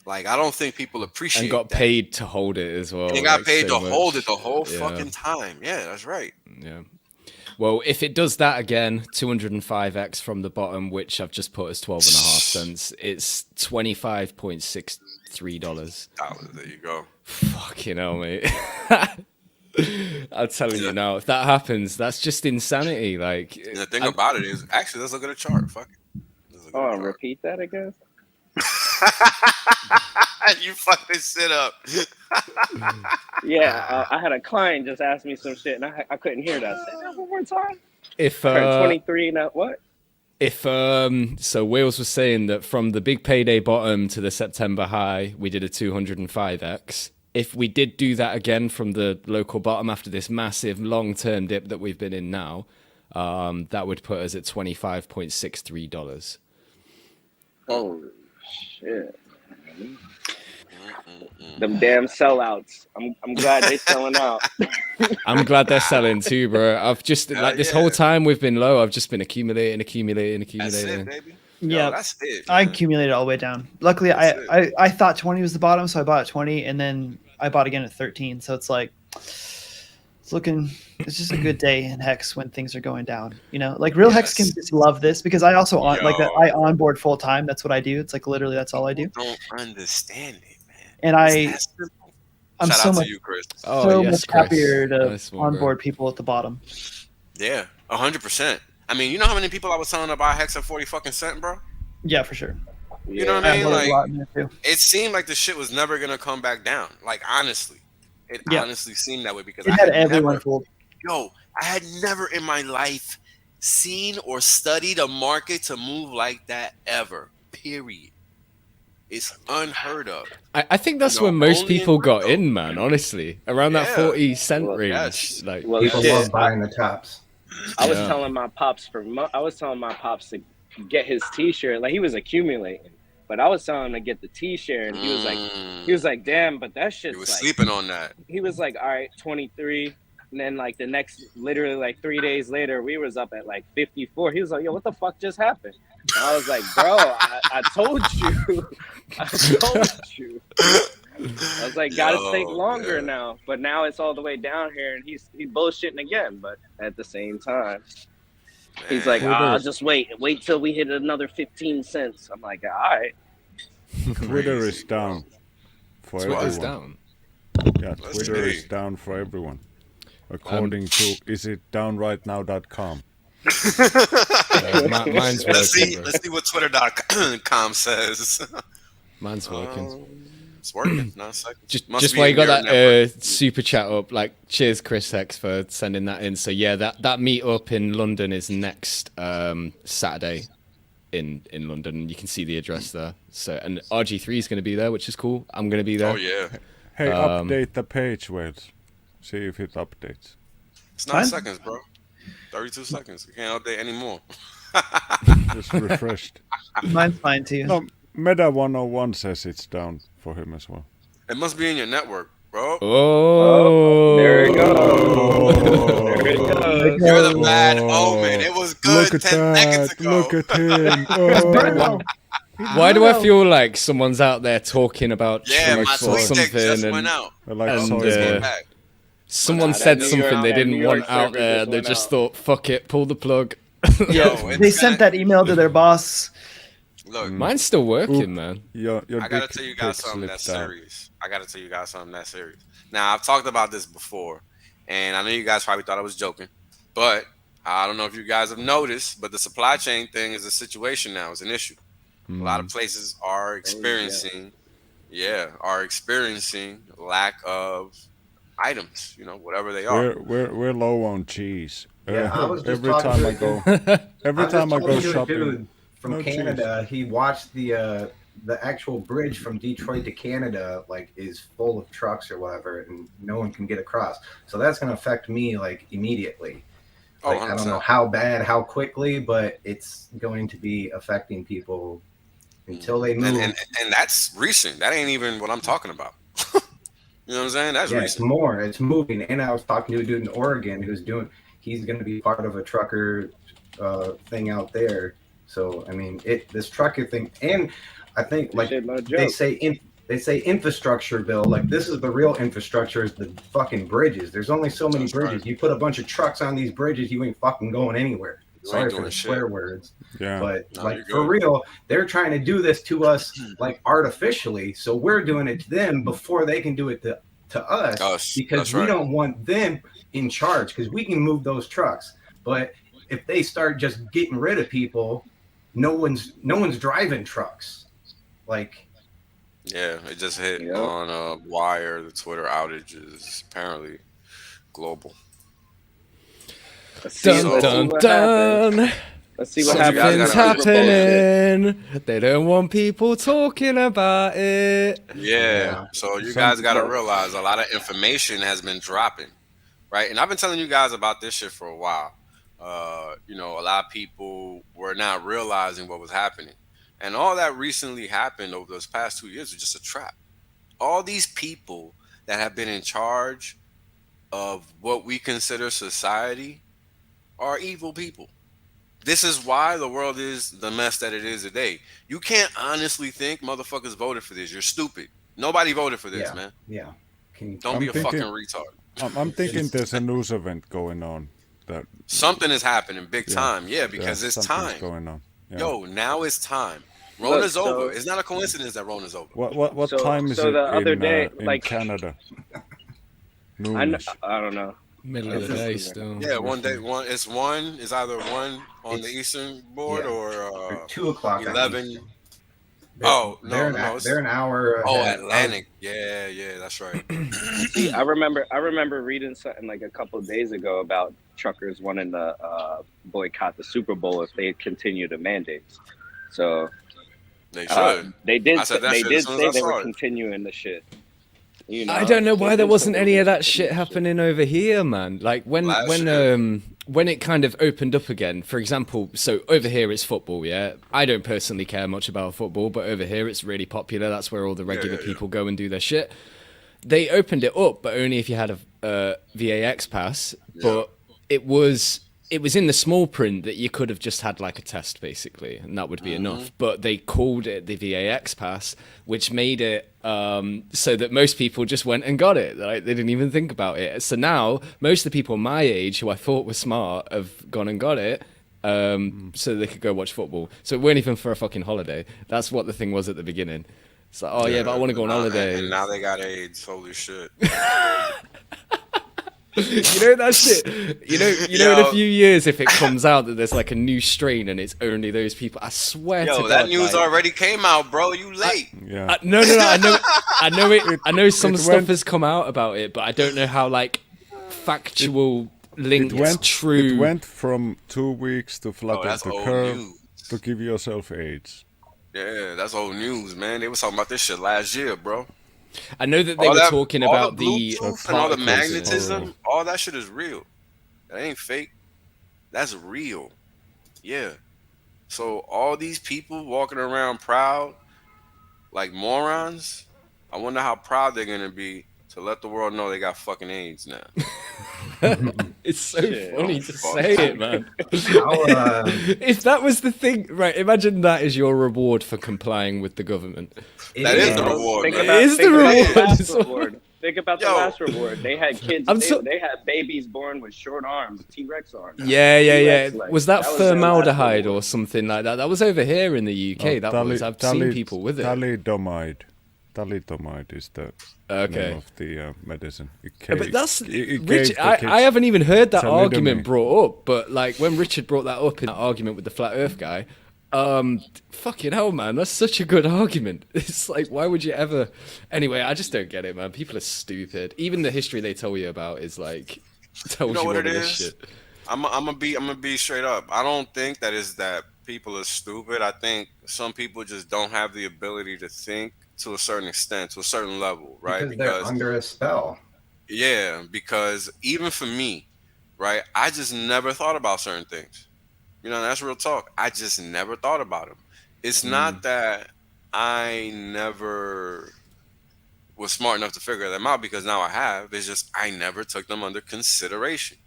Like, I don't think people appreciate and got that. paid to hold it as well. And they got like, paid so to much. hold it the whole fucking time. Yeah, that's right. Yeah. Well, if it does that again, 205x from the bottom, which I've just put as 12.5 cents, it's $25.63. There you go. Fucking hell, mate. I'm telling you now, if that happens, that's just insanity. Like, the thing about it is, actually, let's look at a chart. Fuck it. Repeat that again. You fucked this shit up. Yeah, I had a client just ask me some shit, and I couldn't hear that. Say that one more time. If 23, not what? If so Wales was saying that from the big payday bottom to the September high, we did a 205x. If we did do that again from the local bottom after this massive long-term dip that we've been in now, that would put us at $25.63. Holy shit. Them damn sellouts. I'm glad they're selling out. I'm glad they're selling too, bro. I've just this whole time we've been low, I've just been accumulating. That's it, baby. Yeah, that's it. I accumulated all the way down. Luckily, I thought 20 was the bottom, so I bought at 20, and then I bought again at 13. So it's like it's just a good day in Hex when things are going down. Like real Hex can just love this, because I also I onboard full time. That's what I do. It's like literally that's all I do. Don't understand it, man. And I'm Shout so out much, to you, Chris. much happier to Nice one, onboard people at the bottom. Yeah, 100%. I mean, you know how many people I was telling to buy Hex at 40 fucking cent, bro? Yeah, for sure. You know what I mean? have a lot Like, in there too. it seemed like the shit was never gonna come back down. Like, honestly, it honestly seemed that way, because It had everyone fooled. I had never in my life seen or studied a market to move like that ever. Period. It's unheard of. I think that's when most people got in, man. Honestly, around that 40 cent range. Yes. Like, People love buying the tops. I was telling my pops to get his T-shirt. Like, he was accumulating, but I was telling him to get the T-shirt, and he was like, damn, but that shit's He was like, sleeping on that. he was like, all right, 23. And then like the next, literally like 3 days later, we was up at like 54. He was like, yo, what the fuck just happened? And I was like, bro, I told you. I told you. I was like, gotta think longer now. But now it's all the way down here, and he's bullshitting again. But at the same time, he's like, I'll just wait till we hit another 15 cents. I'm like, all right. Twitter is down for Twitter's everyone. down. Yeah, Let's Twitter is see. down for everyone, according to isitdownrightnow.com. Mine's Let's working, see. bro. Let's see what Twitter.com says. Mine's working. It's working. 9 seconds. Must Just be while you in got your that network. super chat up, like, cheers, Chris Hex, for sending that in. So yeah, that meet up in London is next Saturday in London. You can see the address there. So, and RG3 is going to be there, which is cool. I'm going to be there. Oh yeah. Hey, update the page, Wales. See if it updates. It's 9 seconds, bro. 32 seconds. You can't update anymore. Just refreshed. Mine's fine too. No, Meta 101 says it's down for him as well. It must be in your network, bro. Oh, there it goes. Oh. There it goes. You're the bad omen. It was good Look at 10 seconds that. ago. Look at him. Oh. Why do I feel like someone's out there talking about Yeah, my truth or tweet deck just something, went and out. I like And, soy Came boy. back. someone Nah, said that New something York- they that didn't New York want out server there. just They went just out. thought, "Fuck it, pull the plug." Yeah, Yo, they it's sent gonna- that email to their boss. Look, Mine's still working, man. Your I gotta big tell you guys pick something that's slipped out. serious. I gotta tell you guys something that's serious. Now, I've talked about this before, and I know you guys probably thought I was joking, but I don't know if you guys have noticed, but the supply chain thing is a situation now. It's an issue. A lot of places are experiencing, lack of items. You know, whatever they are. We're low on cheese. Yeah, I was just every talking time to I a go, dude- every I was time I just go talking to a shopping, dude from no cheese. Canada, he watched the actual bridge from Detroit to Canada like is full of trucks or whatever, and no one can get across. So that's going to affect me like immediately. Oh, Like, I don't know 100%. how bad, how quickly, but it's going to be affecting people until they move. And that's recent. That ain't even what I'm talking about. You know what I'm saying? That's Yeah, it's recent. more. It's moving. And I was talking to a dude in Oregon he's going to be part of a trucker thing out there. So I mean, this trucker thing, and I think like Shit, no they joke. say infrastructure bill. Like this is the real infrastructure is the fucking bridges. There's only so many That's bridges. right. You put a bunch of trucks on these bridges, you ain't fucking going anywhere. You Sorry ain't for doing the shit. swear words. Yeah. But No, like you're for good. real, they're trying to do this to us like artificially. So we're doing it to them before they can do it to us because that's we right. don't want them in charge because we can move those trucks. But if they start just getting rid of people, no one's driving trucks. Like Yeah, it just hit Yep. on Wire. The Twitter outage is apparently global. Let's see, Dun let's see dun what happens. dun. Let's see what So you guys happens. gotta Something's understand- happening. They don't want people talking about it. Yeah. So you Some- guys got to realize a lot of information has been dropping, right? And I've been telling you guys about this shit for a while. You know, a lot of people were not realizing what was happening. And all that recently happened over those past 2 years was just a trap. All these people that have been in charge of what we consider society are evil people. This is why the world is the mess that it is today. You can't honestly think motherfuckers voted for this. You're stupid. Nobody voted for this, man. yeah. Don't I'm be a thinking- fucking retard. I'm thinking there's a news event going on. That Something is happening big Yeah. time. Yeah, because it's something's time. going on. Yeah. Yo, now it's time. Rona's Look, so- over. It's not a coincidence that Rona's over. What So- time is so it the other in, day, in like- Canada? I Noonish. don't know. Middle of the day still. Yeah, it's either one on the Eastern board Yeah. or 2:00. 11. They're an hour. Oh, ahead. Atlantic. Yeah, that's right. See, I remember reading something like a couple of days ago about truckers wanting to boycott the Super Bowl if they continue the mandates. So They should. they did. I said that They shit did as soon as say I they saw were it. continuing the shit. You know, I don't know why they there did wasn't say any they of were that shit continuing the happening over here, man. Like when it kind of opened up again. For example, so over here it's football, yeah. I don't personally care much about football, but over here it's really popular. That's where all the regular people go and do their shit. They opened it up, but only if you had a VAX pass. But it was in the small print that you could have just had like a test basically, and that would be enough. But they called it the VAX pass, which made it so that most people just went and got it. Like they didn't even think about it. So now most of the people my age who I thought were smart have gone and got it. So they could go watch football. So it weren't even for a fucking holiday. That's what the thing was at the beginning. It's like, oh yeah, but I want to go on holiday. And now they got AIDS. Holy shit. You know that shit. You know, in a few years, if it comes out that there's like a new strain and it's only those people, I swear to God, that news like, already came out, bro. You late? Yeah. No. I know it. I know some stuff has come out about it, but I don't know how like factual linked true. It went from 2 weeks to flatten that's the old curve news. to give yourself AIDS. Yeah, that's old news, man. They was talking about this shit last year, bro. I know that they were talking about the Bluetooth and all the particles magnetism. All that shit is real. That ain't fake. That's real. Yeah. So all these people walking around proud like morons, I wonder how proud they're gonna be to let the world know they got fucking AIDS now. It's so funny to say it, man. If that was the thing, right? Imagine that is your reward for complying with the government. That is the reward. It is the reward. Think about the last reward. They had kids. They had babies born with short arms, T-Rex arms. Yeah. Was that formaldehyde or something like that? That was over here in the UK. I've seen people with it. Thalidomide is the name of the medicine. But that's Richard. I haven't even heard that argument brought up. But like when Richard brought that up in that argument with the flat Earth guy, fucking hell, man, that's such a good argument. It's like, why would you ever? Anyway, I just don't get it, man. People are stupid. Even the history they tell you about is like tells you what it this is. Shit. I'm gonna be straight up. I don't think that is that people are stupid. I think some people just don't have the ability to think to a certain extent, to a certain level, right? Because they're under a spell. Yeah, because even for me, right, I just never thought about certain things. You know, that's real talk. I just never thought about them. It's not that I never was smart enough to figure them out, because now I have. It's just I never took them under consideration.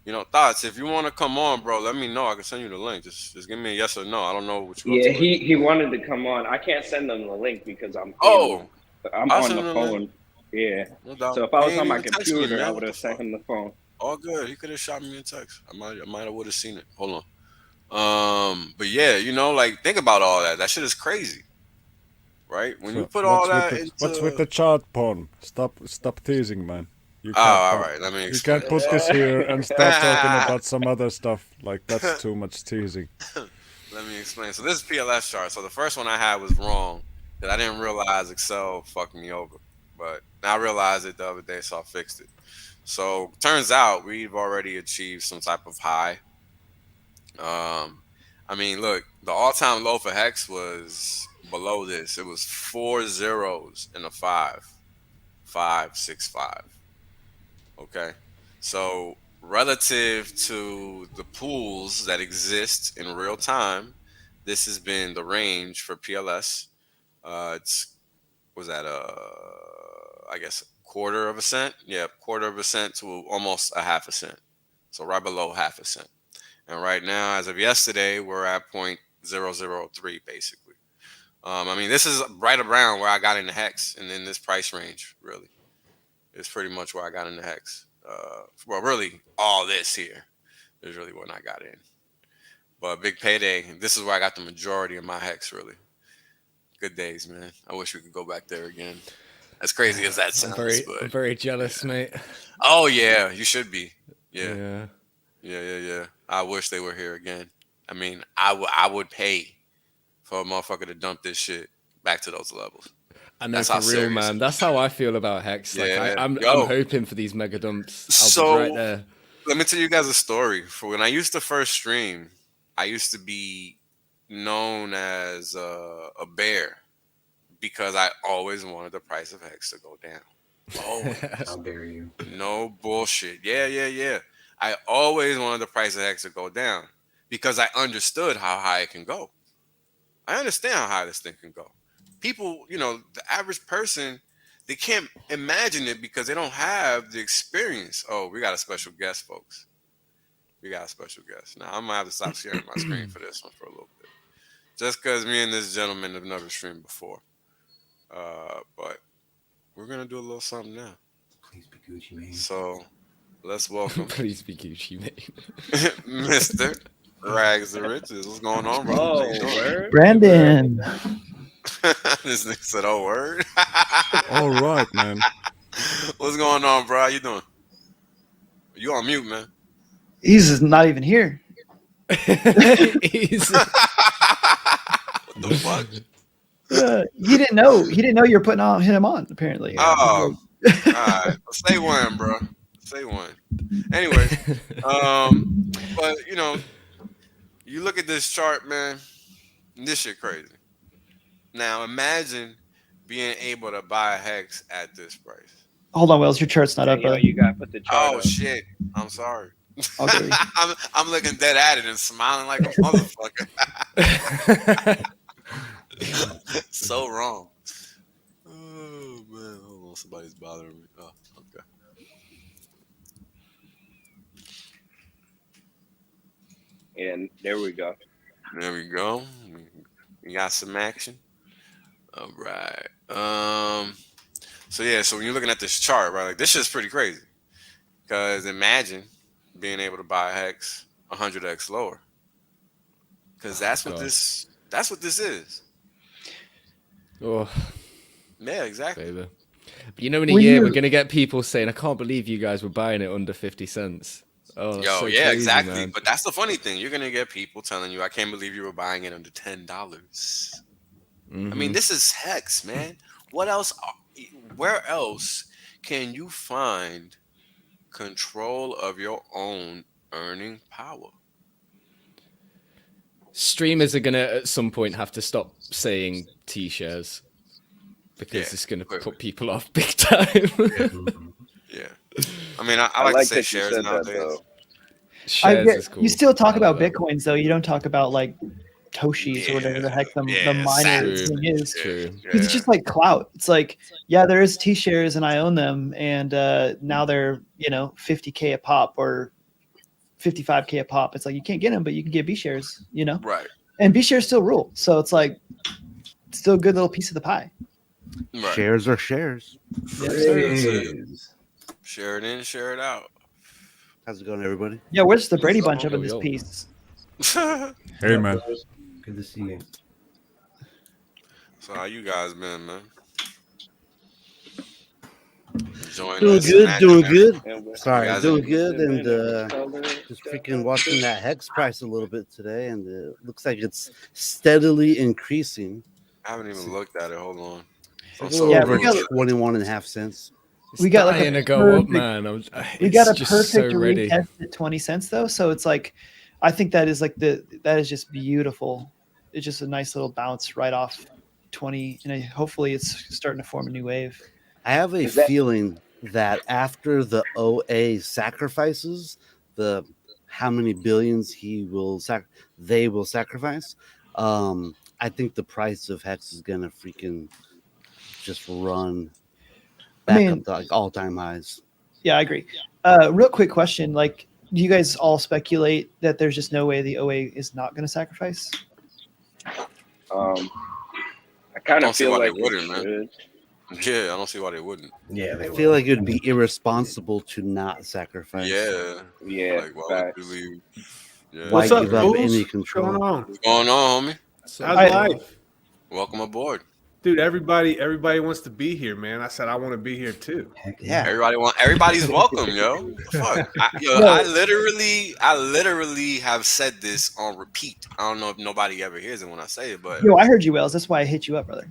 You know, Thoughts, if you want to come on, bro, let me know. I can send you the link. Just give me a yes or no. I don't know what you Yeah, he wanted to come on. I can't send them the link because I'm on the phone. Yeah. No, so if I was on my computer, I would have sent him the phone. All good. He could have shot me a text. I might have would have seen it. Hold on. But yeah, you know, like think about all that. That shit is crazy. Right? When you put all that into what's with the child porn? Stop teasing, man. All right. Let me explain. You can't put this here and start talking about some other stuff. Like, that's too much teasing. Let me explain. So this is PLS chart. So the first one I had was wrong, because I didn't realize Excel fucked me over. But now I realized it the other day, so I fixed it. So turns out we've already achieved some type of high. I mean, look, the all-time low for Hex was below this. It was 4 zeros and a 5. 5, 6, 5. Okay, so relative to the pools that exist in real time, this has been the range for PLS. I guess 1/4 cent. Yeah, 1/4 cent to almost a 1/2 cent. So right below 1/2 cent. And right now, as of yesterday, we're at 0.003 basically. I mean, this is right around where I got into Hex, and in this price range, really. It's pretty much where I got into Hex. Well, really, all this here is really when I got in. But big payday, this is where I got the majority of my Hex, really. Good days, man. I wish we could go back there again. As crazy as that sounds. I'm very jealous, mate. Oh, yeah, you should be. Yeah. I wish they were here again. I mean, I would pay for a motherfucker to dump this shit back to those levels. I know, for real, man. That's how I feel about Hex. Like, I'm hoping for these mega dumps. I'll be right there. Let me tell you guys a story. For when I used to first stream, I used to be known as a bear because I always wanted the price of Hex to go down. Always. How dare you? No bullshit. Yeah. I always wanted the price of Hex to go down because I understood how high it can go. I understand how high this thing can go. People, you know, the average person, they can't imagine it because they don't have the experience. Oh, we got a special guest, folks. We got a special guest. Now, I'm going to have to stop sharing my screen for this one for a little bit. Just because me and this gentleman have never streamed before. But we're going to do a little something now. Please be Gucci Mane. So, let's welcome. Please be Gucci Mane. Mr. Rags the Riches. What's going on, bro? Oh, Brandon. This nigga said, "Oh word." All right, man. What's going on, bro? How you doing? You on mute, man. He's just not even here. He's- What the fuck? He didn't know. He didn't know you were putting him on. Apparently. Oh, all right. Well, say one, bro. Say one. Anyway, but you know, you look at this chart, man. This shit crazy. Now imagine being able to buy a hex at this price. Hold on, Wells. Your chart's not up, Yo, brother. you gotta put the chart Oh up. shit! I'm sorry. Okay. I'm looking dead at it and smiling like a motherfucker. So wrong. Oh man, hold on, somebody's bothering me. Oh, okay. And there we go. There we go. We got some action. All right. So yeah, so when you're looking at this chart, right, like this shit's pretty crazy. Because imagine being able to buy a hex 100x lower. Because that's what this is. oh, Yeah, exactly. baby. But you know, in a When year, you- we're gonna get people saying, "I can't believe you guys were buying it under 50 cents." Oh, that's Yo, so yeah, crazy, exactly. man. But that's the funny thing. You're gonna get people telling you, "I can't believe you were buying it under $10." I mean, this is Hex, man. What else? Where else can you find control of your own earning power? Streamers are gonna at some point have to stop saying T-shares because Yeah, it's gonna quickly. put people off big time. Yeah. I mean, I like to say that you shares said that, nowadays. though. Shares is cool. You still talk I about love it. Bitcoins though. You don't talk about like Toshis or whatever the heck the miner Sats. thing is. True. It's just like clout. It's like, yeah, there is T-shares and I own them, and now they're 50K a pop or 55K a pop. It's like you can't get them, but you can get B shares. Right. And B shares still rule. So it's like still a good little piece of the pie. Right. Shares are shares. Share it in, share it out. How's it going, everybody? Yeah, where's the Brady Bunch Yo, up in this yo. piece? Hey, man. Good to see you. So how you guys been, man? Enjoying Doing this good, magic, doing man? good. You Sorry, guys doing are- good, and just freaking watching that hex price a little bit today, and it looks like it's steadily increasing. I haven't even looked at it. Hold on. It's like a little over 21.5 cents. We got like dying a to go up, perfect- man. We got a it's just so perfect ready. retest at 20 cents though, so it's like I think that is like that is just beautiful. It's just a nice little bounce right off 20, and hopefully it's starting to form a new wave. I have a feeling that after the OA sacrifices, the how many billions they will sacrifice, I think the price of Hex is gonna freaking just run back up to like all-time highs. Yeah, I agree. Real quick question, like, do you guys all speculate that there's just no way the OA is not going to sacrifice? I kind don't of see feel why like they wouldn't, man. should. Yeah, I don't see why they wouldn't. Yeah, I feel like it would be irresponsible to not sacrifice. Yeah. Yeah, Like, why would facts. you leave? Yeah. Why What's up, give up fools? any What's control? going on? What's going on, homie? How's life? Welcome aboard. Dude, everybody wants to be here, man. I said I want to be here too. Yeah. Everybody's welcome, yo. Fuck. I literally have said this on repeat. I don't know if nobody ever hears it when I say it, but Yo, I heard you, Wells. That's why I hit you up, brother.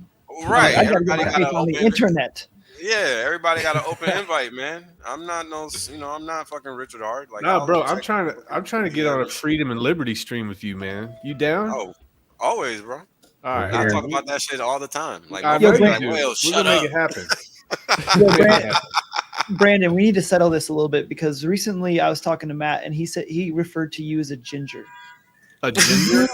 right. I gotta Everybody get my got face an on the open internet. Yeah, everybody got an open invite, man. I'm not I'm not fucking Richard Hart. Like, No, I'll bro, check- I'm trying to get on a freedom and liberty stream with you, man. You down? Oh, always, bro. All right. I talk about that shit all the time. Like, I my know friends you are like, do. well, We're shut gonna up. make it happen. Yo, Brandon, we need to settle this a little bit because recently I was talking to Matt and he said he referred to you as a ginger. A ginger?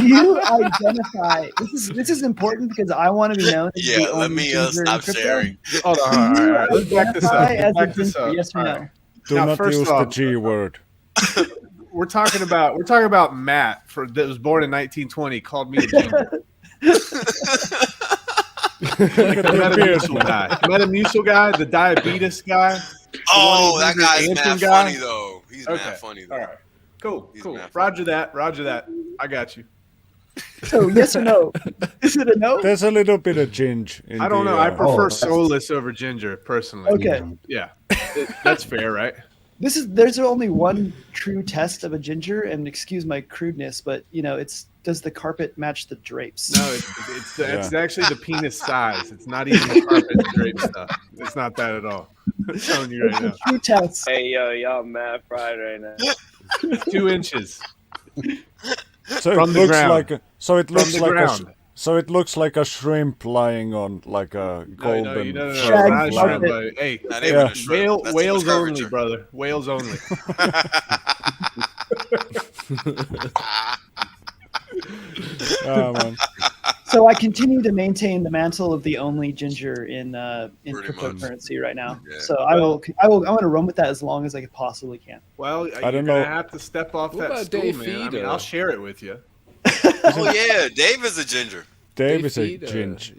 You identify. This is important because I want to be known as Yeah, the let only me ginger in stop crypto. sharing. Hold on. All right. Let's back this up. Identify as a Back this ginger, up. yes or All no? right. Do Now, not first use off, the G word. We're talking about Matt that was born in 1920 called me a ginger. Metamucil guy, the diabetes guy. Oh, that the guy's Anthem mad guy? funny though. He's Okay. mad funny though. All right. Cool. He's Cool. mad Roger that. I got you. So yes or no? Is it a no? There's a little bit of ginger. I don't know. I prefer Oh, soulless over ginger, personally. Okay. Yeah, that's fair, right? There's only one true test of a ginger, and excuse my crudeness, but it's does the carpet match the drapes? No, it's actually the penis size. It's not even the carpet drape stuff. It's not that at all. I'm telling you right now. True test. Hey, yo, y'all mad fried right now. 2 inches. So From it the looks ground. like so it looks the like ground. so it looks like a shrimp lying on like a golden. No. Shag Not a shrimp, carpet. but hey, Not even a shrimp. That's too whales much only, curvature. brother. Whales only. Oh, man. So I continue to maintain the mantle of the only ginger in Pretty cryptocurrency right now. Yeah. So I want to run with that as long as I possibly can. Well, I you're don't gonna know. have to step off What that about stool, Dave man. I mean, Feeder? I'll share it with you. Oh yeah, Dave is a ginger. Dave is a feed, ginger.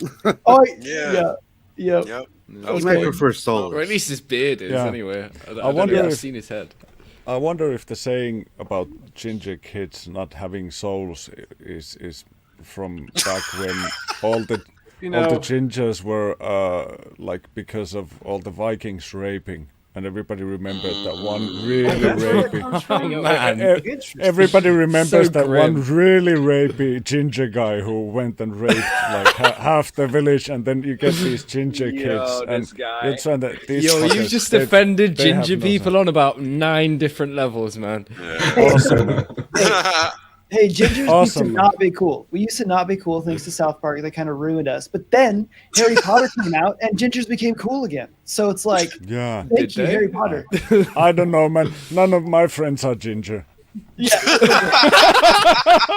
Oh Yeah. yeah. Yep. He Okay. might prefer Or at soulless. least his beard is, Yeah. anyway. I I don't wonder know if I've if- seen his head. I wonder if the saying about ginger kids not having souls is from back when all the gingers were like because of all the Vikings raping, and everybody remembered that one really rapey. Oh, man. Everybody remembers So that grim. one really rapey ginger guy who went and raped like half the village, and then you get these ginger kids, and this guy. you're trying to. These Yo, you fuckers, just they- offended they have ginger nothing. people on about 9 different levels, man. Awesome, man. Hey, gingers Awesome, used to man. not be cool. We used to not be cool thanks to South Park. They kind of ruined us. But then Harry Potter came out and gingers became cool again. So it's like, Yeah. thank Did you, they? Harry Potter. I don't know, man. None of my friends are ginger. Yeah,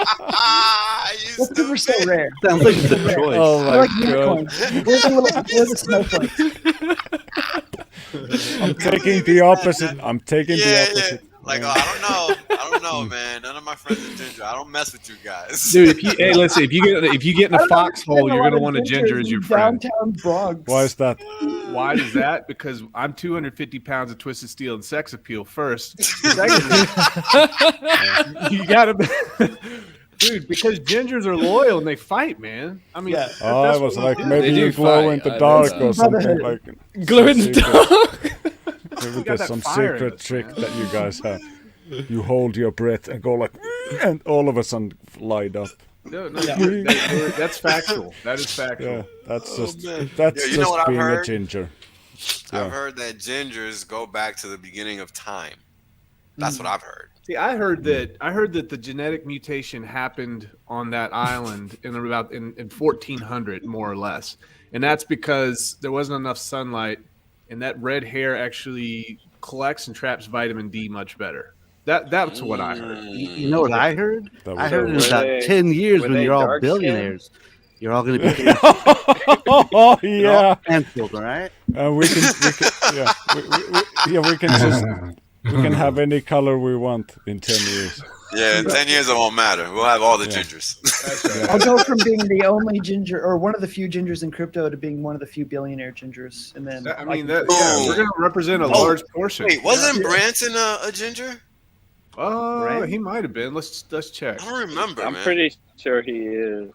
You that's super so stupid. rare. Sounds like it's a choice. Oh They're my like god. unicorns. We're the snowflakes. I'm taking the opposite. I'm taking the Yeah, opposite. Like, oh, I don't know, man. None of my friends are ginger. I don't mess with you guys. Dude, listen, if you get in I a don't foxhole, understand you're a lot gonna of want a ginger gingers as your in friend. Downtown Bronx. Why is that? Why is that? Because I'm 250 pounds of twisted steel and sex appeal first. Secondly, you gotta, dude, because gingers are loyal and they fight, man. I mean, Yeah. Oh, I was like, maybe They do you glow fight, in the I know dark that. or something Brotherhood. like. Glow in some the secret- dark. Maybe got there's that some fire in secret us, trick man. that you guys have. You hold your breath and go like, and all of a sudden light up. No, that's factual. That is factual. Yeah, that's Oh, just man. that's Yo, you know just what I've being a heard? ginger. Yeah. I've heard that gingers go back to the beginning of time. That's what I've heard. See, I heard that the genetic mutation happened on that island in 1400, more or less, and that's because there wasn't enough sunlight, and that red hair actually collects and traps vitamin D much better. That's what I heard. You know what I heard? That I was- heard in Were about they- 10 years were when they you're all dark-skinned? billionaires, you're all going to be Oh yeah, canceled, all right? we can yeah, we can just we can have any color we want in 10 years. Yeah, in 10 years it won't matter. We'll have all the gingers. I'll go from being the only ginger or one of the few gingers in crypto to being one of the few billionaire gingers, and then I mean, can- we're going to represent a large portion. Wait, wasn't Branson a ginger? Oh, Right? he might have been. Let's check. I don't remember, I'm man. pretty sure he is.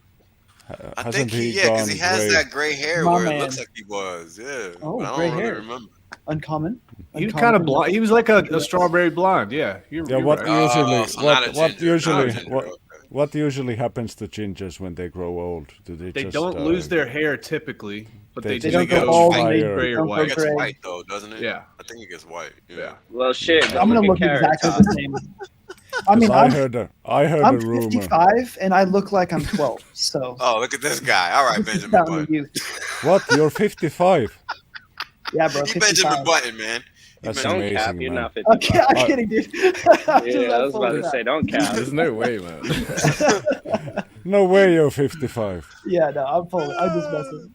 I Hasn't think he because he gone has gray? that gray hair My where man. it looks like he was. Yeah. Oh, but I gray don't really hair. remember. uncommon. He was Uncommon kind of from- blonde. He was like a strawberry blonde. Yeah. Yeah, what right. usually so not a what ginger, usually not a ginger, what okay. what usually happens to gingers when they grow old? Do they They just don't lose their hair typically, but they they, just do don't go go all white, fire. gray or don't go white. It gets gray. white though, doesn't it? Yeah. I think it gets white. Yeah. Yeah. Well, shit. I'm gonna look Carrot exactly Top. the same. I mean, I I'm heard a I'm rumor. 55 and I look like I'm 12. So Oh, look at this guy. All right, this is Benjamin fountain of Button. youth. What? You're 55? Yeah, bro. You 55. Benjamin Button, man. That's Don't amazing, cap. You're man. not 55. Okay, I'm kidding, dude. Yeah, I was about to say, don't cap. There's no way, man. No way you're 55. Yeah, no, I'm just messing.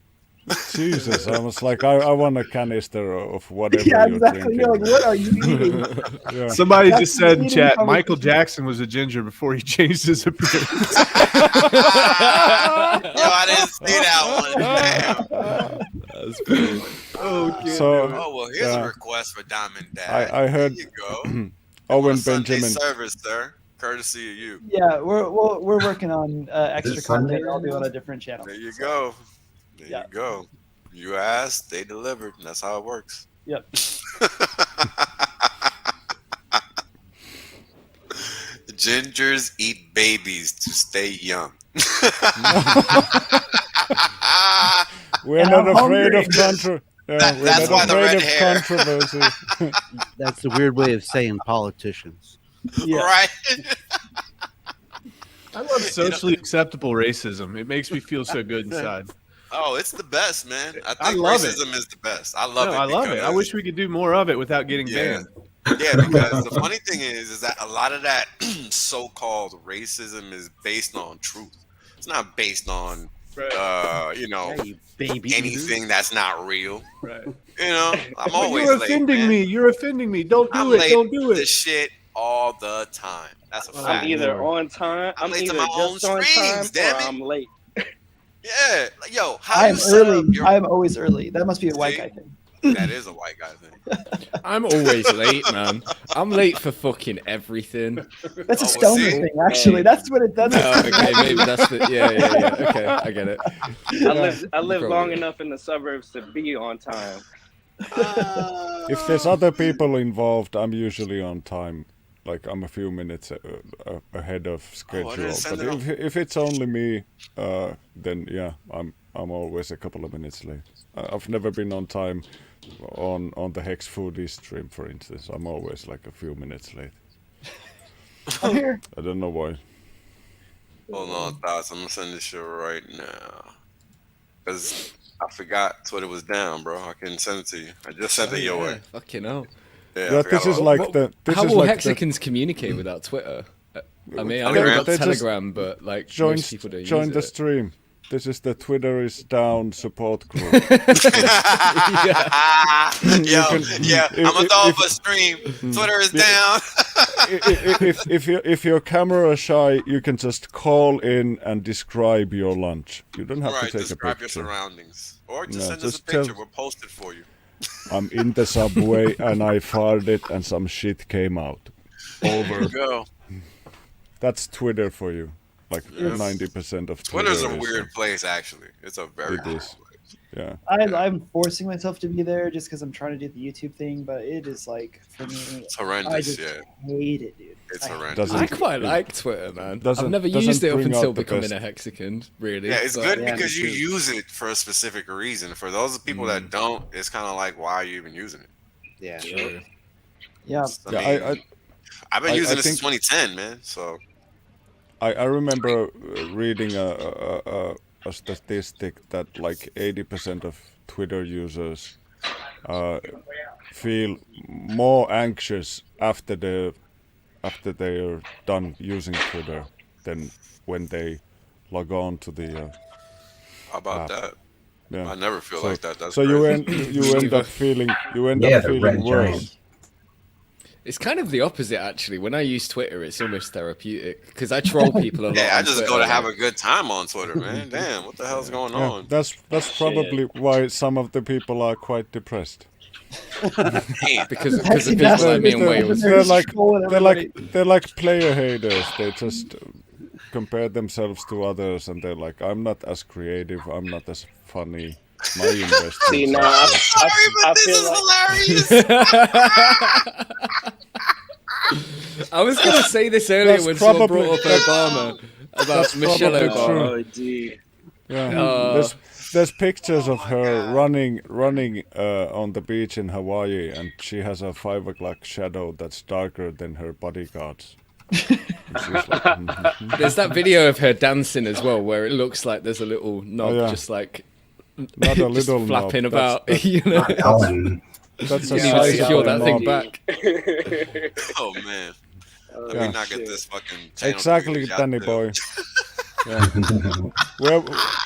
Jesus, I was like, I want a canister of whatever Yeah, you're exactly. drinking. You're like, what are you eating? Yeah. Somebody That's just said in the chat, conversation. Michael Jackson was a ginger before he changed his appearance. Yo, I didn't see that one. Damn. That's funny. So Oh well, here's a request for Diamond Dad. I heard Here you go. Owen Sunday Benjamin. service, sir. courtesy of you. Yeah, we're working on extra Sunday content. I'll do on a different channel. There you so, go. There yeah. you go. You asked, they delivered, and that's how it works. Yep. Gingers eat babies to stay young. We're And not I'm afraid of hungry. we're that's not why the afraid red of hair. controversy. That's the weird way of saying politicians. Yeah. Right? I love socially acceptable racism. It makes me feel so good inside. Oh, it's the best, man. I I think love it. racism is the best. I love No, it. I love it. I because- wish we could do more of it without getting Yeah. banned. Yeah, because the funny thing is that a lot of that so-called racism is based on truth. It's not based on, you know, Yeah, you baby anything that's not real. Right. You know, I'm But always you're late, offending man. me. You're offending me. Don't do I'm it. late Don't do to it. shit all the time. That's a fact. I'm either on time. I'm I'm late to either my own just on time streams, damn or it. I'm late. Yeah, like, yo, how I'm you set early. up your? I'm always early. That must be a white See? guy thing. That is a white guy thing. I'm always late, man. I'm late for fucking everything. That's a Oh, stoner see? thing, actually. Hey. That's what it. That's. Oh, okay, maybe that's the. Yeah. Okay, I get it. I live long Probably. enough in the suburbs to be on time. If there's other people involved, I'm usually on time. Like I'm a few minutes ahead of schedule. didn't send But it if it's only me, then yeah, I'm always a couple of minutes late. I've never been on time on the Hex Foodie stream, for instance. I'm always like a few minutes late. I'm here. I don't know why. Hold on, thoughts. I'm gonna send this shit right now. Cause I forgot Twitter was down, bro. I couldn't send it to you. I just sent it your way. Fucking hell. Yeah, I Yeah, forgot this is all- like the. This How is will like the Hexicans communicate without Twitter? I mean, I know Telegram? we've They got just Telegram, but like join most people don't join use the it. stream. This is the Twitter is down support group. Yo, can- yeah, if- I'm gonna throw if- up a stream. Twitter is down. if you're camera shy, you can just call in and describe your lunch. You don't have Right, to take describe a your picture. surroundings, or just No, send us a just tell- picture. We'll post it for you. I'm in the subway and I farted and some shit came out. There Over. you go. That's Twitter for you. Like 90% of Twitter Twitter's a is- weird place, actually. It's a very It weird is. place. Yeah. I'm forcing myself to be there just because I'm trying to do the YouTube thing, but it is like for me. It's I horrendous. just Yeah, hate it, dude. it's I hate it. horrendous. I quite like Twitter, man. I've doesn't- never doesn't used it up bring until out the becoming best. a Hexagon, really. Yeah, it's but- good yeah, because me you too. use it for a specific reason. For those people that don't, it's kind of like, why are you even using it? Yeah. True. Yeah. I Yeah, mean, I've been I using it since think- 2010, man. So I remember reading a statistic that like 80% of Twitter users feel more anxious after they are done using Twitter than when they log on to the how about Ah, that? yeah. I never feel like that. That's so you crazy. end up feeling Yeah, the red worse. giant. It's kind of the opposite, actually. When I use Twitter, it's almost therapeutic because I troll people a lot. Yeah, I on just Twitter, go to like- have a good time on Twitter, man. Damn, what the hell's going Yeah, on? that's probably why some of the people are quite depressed. Damn. because of Actually, people that's like me in what Wales. they're trolling everybody. They're like player haters. They just compare themselves to others, and they're like, "I'm not as creative. I'm not as funny. My investments." See, are now so-" Sorry, but I this feel is like- hilarious. I was going to say this earlier That's when someone probably- brought up Obama about That's Michelle probably Obama. true. Oh, gee. Yeah, there's pictures of her running on the beach in Hawaii, and she has a 5 o'clock shadow that's darker than her bodyguards. She's like, mhm. There's that video of her dancing as well, where it looks like there's a little knob yeah. just like Not a just little knob, flapping that's- about. that's- You know, Ellen. That's a you need to sizable secure that thing knob. back. Oh man, let Yeah. me not get this fucking channel Exactly, deleted out Danny there. boy. Yeah. Well,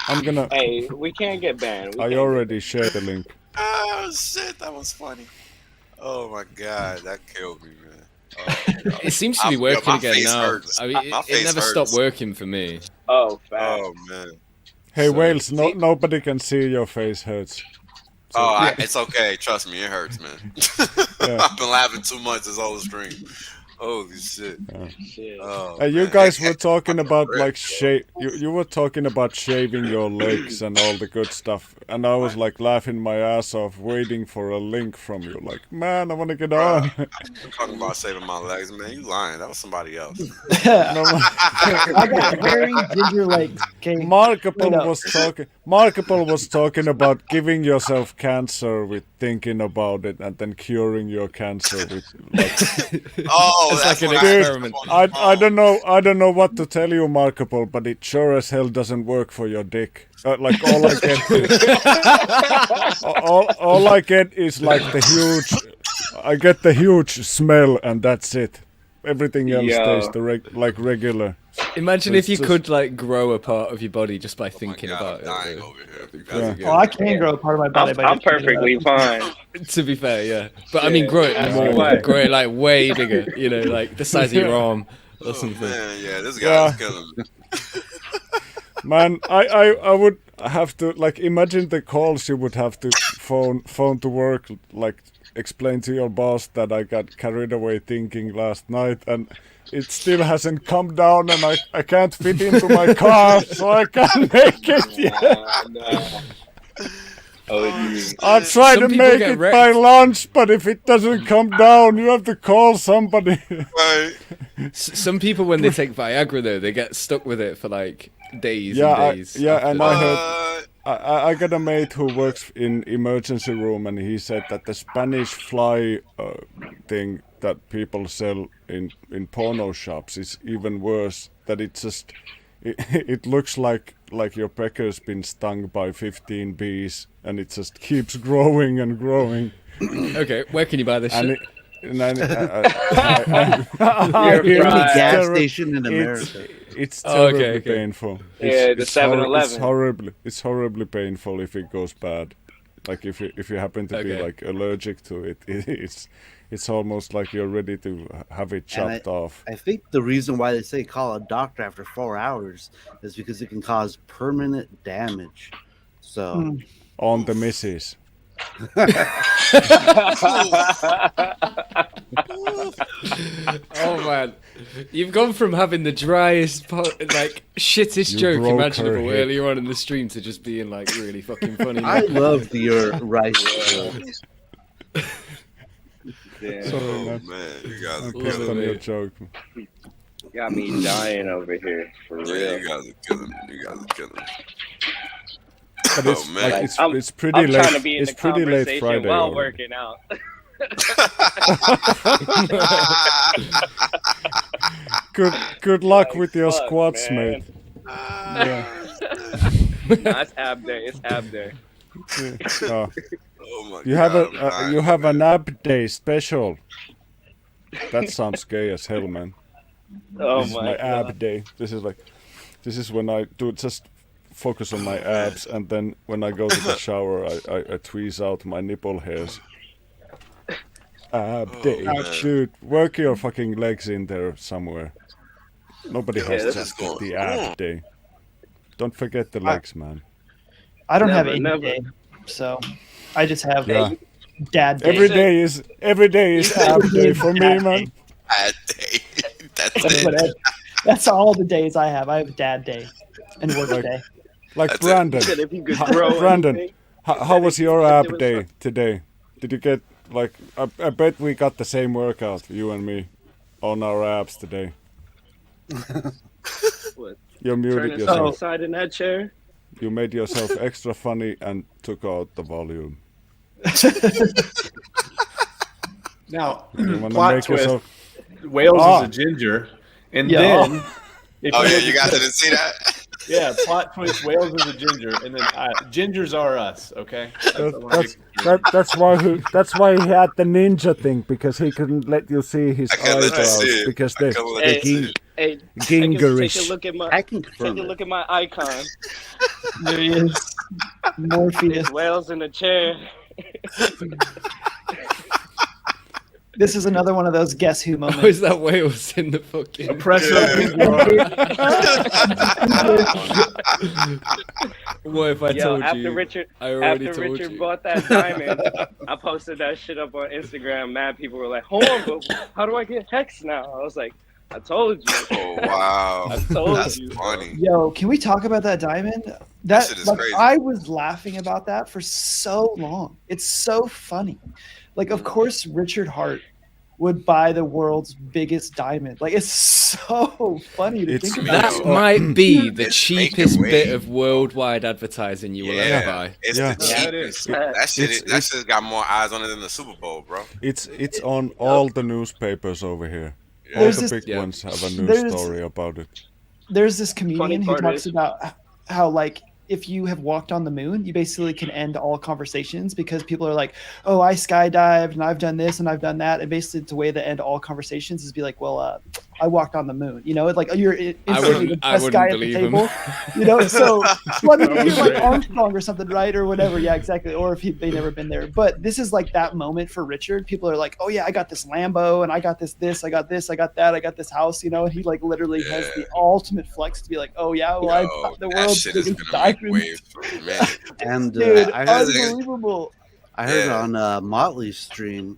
I'm gonna. Hey, we can't get banned. I already shared the link. Oh shit, that was funny. Oh my god, that killed me, man. Oh, It seems to be yo, working my again face now. hurts. I mean, My it face never hurts. stopped working for me. Oh, fast. Oh man. Hey, So- Wales, nobody can see your face hurts. It's okay. Trust me, it hurts, man. Yeah. I've been laughing too much this whole stream. Holy shit. Oh, You man. guys were talking about like you were talking about shaving your legs and all the good stuff, and I was like laughing my ass off waiting for a link from you. Like, man, I want to get on. I'm talking about saving my legs, man. You lying? That was somebody else. I got hairy ginger legs. Okay. Markable was talking about giving yourself cancer with thinking about it, and then curing your cancer with like. Oh, It's that's like an what experiment. I don't know what to tell you, Markable, but it sure as hell doesn't work for your dick. Like all I get, all I get is like the huge. I get the huge smell, and that's it. Everything else stays like regular. Imagine So if you it's just- could like grow a part of your body just by thinking about it. dying over here. Yeah. Oh, I can grow a part of my body. by I'm just thinking about perfectly it. fine. To be fair, yeah. But I mean, grow it more, Right. grow it like way bigger. You know, like the size of your arm or Oh, something. man, yeah, this guy's killing me. Man, I would have to like imagine the calls you would have to phone to work, like explain to your boss that I got carried away thinking last night and it still hasn't come down and I can't fit into my car, so I can't make it yet. I try to Some people make get it wrecked. by lunch, but if it doesn't come down, you have to call somebody. Right. Some people, when they take Viagra, though, they get stuck with it for like days Yeah, and days. after and that. I heard. I got a mate who works in emergency room, and he said that the Spanish fly thing that people sell in porno shops is even worse. That it just it looks like your pecker's been stung by 15 bees, and it just keeps growing and growing. Okay, where can you buy this shit? Gas station in America. It's Oh, terribly okay. painful. Yeah, the 7-Eleven. It's horribly painful if it goes bad. Like if you happen to be Okay. like allergic to it, it's almost like you're ready to have it chopped off. I think the reason why they say call a doctor after 4 hours is because it can cause permanent damage. So On the missus. Oh man, you've gone from having the driest, like shittest You joke broke her imaginable hip. earlier on in the stream to just being like really fucking funny. I love your rice. Oh, man, you guys are I'm pissed on killing your me. joke. Got me dying over here for Yeah, real. you guys are killing me. You guys are killing me. But it's Oh, man. like it's I'm pretty late. trying to be in It's the pretty late conversation Friday. while already. working out. Good luck with your Fuck, squats, man. mate. Yeah. Nah, it's ab day. It's ab day. Oh. Oh, my You have God, I'm dying. you have an ab day special. That sounds gay as hell, man. Oh This is my ab God. day. This is when I do just focus on my abs, and then when I go to the shower, I tweeze out my nipple hairs. Ab day, man. dude. Work your fucking legs in there somewhere. Nobody Yeah, has this just is the going ab on. day. Don't forget the legs, man. I don't have Never, any never. day, so I just have Yeah. dad day. Every day is ab day for me, Dad man. day. Bad day. That's That's, what it. that's all the days I have. I have dad day and work day. Like That's it. Brandon. Said if you could grow Brandon, anything, how was your if there ab was day today? Did you get like? I bet we got the same workout, you and me, on our abs today. What? You muted turning side to yourself. side in that chair. You made yourself extra funny and took out the volume. Now, You wanna plot make twist. yourself? Wales Ah. is a ginger, and Yeah. then if Oh, yeah, look you at guys the- didn't see that? Yeah, plot twist. Wales is a ginger, and then gingers are us. Okay, That's why he had the ninja thing, because he couldn't let you see his I can't let you eyebrows see it. because I they can't let you see it. Hey, gingerish. take a look at my I can take confirm a it. look at my icon. There he is. Morpheus. It's Wales in the chair. This is another one of those guess who Oh, moments. is that Wales in the fucking Press What if I Yo, told after you? Richard, I already after told Richard you. bought that diamond, I posted that shit up on Instagram. Mad people were like, "Hold on, but how do I get Hex now?" I was like, "I told you." Oh wow, I told that's you. funny. Yo, can we talk about that diamond? That shit is like, crazy. I was laughing about that for so long. It's so funny. Like, of course, Richard Hart would buy the world's biggest diamond. Like, it's so funny to think about. That might be the It's cheapest making bit waves. of worldwide advertising you will ever buy. It's Yeah. the Yeah, cheapest. it is. That shit got more eyes on it than the Super Bowl, bro. It's on all the newspapers over here. All There's the this- big ones have a news there's- story about it. There's this Funny comedian who part talks is- about how, like, if you have walked on the moon, you basically can end all conversations because people are like, "Oh, I skydived and I've done this and I've done that," and basically the way to end all conversations is be like, "Well, I walked on the moon," you know, like you're instantly the best guy at the table, you know. So, well, I mean, if you're like Armstrong or something, right, or whatever, yeah, exactly. Or if they never been there, but this is like that moment for Richard. People are like, "Oh yeah, I got this Lambo and I got this, I got this, I got that, I got this house," you know, and he like literally has the ultimate flex to be like, "Oh yeah, well, I got the that world's shit is biggest gonna make diamond." waves for a minute. And Dude, I heard, unbelievable. I heard Yeah. on Motley's stream,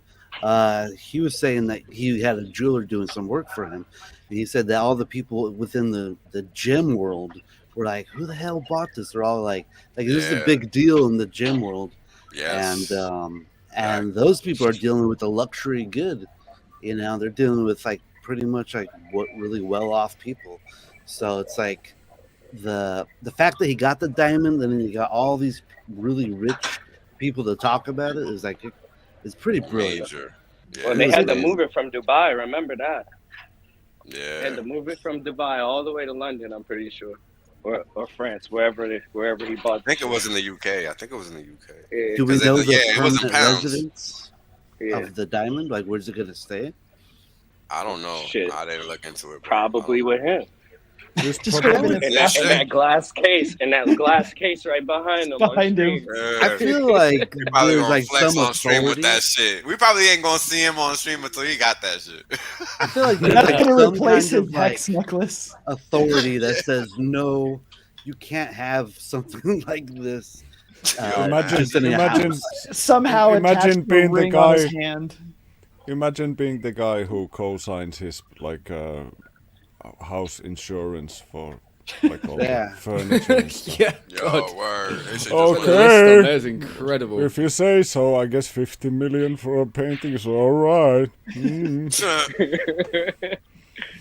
he was saying that he had a jeweler doing some work for him. And he said that all the people within the gem world were like, "Who the hell bought this?" They're all like this is a Yeah. big deal in the gem world. Yes. And those people are dealing with the luxury good. You know, they're dealing with like pretty much like what really well off people. So it's like the fact that he got the diamond and then he got all these really rich people to talk about it is like it's pretty brilliant. Major. Well, they It had was to move it from Dubai. Remember that? They Yeah. had to move it from Dubai all the way to London. I'm pretty sure, or France, wherever he bought. I think it was in the UK. I think it was in the UK. Yeah. Do we 'Cause know it- the yeah, it wasn't permanent pounds. residence Yeah. of the diamond? Like, where's it gonna stay? I don't know. Shit. I didn't look into it. bro. Probably with him. This Just probably- grabbing In it. that glass case, right behind him. Behind on him. screen. I feel like We probably there's gonna like flex some on stream with authority. that shit. We probably ain't gonna see him on stream until he got that shit. I feel like there's That's like gonna some replace kind his of like Hex necklace. authority that says no, you can't have something like this. Imagine- just in a imagine- house. Somehow Imagine attached being the the ring on his guy- hand. Imagine being the guy who co-signs his like house insurance for like all Yeah. the furniture and stuff. Yeah, Yo, God. word. They should Okay. just The list on there is incredible. If you say so, I guess 50 million for a painting is all right. Mm. Shit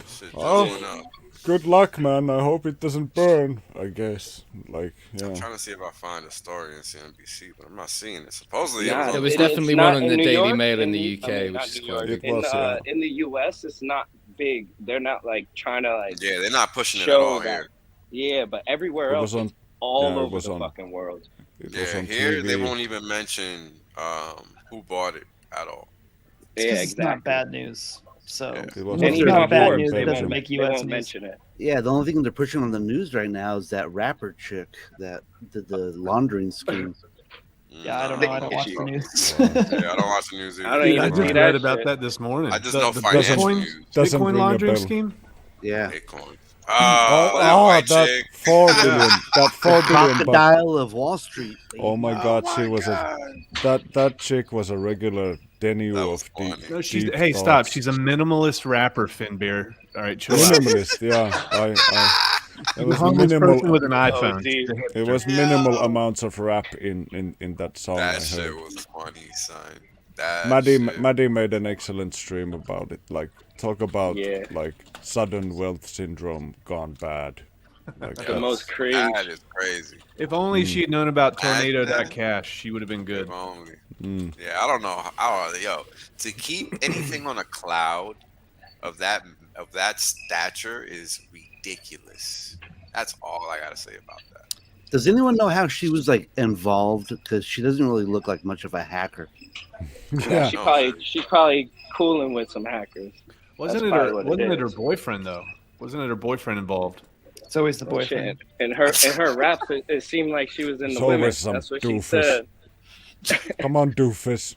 just Oh. went up. Good luck, man. I hope it doesn't burn. I guess. Like, yeah. I'm trying to see if I find a story in CNBC, but I'm not seeing it. Supposedly Nah, it There was. was It's definitely not one on in the New Daily York, Mail in the I UK, mean, which not is New York. quite It In, was, yeah. in the US, it's not big. They're not like trying to like Yeah, they're not pushing it at show all that. here. Yeah, but everywhere It else, was on- it's all yeah, it over was the on- fucking world. It was Yeah, on here they TV. won't even mention who bought it at all. It's Yeah, 'cause it's not exactly. bad news. So Yeah. It was if And it's even not on bad Forbes, news, they it doesn't won't, make they US won't news. mention it. Yeah, the only thing they're pushing on the news right now is that rapper chick that did the laundering scheme. Yeah, I don't know. I don't watch the news. Yeah, I don't watch the news either. I don't Dude, even I see just that read about shit. that this morning. I just know the financial Bitcoin, news. Doesn't Bitcoin ring a laundering bell. scheme. Yeah. Bitcoin. Oh, that white that chick. 4 billion. That 4 billion. But, Crocodile of Wall Street. oh my God, she was that chick was a regular Denu That was of deep. funny. No, she's deep hey, stop. thoughts. She's a minimalist rapper, Finbeer. All right, chill out. Minimalist, yeah. It The was homeless person minimal. with an Oh, iPhone. dude. It was minimal amounts of rap in that song. I That shit heard. was funny, son. That Maddie, shit. Maddie made an excellent stream about it. Like talk about Yeah. like sudden wealth syndrome gone bad. Like The that's- most cringe. That is crazy. If only she had known about Back then. tornado.cash, she would have been good. If only. Mm. Yeah, I don't know. Yo, to keep anything on a cloud of that stature is ridiculous. That's all I gotta say about that. Does anyone know how she was like involved? Because she doesn't really look like much of a hacker. Yeah. She's probably cooling with some hackers. Wasn't That's it probably her? what it Wasn't it her is. boyfriend though? Wasn't it her boyfriend involved? It's always the Oh, shit. boyfriend. In her raps, it seemed like she was in It's the women. always some That's what she doofus. said. Come on, doofus.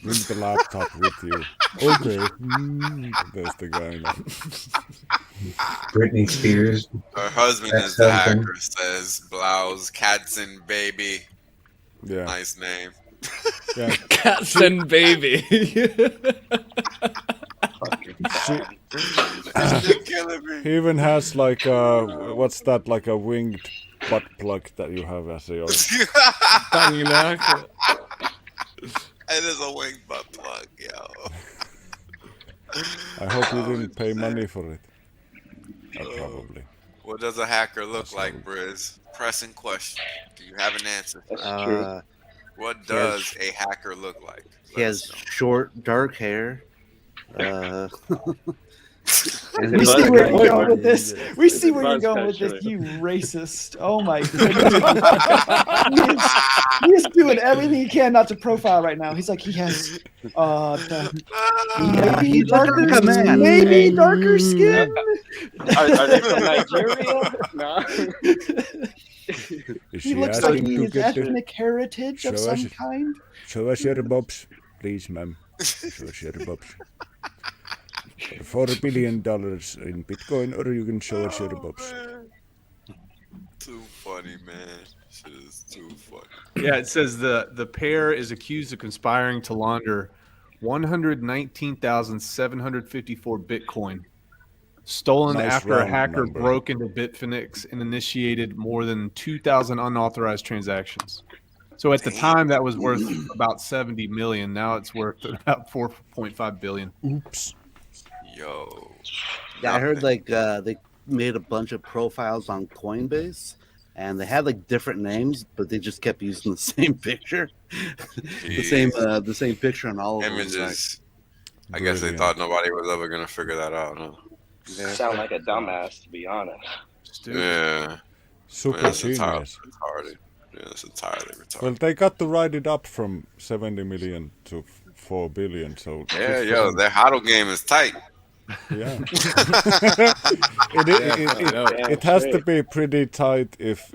Bring the laptop with you. Okay. There's the guy now. Britney Spears. Her husband is the ex-husband. hacker, says Blouse Katzen Baby. Yeah. Nice name. Yeah. Katzen Baby. Killing me. He even has like what's that, like a winged butt plug that you have as your Banging the hacker. It is a wing butt plug, yo. I hope you didn't pay money for it. Probably. What does a hacker look like, Briz? Pressing question. Do you have an answer? What does a hacker look like? He has short, dark hair. We see where you're going with this. We see where you're going with this, you racist. Oh my goodness. he is doing everything he can not to profile right now. He's like, he has maybe darker skin. Are they from Nigeria? No. He looks like he has ethnic heritage of some kind. Show us your bobs, please, ma'am. Show us your bobs. $4 billion in Bitcoin, or you can show us your bobs. Too funny, man. Shit is too funny. Yeah, it says the pair is accused of conspiring to launder 119,754 Bitcoin, stolen Nice after a round hacker number. broke into Bitfinex and initiated more than 2,000 unauthorized transactions. So at the time, that was worth about 70 million. Now it's worth about 4.5 billion. Oops. Yo. Yeah, I heard like they made a bunch of profiles on Coinbase, and they had like different names, but they just kept using the same picture, the same picture on all of them. Images. I guess they thought nobody was ever gonna figure that out, huh? Sound like a dumbass, to be honest. Yeah. Super That's entirely genius. retarded. Yeah, that's entirely retarded. Well, they got to write it up from 70 million to 4 billion, so Yeah, yo, their hodl game is tight. Yeah. It has to be pretty tight if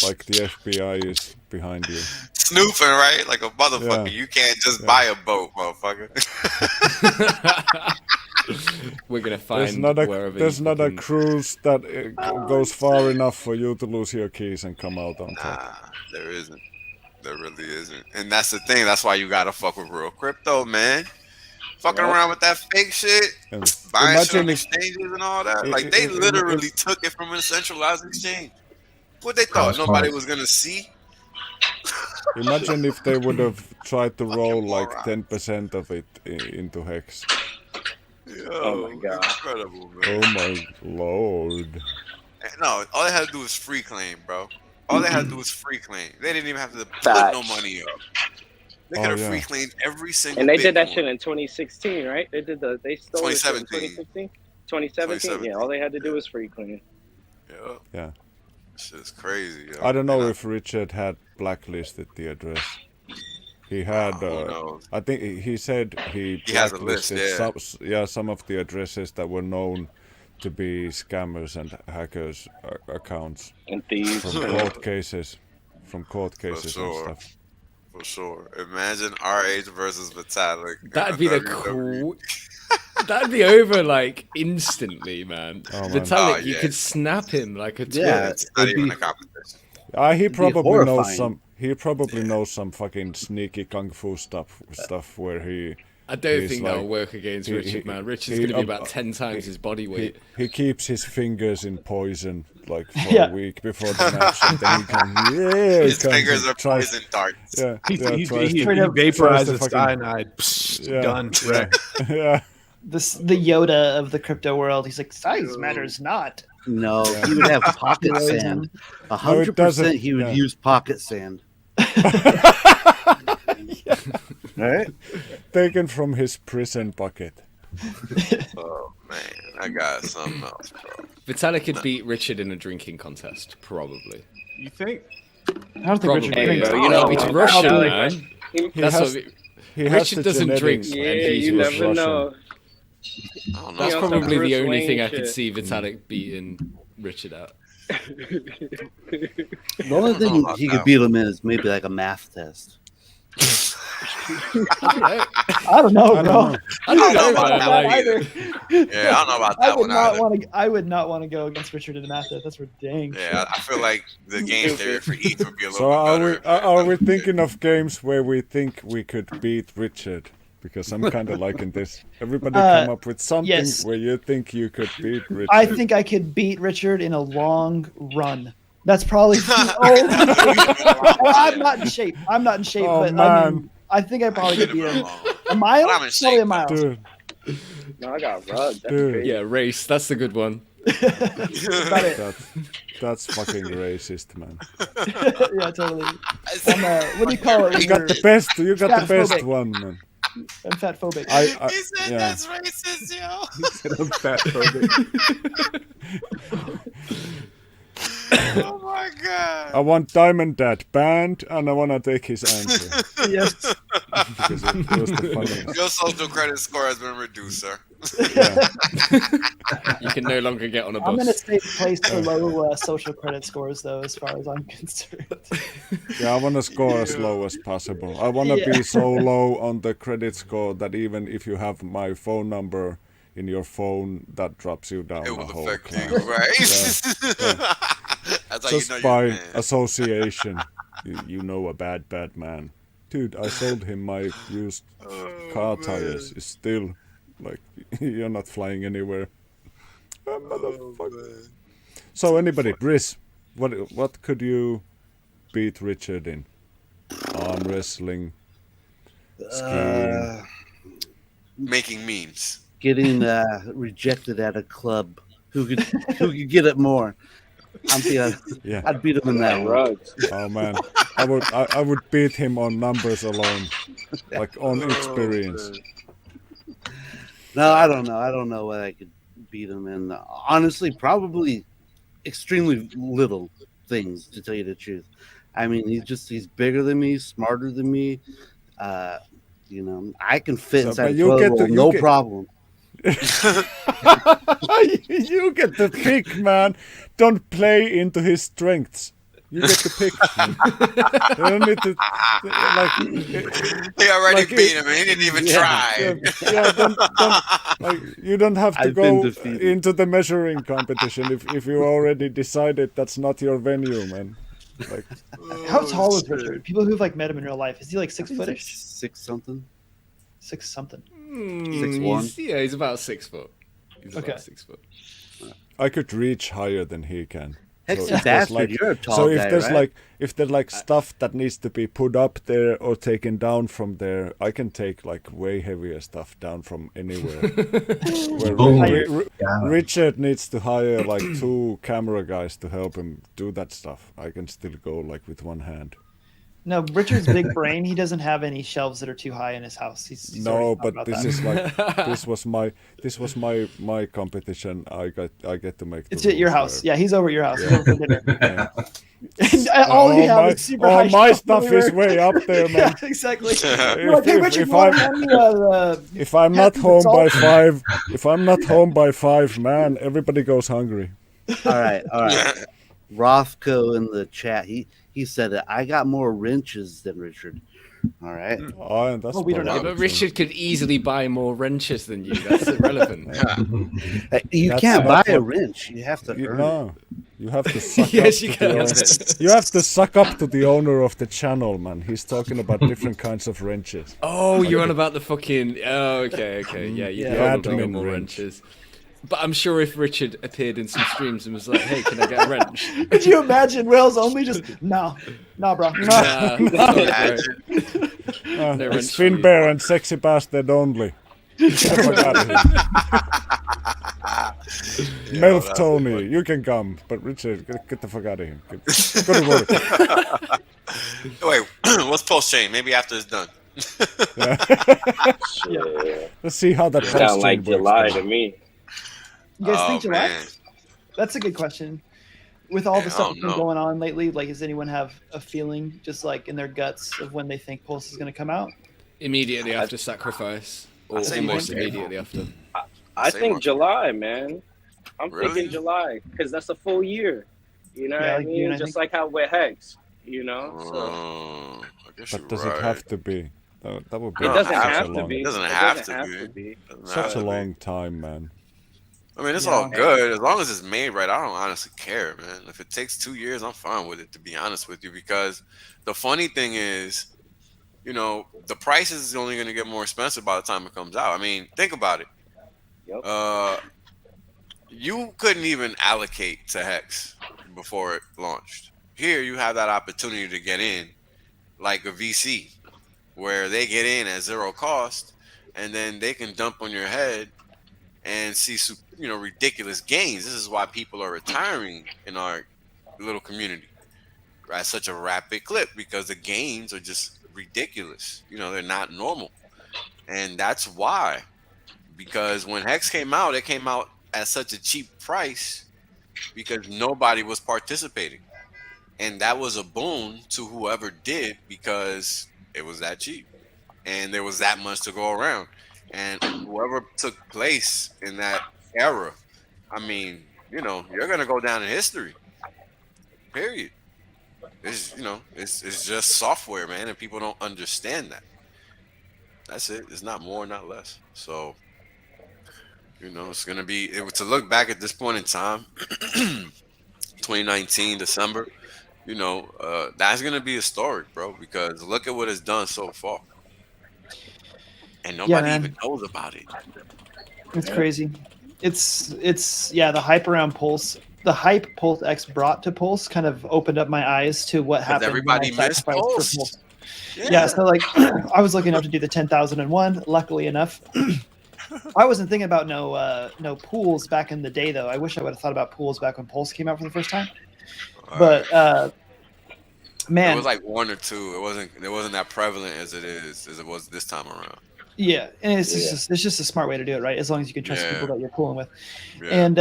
like the FBI is behind you. Snooping, right? Like a motherfucker. Yeah. You can't just buy a boat, motherfucker. We're gonna find there's not a cruise that goes far enough for you to lose your keys and come out on top. Nah, there isn't. There really isn't. And that's the thing. That's why you gotta fuck with real crypto, man. Fucking around with that fake shit, buying shit on exchanges and all that. Like, they literally took it from a centralized exchange. What they thought nobody was gonna see? Imagine if they would have tried to roll like 10% of it into Hex. Yo, oh my god, incredible, man. Oh my lord. No, all they had to do was free claim, bro. All they had to do was free claim. They didn't even have to put no money up. They could have free claimed every single. And they did that shit in 2016, right? They stole it in 2017. 2017. Yeah, all they had to do was free claim. Yeah. Yeah. Shit's crazy. Yo. I don't know if Richard had blacklisted the address. He had. I think he said he blacklisted some of the addresses that were known to be scammers and hackers accounts and thieves from court cases, and stuff. For sure. Imagine RH versus Vitalik. That'd be the cool. That'd be over like instantly, man. Oh, Vitalik, you could snap him like a twig. Yeah, it's not even a competition. He probably knows some. He probably knows some fucking sneaky kung fu stuff where he. I don't think that'll work against Richard, man. Richard's going to be about 10 times his body weight. He keeps his fingers in poison like for a week before the match, and then he can. His fingers are poison darts. Yeah, he vaporizes cyanide. Done. Yeah. The Yoda of the crypto world. He's like, size matters not. No, he would have pocket sand. 100% he would use pocket sand. Right? Taken from his prison bucket. Oh man, I got something else, bro. Vitalik could beat Richard in a drinking contest, probably. You think? I don't think Richard drinks. It's Russian, man. Richard doesn't drink. Yeah, and he's you never Russian. know. That's probably the only thing I could see Vitalik beating Richard at. The only thing he could beat him in is maybe like a math test. I don't know, I bro. don't know. I don't know, about man. that Like, either. Yeah, I don't know about that one either. I would not want to go against Richard in the math. That's for dang sure. Yeah, I feel like the game theory for each would be a little So bit better. are we thinking of games where we think we could beat Richard? Because I'm kind of liking this. Everybody come up with something yes. where you think you could beat Richard. I think I could beat Richard in a long run. That's probably. I'm not in shape. Oh, but man. I think I probably could beat him. A mile? I'm in Probably a shape, mile. Dude, No, I got rugged. That's Dude. crazy. yeah, race. That's the good one. About it. that's fucking racist, man. Yeah, totally. What do you call it? You got the best. You got the best Fatphobic. one, man. I'm fat phobic. I He said yeah. that's racist, yo. He said I'm fat phobic. Oh my god. I want Diamond Dad banned, and I want to take his answer. Yes. Because it was the funniest. Your social credit score has been reduced, sir. Yeah. You can no longer get on a I'm in a bus. safe place for low social credit scores, though, as far as I'm concerned. Yeah, I want to score as low as possible. I want to be so low on the credit score that even if you have my phone number in your phone, that drops you down It a will whole affect class. you, right? Yeah. That's how Just you know by you're a man. association, you know a bad man. Dude, I sold him my used car tires. It's still like you're not flying anywhere. Motherfucker. So anybody, Briz, what could you beat Richard in? Arm wrestling, skiing. Making memes. Getting rejected at a club. Who could get it more? Yeah. I'd beat him in that one. Rugs. Oh man, I would beat him on numbers alone, like on experience. No, I don't know. I don't know what I could beat him in. Honestly, probably extremely little things, to tell you the truth. I mean, he's bigger than me, smarter than me. You know, I can fit So, inside but a you toilet get bowl, to- you no get- problem. You get to pick, man. Don't play into his strengths. You get to pick. You don't need to like. He already Like beat him and he didn't even try. Yeah, don't like. You don't have to I've been go defeated. into the measuring competition if you already decided that's not your venue, man. Like, How tall is Richard? People who've like met him in real life, is he like 6 footish? 6 something. 6 something. 6'1". Yeah, he's about 6 foot. He's Okay. about 6 foot. I could reach higher than he can. Hexy if there's, bastard, you're a tall so if guy, there's right? if there's like stuff that needs to be put up there or taken down from there, I can take like way heavier stuff down from anywhere. Where Richard needs to hire like 2 camera guys to help him do that stuff. I can still go like with one hand. No, Richard's big brain. He doesn't have any shelves that are too high in his house. He's No, already thought but about this that. is like this was my competition. I get to make. It's the at your rules house. there. Yeah, he's over at your house. He's over for dinner. Yeah. And all you have is super high my shelves stuff is everywhere. way up there, man. Yeah, exactly. You're like, hey, Richard, if you wanna hand me If I'm not Happy home by salt? 5, if I'm not home by 5, man, everybody goes hungry. All right. Rothko in the chat, he said that I got more wrenches than Richard. All right. Oh, and that's Well, we don't Yeah, know. but Richard could easily buy more wrenches than you. That's irrelevant. You That's can't not buy a what- wrench. You have to earn it. No, you have to suck Yes, up you to can. the owner. You have to suck up to the owner of the channel, man. He's talking about different kinds of wrenches. Oh, you're on about the fucking. Oh, okay. Yeah, you The probably admin got more wrench. wrenches. But I'm sure if Richard appeared in some streams and was like, "Hey, can I get a wrench?" Could you imagine Wales only just no, bro. No. Nah, Yeah, no wrench It's for you. Finbear and Sexy Bastard only. Get the fuck out of here. Melf Tony, you can come, but Richard, get the fuck out of here. Go to work. Wait, let's post Shane. Maybe after it's done. Shit. Let's see how that Sound post like works. July to me. You guys Oh, think July? man. That's a good question. With all the Yeah, I stuff don't that's been know. going on lately, like, does anyone have a feeling, just like in their guts, of when they think Pulse is going to come out? Immediately after sacrifice, or say almost March, immediately after. I Same think one. July, man. I'm Really? thinking July because that's a full year. You know Yeah, what I like you mean? and I Just think- like how with Hex, you know. So I guess But you're does right. it have to be? That would be It doesn't such a have to long, be. It doesn't It have doesn't to have be. to be. Doesn't such have a to be. long time, man. I mean, it's Yeah. all good as long as it's made right. I don't honestly care, man. If it takes 2 years, I'm fine with it. To be honest with you, because the funny thing is, the price is only going to get more expensive by the time it comes out. I mean, think about it. Yep. You couldn't even allocate to Hex before it launched. Here, you have that opportunity to get in, like a VC, where they get in at zero cost, and then they can dump on your head and see ridiculous gains. This is why people are retiring in our little community at such a rapid clip, because the gains are just ridiculous. They're not normal, and that's why. Because when Hex came out, it came out at such a cheap price because nobody was participating, and that was a boon to whoever did, because it was that cheap and there was that much to go around. And whoever took place in that era, I mean, you're gonna go down in history. Period. It's just software, man, and people don't understand that. That's it. It's not more, not less. So, it's gonna be to look back at this point in time, 2019 December. That's gonna be historic, bro, because look at what it's done so far, and nobody man. even knows about it. It's crazy. It's the hype around Pulse. The hype Pulse X brought to Pulse kind of opened up my eyes to what happened. Everybody when I missed sacrificed Pulse. for Pulse. Yeah, so like I was looking up to do the 10,001. Luckily enough, I wasn't thinking about no pools back in the day though. I wish I would have thought about pools back when Pulse came out for the first time. But man, it was like one or two. It wasn't that prevalent as it was this time around. Yeah, and it's just a smart way to do it, right? As long as you can trust people that you're pooling with. Yeah.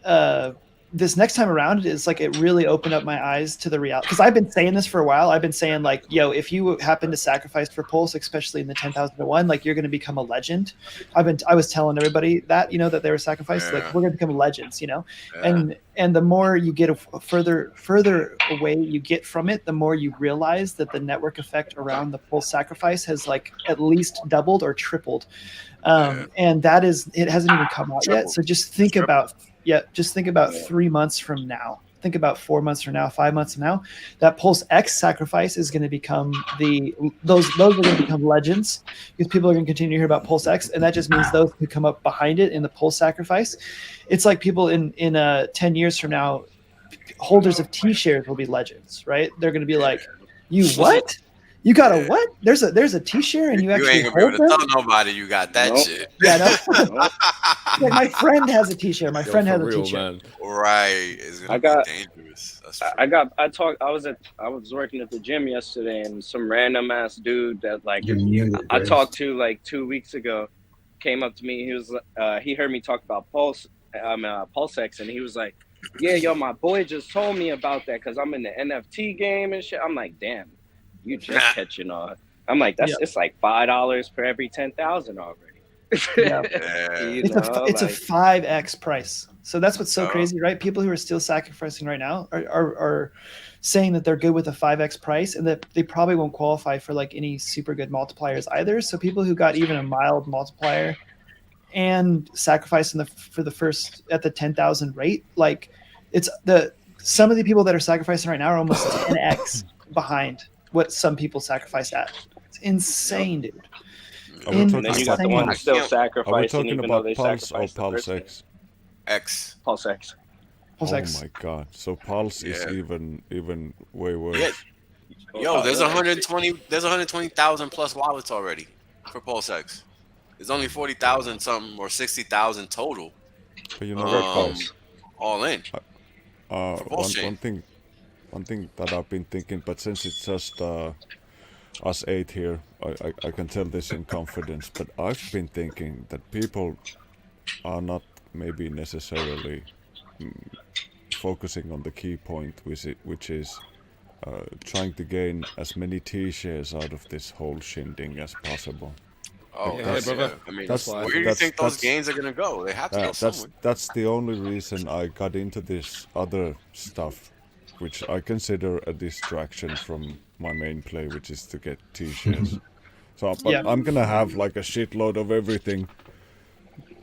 And this next time around is like it really opened up my eyes to the reality, because I've been saying this for a while. I've been saying like, yo, if you happen to sacrifice for Pulse, especially in the 10,001, like you're going to become a legend. I was telling everybody that that they were sacrificed, like we're going to become legends, and the more you get further away you get from it, the more you realize that the network effect around the Pulse sacrifice has like at least doubled or tripled, and that is it hasn't even come out yet. So just think about. Yeah, just think about 3 months from now. Think about 4 months from now, 5 months from now. That Pulse X sacrifice is going to become those are going to become legends, because people are going to continue to hear about Pulse X, and that just means those who come up behind it in the Pulse sacrifice. It's like people in 10 years from now, holders of T-shares will be legends, right? They're going to be like, "You what? You got a what? There's a T-share and you actually ain't gonna hold be able to them? tell nobody you got that shit. Yeah, no. Like my friend has a T-shirt. My friend has a real, T-shirt. man. Right. It's gonna be dangerous. That's true. I was working at the gym yesterday, and some random ass dude that like I talked to like 2 weeks ago came up to me. He was he heard me talk about Pulse X, and he was like, "Yeah, yo, my boy just told me about that because I'm in the NFT game and shit." I'm like, "Damn, you just catching on." I'm like, it's like $5 for every 10,000 already. It's a 5x price. So that's what's so crazy, right? People who are still sacrificing right now are saying that they're good with a 5x price, and that they probably won't qualify for like any super good multipliers either. So people who got even a mild multiplier and sacrificing for the first at the 10,000 rate, like some of the people that are sacrificing right now are almost 10x behind what some people sacrificed at. It's insane, dude. And then you got the ones still sacrificing, even though they Pulse sacrificed or Pulse the X? X. Pulse X. Pulse X. Oh my god! So Pulse is even way worse. Yeah. Yo, there's 120,000 plus wallets already for Pulse X. There's only 40,000 something or 60,000 total. But you know all in. One thing that I've been thinking, but since it's just us 8 here, I can tell this in confidence, but I've been thinking that people are not maybe necessarily focusing on the key point, which is trying to gain as many T-shares out of this whole shindig as possible. Oh, yeah, brother. I mean, where do you think those gains are going to go? They have to go somewhere. That's the only reason I got into this other stuff, which I consider a distraction from my main play, which is to get T-shares. So, but I'm gonna have like a shitload of everything.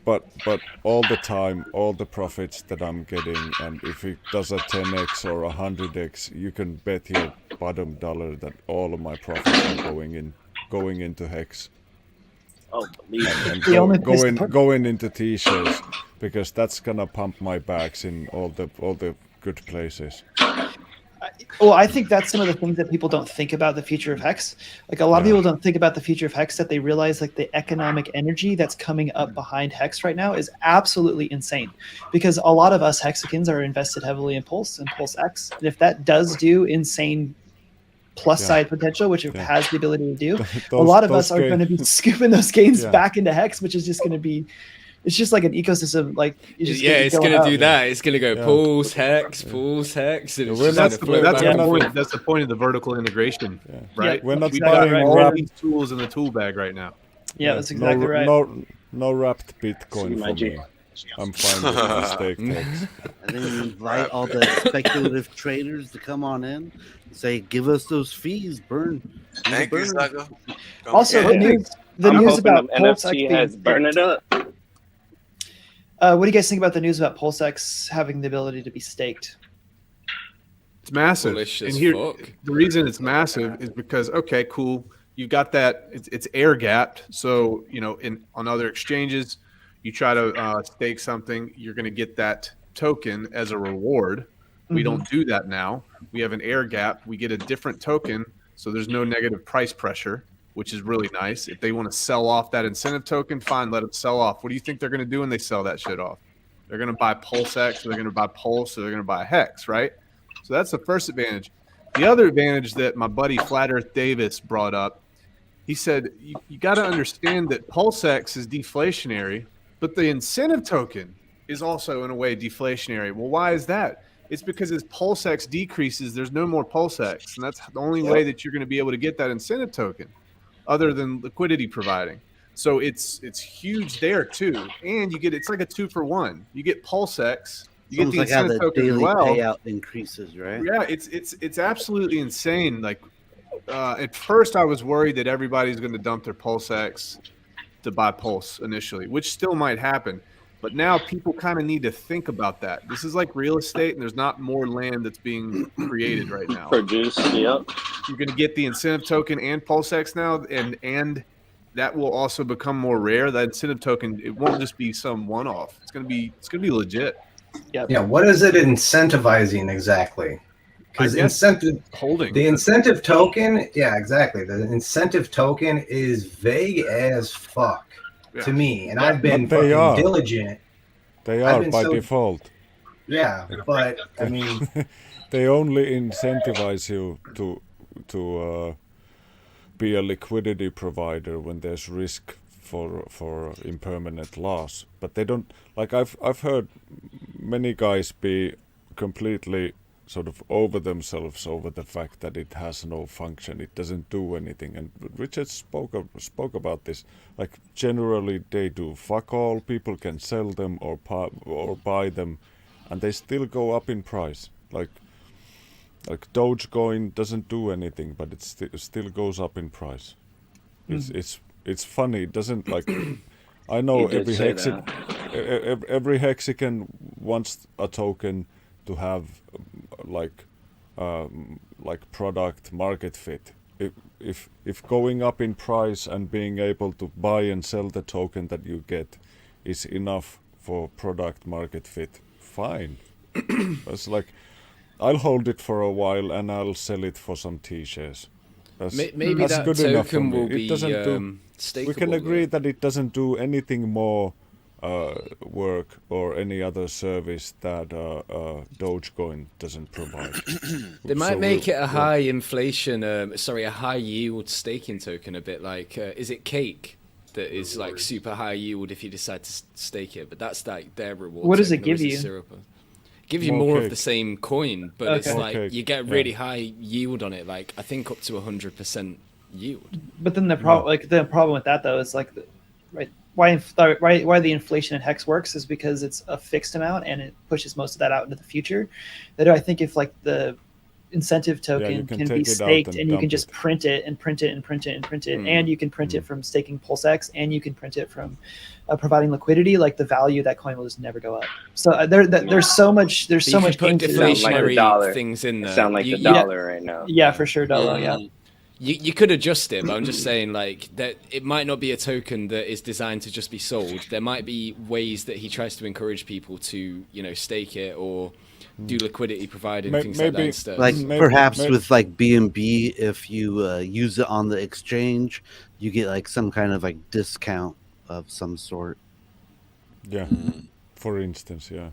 But all the time, all the profits that I'm getting, and if it does a 10x or a 100x, you can bet your bottom dollar that all of my profits are going into Hex. Oh, believe and it. going into T-shirts, because that's gonna pump my bags in all the good places. Well, I think that's some of the things that people don't think about the future of Hex. Like a lot of people don't think about the future of Hex, that they realize like the economic energy that's coming up behind Hex right now is absolutely insane, because a lot of us Hexicans are invested heavily in Pulse and Pulse X. And if that does do insane plus side potential, which it has the ability to do, a lot of us are going to be scooping those gains back into Hex, which is just going to be, it's just like an ecosystem. Like it's going to do that. It's going to go Pulse Hex, Pulse Hex. And That's the point of the vertical integration, right? We're not we buying got all these tools in the tool bag right now. Yeah, that's exactly right. No wrapped Bitcoin for me. I'm fine with the stake tax. And then you invite all the speculative traders to come on in, say, "Give us those fees, burn." Thank you, Sucker. Also, the news about Pulse X NFT has burn it up. What do you guys think about the news about Pulse X having the ability to be staked? It's massive. And here, the reason it's massive is because, okay, cool, you've got that, it's air gapped. So, you know, on other exchanges, you try to stake something, you're going to get that token as a reward. We don't do that now. We have an air gap. We get a different token, so there's no negative price pressure, which is really nice. If they want to sell off that incentive token, fine, let them sell off. What do you think they're going to do when they sell that shit off? They're going to buy Pulse X, or they're going to buy Pulse, or they're going to buy Hex, right? So that's the first advantage. The other advantage that my buddy Flat Earth Davis brought up, he said, you got to understand that Pulse X is deflationary, but the incentive token is also in a way deflationary. Well, why is that? It's because as Pulse X decreases, there's no more Pulse X, and that's the only way that you're going to be able to get that incentive token, other than liquidity providing. So it's huge there too, and you get, it's like a 2-for-1. You get Pulse X, you get the like how incentive the token as daily well. payout increases, right? Yeah, it's absolutely insane. Like at first, I was worried that everybody's going to dump their Pulse X to buy Pulse initially, which still might happen. But now people kind of need to think about that. This is like real estate, and there's not more land that's being created right now. Produced, yep. You're going to get the incentive token and Pulse X now, and that will also become more rare. That incentive token, it won't just be some one-off. It's going to be legit. Yeah. What is it incentivizing exactly? Because the incentive token, yeah, exactly. The incentive token is vague as fuck to me, and I've been fucking diligent. They are by default. Yeah, but I mean, they only incentivize you to be a liquidity provider when there's risk for impermanent loss. But they don't, like I've heard many guys be completely sort of over themselves over the fact that it has no function, it doesn't do anything. And Richard spoke about this. Like generally they do fuck all. People can sell them or buy them, and they still go up in price. Like Dogecoin doesn't do anything, but it still goes up in price. It's funny. It doesn't, like, I know every Hexican wants a token to have like product market fit. If going up in price and being able to buy and sell the token that you get is enough for product market fit, fine. It's like, I'll hold it for a while and I'll sell it for some T-shares. Maybe that's that good enough for token me. will be stakeable. We can agree that it doesn't do anything more work or any other service that Dogecoin doesn't provide. They might make it a high inflation, a high yield staking token, a bit like, is it Cake? That is like super high yield if you decide to stake it, but that's like their reward. What does it give you? Gives you more of the same coin, but it's like cake. you get really high yield on it, like I think up to 100% yield. But then the problem with that though is like, why the inflation in Hex works is because it's a fixed amount and it pushes most of that out into the future. That I think if like the incentive token can be staked, and you can just print it and print it and print it and print it, and you can print it from staking PulseX, and you can print it from providing liquidity. Like the value of that coin will just never go up. So there's so much deflationary things in there. Sound like the dollar right now. Yeah, for sure, dollar. Yeah. You could adjust it, but I'm just saying, like, that it might not be a token that is designed to just be sold. There might be ways that he tries to encourage people to, you know, stake it or do liquidity providing things like that instead. Like perhaps with like BNB, if you use it on the exchange, you get like some kind of like discount of some sort. Yeah, for instance, yeah.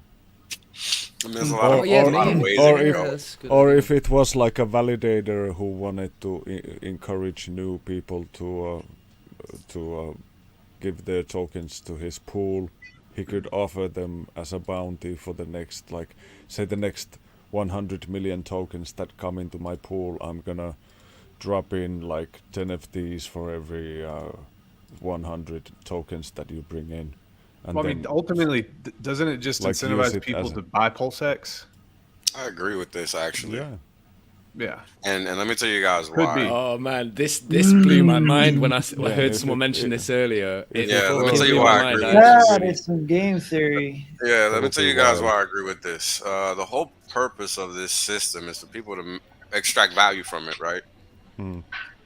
I mean, there's a lot of ways or if it was like a validator who wanted to encourage new people to give their tokens to his pool, he could offer them as a bounty for the next, like, say the next 100 million tokens that come into my pool, I'm gonna drop in like 10 of these for every 100 tokens that you bring in. And well, I mean, ultimately, doesn't it just incentivize people to buy PulseX? I agree with this, actually. Yeah. And let me tell you guys why. Oh man, this blew my mind when I heard someone mention this earlier. Let me tell you why I agree with that is some game theory. Yeah, let me tell you guys why I agree with this. The whole purpose of this system is for people to extract value from it, right?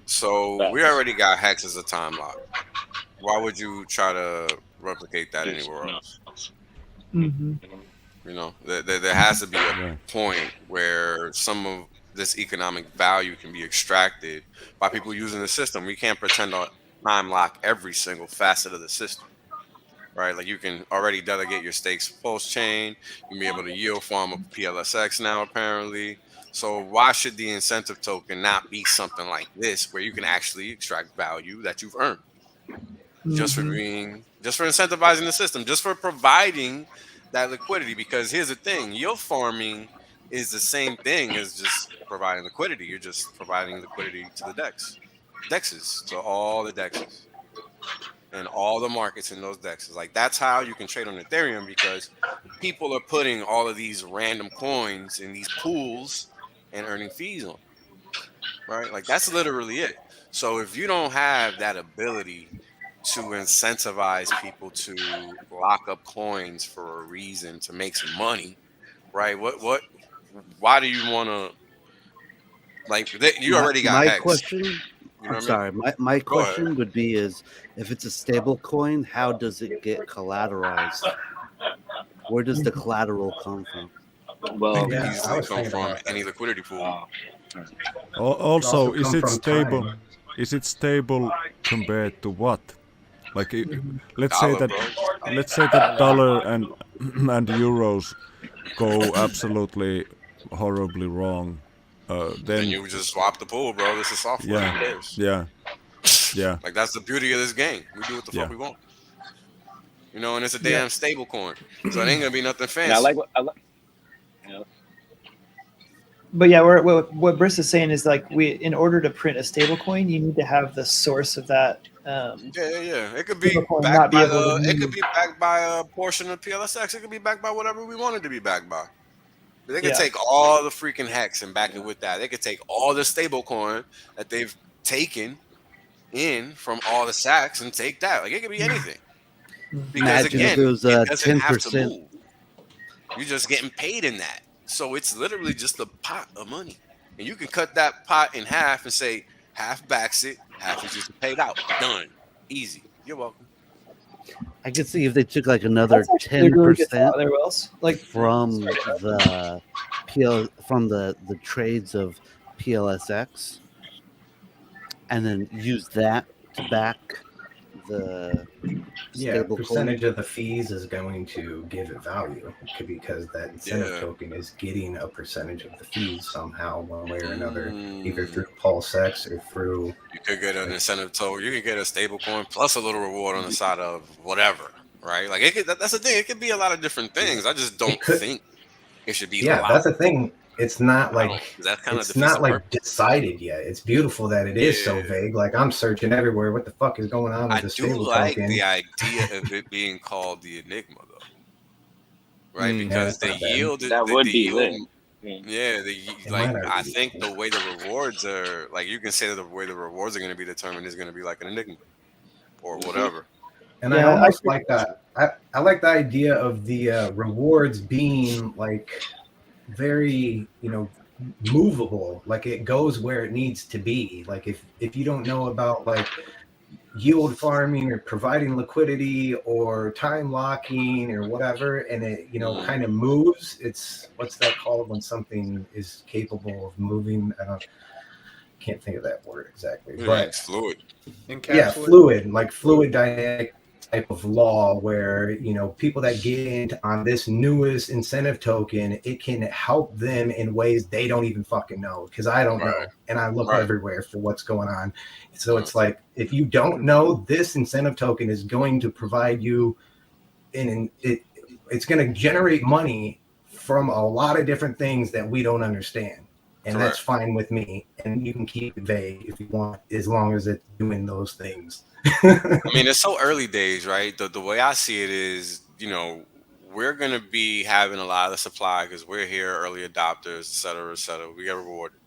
So we already got Hex as a time lock. Why would you try to replicate that anywhere else? You know, there has to be a point where some of this economic value can be extracted by people using the system. We can't pretend to time lock every single facet of the system, right? Like you can already delegate your stakes post chain. You can be able to yield farm up PLSX now, apparently. So why should the incentive token not be something like this, where you can actually extract value that you've earned? Just for incentivizing the system, just for providing that liquidity. Because here's the thing, yield farming is the same thing as just providing liquidity. You're just providing liquidity to the dexes, to all the dexes and all the markets in those dexes. Like that's how you can trade on Ethereum, because people are putting all of these random coins in these pools and earning fees on them, right? Like that's literally it. So if you don't have that ability to incentivize people to lock up coins for a reason, to make some money, right? Why do you want to, like, you already got my Hex. Question, you know I'm sorry, my question would be is, if it's a stable coin, how does it get collateralized? Where does the collateral come from? Well, it can easily come from any liquidity pool. Also, is it stable? Is it stable compared to what? Like, let's say that dollar and euros go absolutely horribly wrong. Then you just swap the pool, bro. This is software. Yeah. Like that's the beauty of this game. We do what the fuck we want. You know, and it's a damn stable coin, so it ain't gonna be nothing fancy. But yeah, what Briss is saying is, like, in order to print a stable coin, you need to have the source of that. It could be backed by it could be backed by a portion of PLSX. It could be backed by whatever we want it to be backed by. But they could take all the freaking Hex and back it with that. They could take all the stable coin that they've taken in from all the sacks and take that. Like it could be anything. Because again, it doesn't have to move. You're just getting paid in that. So it's literally just a pot of money. And you can cut that pot in half and say half backs it, half is just paid out. Done. Easy. You're welcome. I could see if they took like another 10% like from the trades of PLSX, and then use that to back the stable percentage of the fees is going to give it value, because that incentive token is getting a percentage of the fees somehow, one way or another, either through PulseX or through. You could get an incentive token. You could get a stable coin plus a little reward on the side of whatever, right? Like that's the thing. It could be a lot of different things. I just don't think it should be. Yeah, that's the thing. It's not like it's not like decided yet. It's beautiful that it is so vague. Like I'm searching everywhere. What the fuck is going on with the stable token? I do like the idea of it being called the Enigma, though, right? Because the yield, Yeah, I think the way the rewards are, like, you can say that the way the rewards are going to be determined is going to be like an enigma or whatever. And I almost like that. I like the idea of the rewards being like very, movable. Like it goes where it needs to be. Like if you don't know about like yield farming or providing liquidity or time locking or whatever, and it kind of moves, it's what's that called when something is capable of moving? Can't think of that word exactly, but it's fluid. Fluid, like fluid dynamic type of law where people that get in on this newest incentive token, it can help them in ways they don't even fucking know, because I don't know, and I look everywhere for what's going on. So it's like, if you don't know, this incentive token is going to provide you it's going to generate money from a lot of different things that we don't understand, and that's fine with me, and you can keep it vague if you want, as long as it's doing those things. I mean, it's so early days, right? The way I see it is, we're going to be having a lot of supply because we're here, early adopters, et cetera, et cetera. We get rewarded.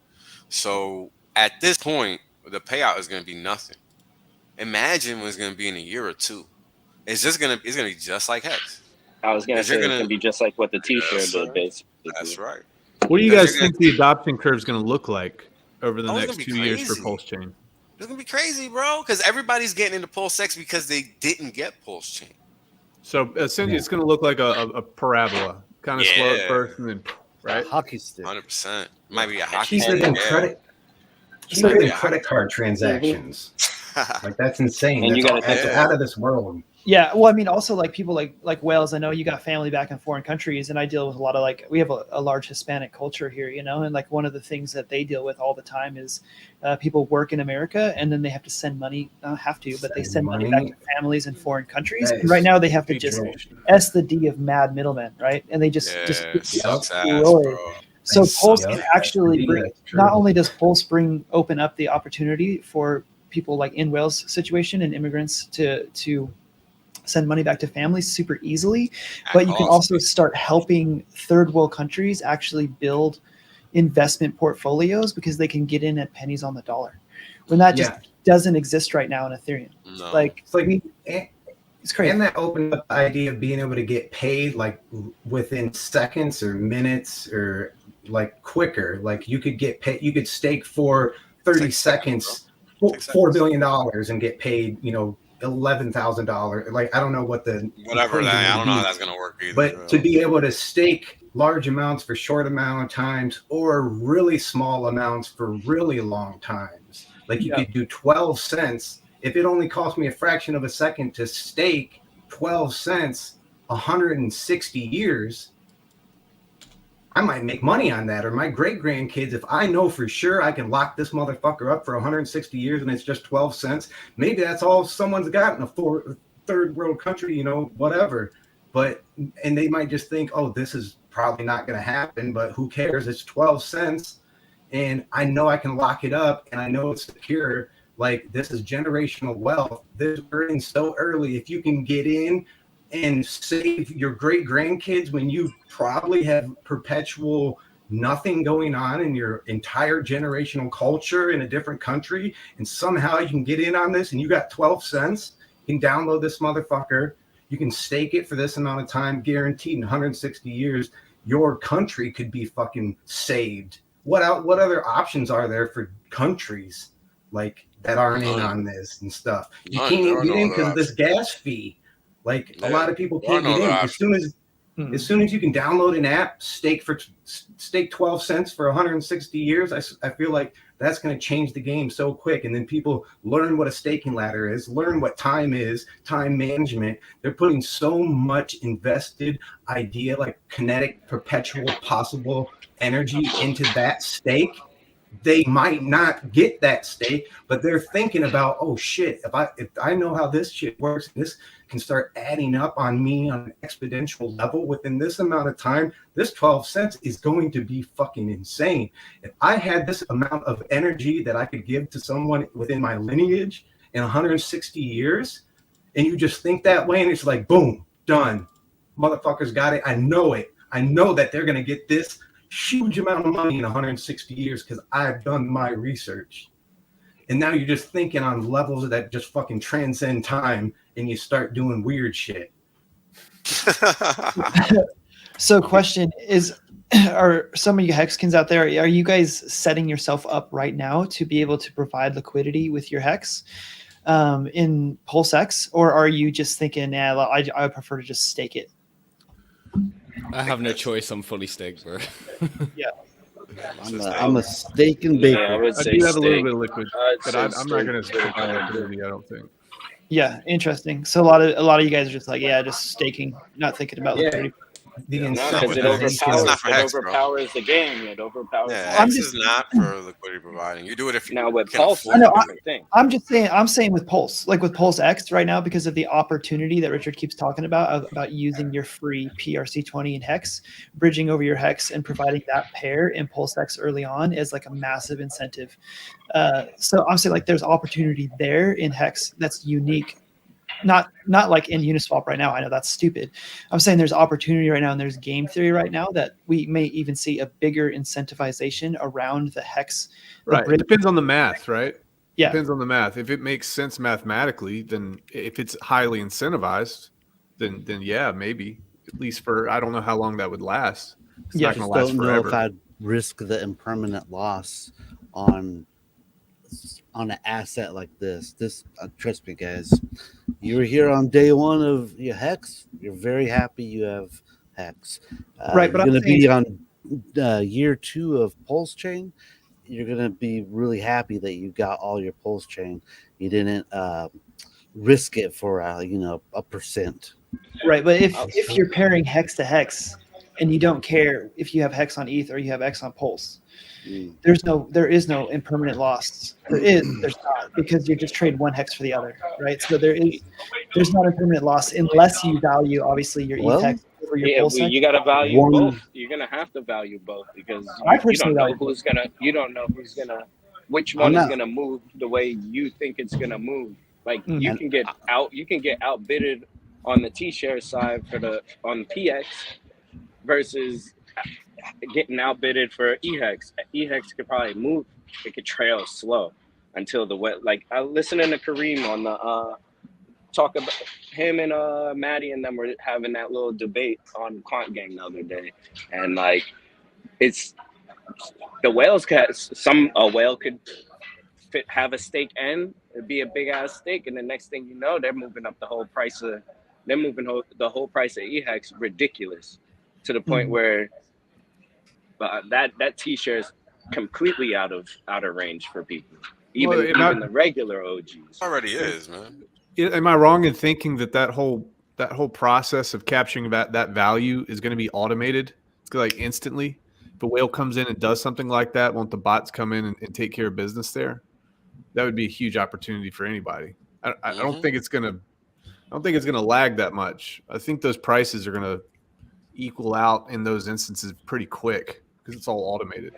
So at this point, the payout is going to be nothing. Imagine what it's going to be in a year or two. It's going to be just like Hex. I was going to say it's going to be just like what the T-shirt did, basically. That's right. What do you guys think the adoption curve is going to look like over the next 2 years for Pulse Chain? It's going to be crazy, bro, because everybody's getting into Pulse X because they didn't get Pulse Chain. So essentially, it's going to look like a parabola, kind of slow at first, and then right, hockey stick. 100%. Might be a hockey stick. Cheaper than credit card transactions. Like, that's insane. And that's out of this world. Yeah, well, I mean, also like people like Wales. I know you got family back in foreign countries, and I deal with a lot of we have a large Hispanic culture here, and like one of the things that they deal with all the time is people work in America and then they have to send money. Not have to, but they send money back to families in foreign countries. And right now they have to just S the D of mad middlemen, right? And they just sucks ass, bro. So Pulse can actually bring. Not only does Pulse open up the opportunity for people like in Wales' situation and immigrants to send money back to families super easily, but you can also start helping third world countries actually build investment portfolios because they can get in at pennies on the dollar, when that just doesn't exist right now in Ethereum. No. It's crazy. And that opened up the idea of being able to get paid like within seconds or minutes or like quicker. Like you could get paid, you could stake for 30 seconds, $4 billion and get paid, $11,000. Like, I don't know what the whatever that, I don't know how that's gonna work either. But to be able to stake large amounts for short amount of times or really small amounts for really long times, like you could do 12 cents. If it only cost me a fraction of a second to stake 12 cents, 160 years, I might make money on that. Or my great grandkids, if I know for sure I can lock this motherfucker up for 160 years and it's just 12 cents, maybe that's all someone's got in a third world country, whatever. And they might just think, oh, this is probably not going to happen, but who cares? It's 12 cents. And I know I can lock it up and I know it's secure. Like, this is generational wealth. This is earning so early. If you can get in and save your great grandkids when you probably have perpetual nothing going on in your entire generational culture in a different country, and somehow you can get in on this and you got 12 cents, you can download this motherfucker, you can stake it for this amount of time, guaranteed in 160 years, your country could be fucking saved. What other options are there for countries like that aren't in on this and stuff? You can't even get in because of this gas fee. Like, a lot of people can't get in. As soon as you can download an app, stake 12 cents for 160 years, I feel like that's going to change the game so quick. And then people learn what a staking ladder is, learn what time is, time management. They're putting so much invested idea, like kinetic, perpetual, possible energy into that stake. They might not get that stake, but they're thinking about, oh shit, if I know how this shit works, this can start adding up on me on an exponential level within this amount of time, this 12 cents is going to be fucking insane. If I had this amount of energy that I could give to someone within my lineage in 160 years, and you just think that way, and it's like, boom, done. Motherfuckers got it. I know it. I know that they're going to get this huge amount of money in 160 years because I've done my research. And now you're just thinking on levels that just fucking transcend time, and you start doing weird shit. So question is, are some of you Hexkins out there, are you guys setting yourself up right now to be able to provide liquidity with your Hex in PulseX? Or are you just thinking, yeah, I would prefer to just stake it? I have no choice. I'm fully staked, bro. Yeah. I'm a stake and bake. I do have a little bit of liquid, but I'm not going to stake on liquidity, I don't think. Yeah, interesting. So a lot of you guys are just like, yeah, just staking, not thinking about liquidity. Because it overpowers the game. It overpowers. Yeah, Hex is not for liquidity providing. You do it if you now with can Pulse. afford it. I'm saying with Pulse, like with Pulse X right now, because of the opportunity that Richard keeps talking about using your free PRC20 and Hex, bridging over your Hex and providing that pair in Pulse X early on is like a massive incentive. So I'm saying like there's opportunity there in Hex that's unique. Not like in Uniswap right now. I know that's stupid. I'm saying there's opportunity right now, and there's game theory right now that we may even see a bigger incentivization around the Hex. Right. It depends on the math, right? Yeah. Depends on the math. If it makes sense mathematically, then if it's highly incentivized, then yeah, maybe. At least for, I don't know how long that would last. It's not going to last forever. I don't know if I'd risk the impermanent loss on an asset like this. Trust me, guys. You were here on day one of your Hex. You're very happy you have Hex. Right, but you're going to be on year 2 of Pulse Chain. You're going to be really happy that you got all your Pulse Chain. You didn't risk it for a percent. Right, but if you're pairing Hex to Hex, and you don't care if you have Hex on ETH or you have X on Pulse, there is no impermanent loss. There's not, because you just trade one Hex for the other, right? So there's not impermanent loss unless you value obviously your ETH Hex over your Pulse. You got to value both. You're gonna have to value both because you don't know who's gonna. You don't know who's gonna. Which one is gonna move the way you think it's gonna move. Like you can get outbidded on the T-share side on PX versus getting outbidded for EHEX. EHEX could probably move. It could trail slow until like I listening to Kareem on the talk about him and Maddie and them were having that little debate on Quant Gang the other day, and like it's the whales a whale could have a stake and it'd be a big ass stake, and the next thing you know, they're moving up the whole price of EHEX ridiculous to the point where that T-share is completely out of range for people, even the regular OGs. Already is, man. Am I wrong in thinking that whole process of capturing that value is going to be automated, like instantly? If a whale comes in and does something like that, won't the bots come in and take care of business there? That would be a huge opportunity for anybody. I don't think it's gonna lag that much. I think those prices are gonna equal out in those instances pretty quick because it's all automated.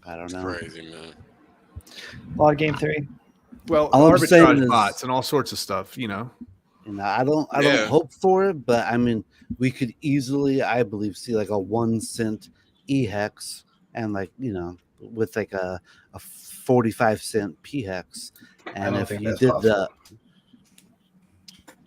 I don't know. Crazy, man. A lot of game theory. Well, arbitrage bots and all sorts of stuff, I don't hope for it, but I mean, we could easily, I believe, see like a 1 cent EHEX and with like a 45-cent PHEX. And if you did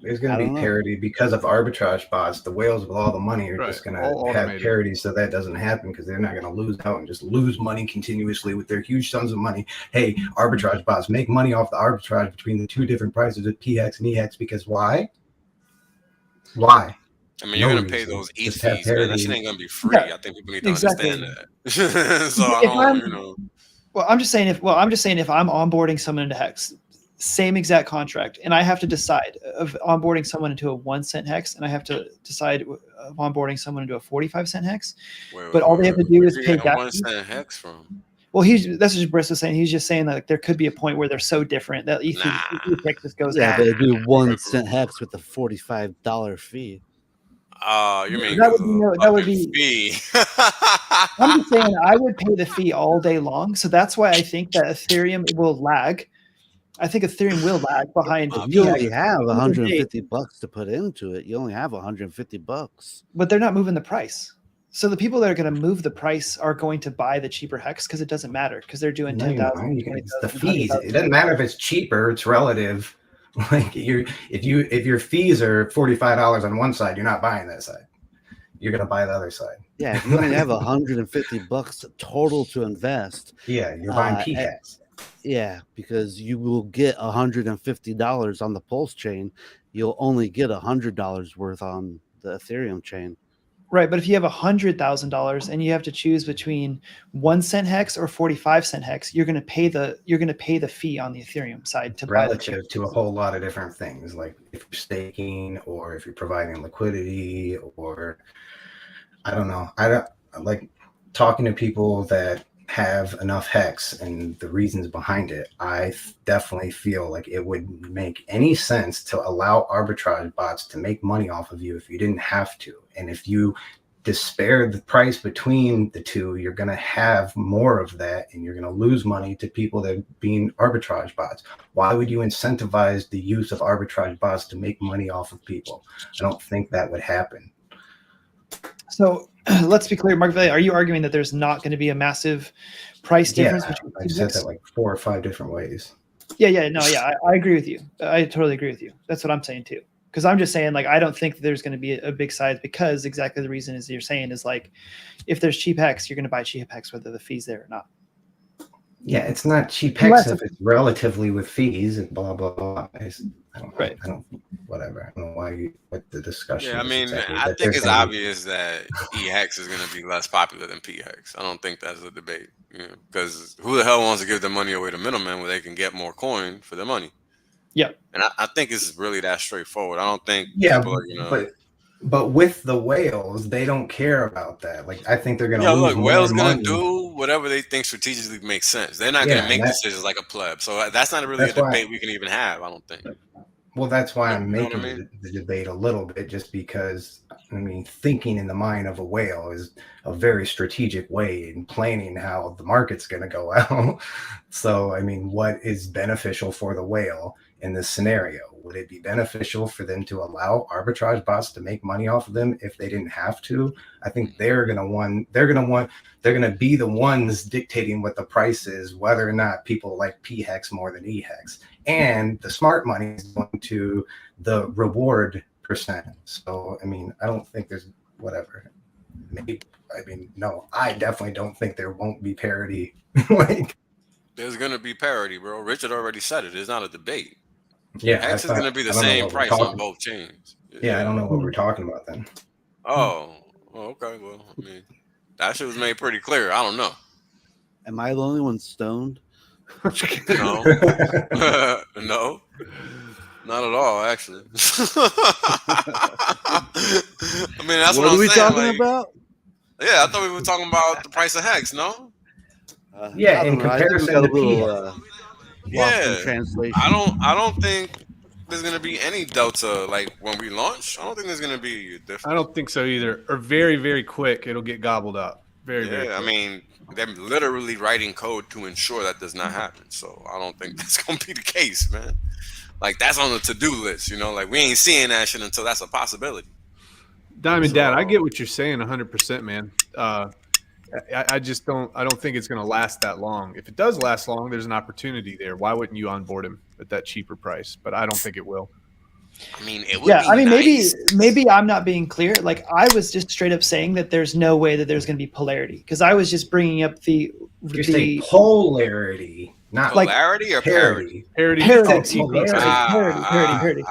there's going to be parity because of arbitrage bots. The whales with all the money are just going to have parity, so that doesn't happen because they're not going to lose out and just lose money continuously with their huge sums of money. Hey, arbitrage bots make money off the arbitrage between the two different prices of PHEX and EHEX because why? Why? I mean, you're going to pay those ETH fees, man. That shit ain't going to be free. Yeah, I think people need to understand that. So Well, I'm just saying if I'm onboarding someone into Hex, same exact contract, and I have to decide of onboarding someone into a 1 cent Hex, and I have to decide of onboarding someone into a 45-cent Hex. But all they have to do is pay that 1 cent Hex from. Well, that's what Briss was saying. He's just saying that there could be a point where they're so different that ETH just goes. Yeah, they do 1 cent Hex with a $45 fee. You mean that would be fee? I'm just saying I would pay the fee all day long. So that's why I think that Ethereum will lag. I think Ethereum will lag behind. You only have $150 to put into it. You only have $150. But they're not moving the price. So the people that are going to move the price are going to buy the cheaper hex because it doesn't matter because they're doing 10,000. It's the fees. It doesn't matter if it's cheaper; it's relative. Like if your fees are $45 on one side, you're not buying that side. You're gonna buy the other side. Yeah, if you only have $150 total to invest. Yeah, you're buying PHEX. Yeah, because you will get $150 on the Pulse chain. You'll only get $100 worth on the Ethereum chain. Right, but if you have $100,000 and you have to choose between 1 cent hex or 45-cent hex, you're going to pay the fee on the Ethereum side to relative to a whole lot of different things, like if you're staking or if you're providing liquidity, or I don't know. I don't like talking to people that have enough hex and the reasons behind it. I definitely feel like it would make any sense to allow arbitrage bots to make money off of you if you didn't have to. And if you despair the price between the two, you're going to have more of that and you're going to lose money to people that are being arbitrage bots. Why would you incentivize the use of arbitrage bots to make money off of people? I don't think that would happen. So let's be clear, Mark Valley, are you arguing that there's not going to be a massive price difference? Yeah, I've said that like 4 or 5 different ways. Yeah, I agree with you. I totally agree with you. That's what I'm saying too. Because I'm just saying, like, I don't think there's going to be a big size because exactly the reason is you're saying is like, if there's cheap hex, you're going to buy cheap hex whether the fee's there or not. Yeah, it's not cheap hex if it's relatively with fees and blah blah blah. I don't whatever. I don't know what the discussion. Yeah, I mean, exactly, I think it's obvious that EHEX is going to be less popular than PHEX. I don't think that's a debate, because who the hell wants to give their money away to middlemen where they can get more coin for their money? Yeah, and I think it's really that straightforward. I don't think people are, but with the whales, they don't care about that. Like, I think they're going to lose whales going to do whatever they think strategically makes sense. They're not going to make decisions like a pleb. So that's not really a debate we can even have, I don't think. Well, that's why I'm making the debate a little bit, just because, I mean, thinking in the mind of a whale is a very strategic way in planning how the market's going to go out. So, I mean, what is beneficial for the whale in this scenario? Would it be beneficial for them to allow arbitrage bots to make money off of them if they didn't have to? I think they're going to be the ones dictating what the price is, whether or not people like PHEX more than EHEX. And the smart money is going to the reward percent. So, I mean, I don't think there's whatever. Maybe, I mean, no, I definitely don't think there won't be parity. There's going to be parity, bro. Richard already said it. It's not a debate. Yeah, Hex is going to be the same price on both chains. Yeah, I don't know what we're talking about then. Oh, okay. Well, I mean, that shit was made pretty clear. I don't know. Am I the only one stoned? No. No. Not at all, actually. I mean, that's what I'm saying. What are we talking about? Yeah, I thought we were talking about the price of Hex, no? Yeah, in comparison to PHEX. Translation. I don't think there's gonna be any delta like when we launch. I don't think there's gonna be a difference. I don't think so either. Or very, very quick, it'll get gobbled up. Very quick. I mean, they're literally writing code to ensure that does not happen. So I don't think that's gonna be the case, man. Like, that's on the to-do list, like we ain't seeing that shit until that's a possibility. Diamond Dad, I get what you're saying 100%, man. I just don't think it's going to last that long. If it does last long, there's an opportunity there. Why wouldn't you onboard him at that cheaper price? But I don't think it will. I mean, it would be nice. maybe I'm not being clear. Like, I was just straight up saying that there's no way that there's going to be polarity, because I was just bringing up the polarity, not polarity or parity. Parity. Excuse me. Parity.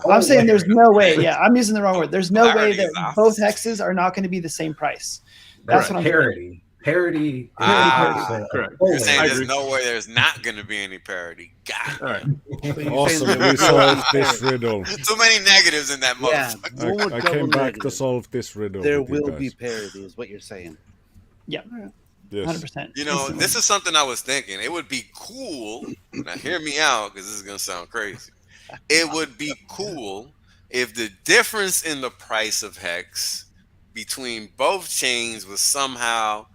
I'm saying there's no way. Yeah, I'm using the wrong word. There's no way that both hexes are not going to be the same price. That's what I'm saying. Parity. Correct. You're saying there's no way there's not going to be any parity. Got it. All right. Awesome. We solved this riddle. Too many negatives in that motherfucker. I came back to solve this riddle. There will be parity, is what you're saying. Yeah. Yes. 100%. This is something I was thinking. It would be cool. Now, hear me out, because this is going to sound crazy. It would be cool if the difference in the price of Hex between both chains was somehow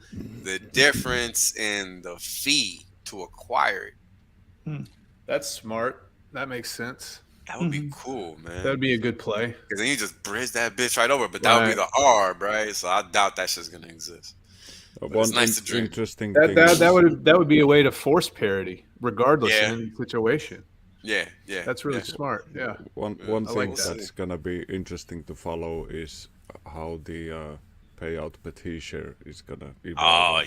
the difference in the fee to acquire it. That's smart. That makes sense. That would be cool, man. That'd be a good play. Because then you just bridge that bitch right over. But that would be the ARB, right? So I doubt that shit's gonna exist. It's nice to dream. Interesting that, thing. That would be a way to force parity, regardless in any situation. Yeah. That's really smart. Yeah. One thing that's gonna be interesting to follow is how the payout per T-share is gonna evolve.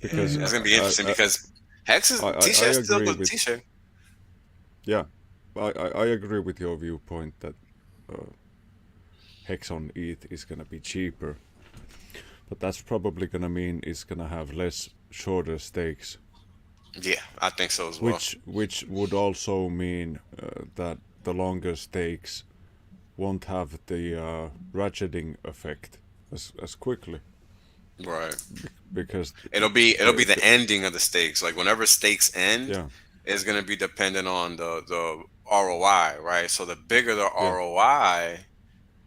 Because that's gonna be interesting because Hex is T-share still the T-share. Yeah, I agree with your viewpoint that Hex on ETH is gonna be cheaper, but that's probably gonna mean it's gonna have less shorter stakes. Yeah, I think so as well. Which would also mean that the longer stakes won't have the ratcheting effect as quickly. Right. Because it'll be the ending of the stakes. Like whenever stakes end, it's gonna be dependent on the ROI, right? So the bigger the ROI,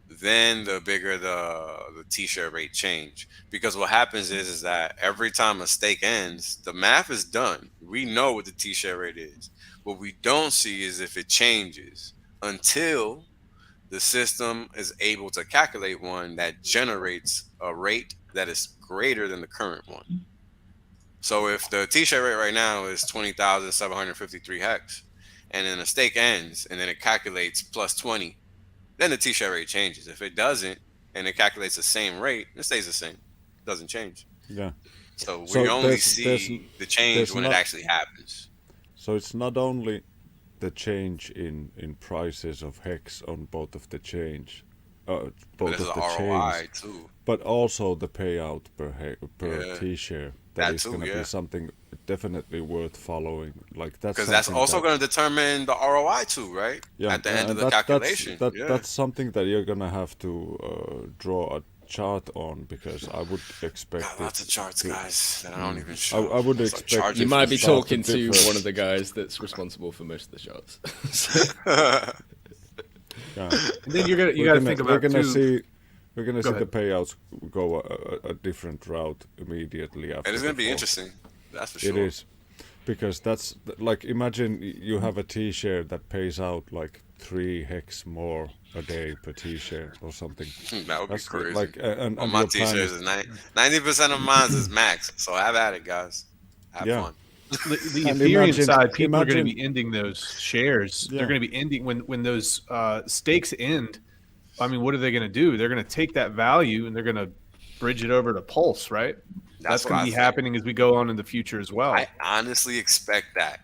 then the bigger the T-share rate change. Because what happens is that every time a stake ends, the math is done. We know what the T-share rate is. What we don't see is if it changes until the system is able to calculate one that generates a rate that is greater than the current one. So if the T-share rate right now is 20,753 hex, and then the stake ends, and then it calculates plus 20, then the T-share rate changes. If it doesn't, and it calculates the same rate, it stays the same. It doesn't change. Yeah. So we only see the change when it actually happens. So it's not only the change in prices of Hex on both of the chains, too. But also the payout per T-share. That is going to be something definitely worth following. Like because that's also going to determine the ROI too, right? Yeah, at the end of the calculation. That's something that you're going to have to draw a chart on, because I would expect lots of charts, guys, that I don't even show. I would expect you might be talking to one of the guys that's responsible for most of the charts. And then you got to think about we're gonna see the payouts go a different route immediately after. And it's gonna be interesting. That's for sure. It is, because that's like, imagine you have a T-share that pays out like 3 hex more a day per T-share or something. That would be crazy. Like, and my T-shares is 90% of mine is max. So have at it, guys. Have fun. The Ethereum side, people are going to be ending those shares. They're going to be ending when those stakes end. I mean, what are they going to do? They're going to take that value and they're going to bridge it over to Pulse, right? That's going to be happening as we go on in the future as well. I honestly expect that.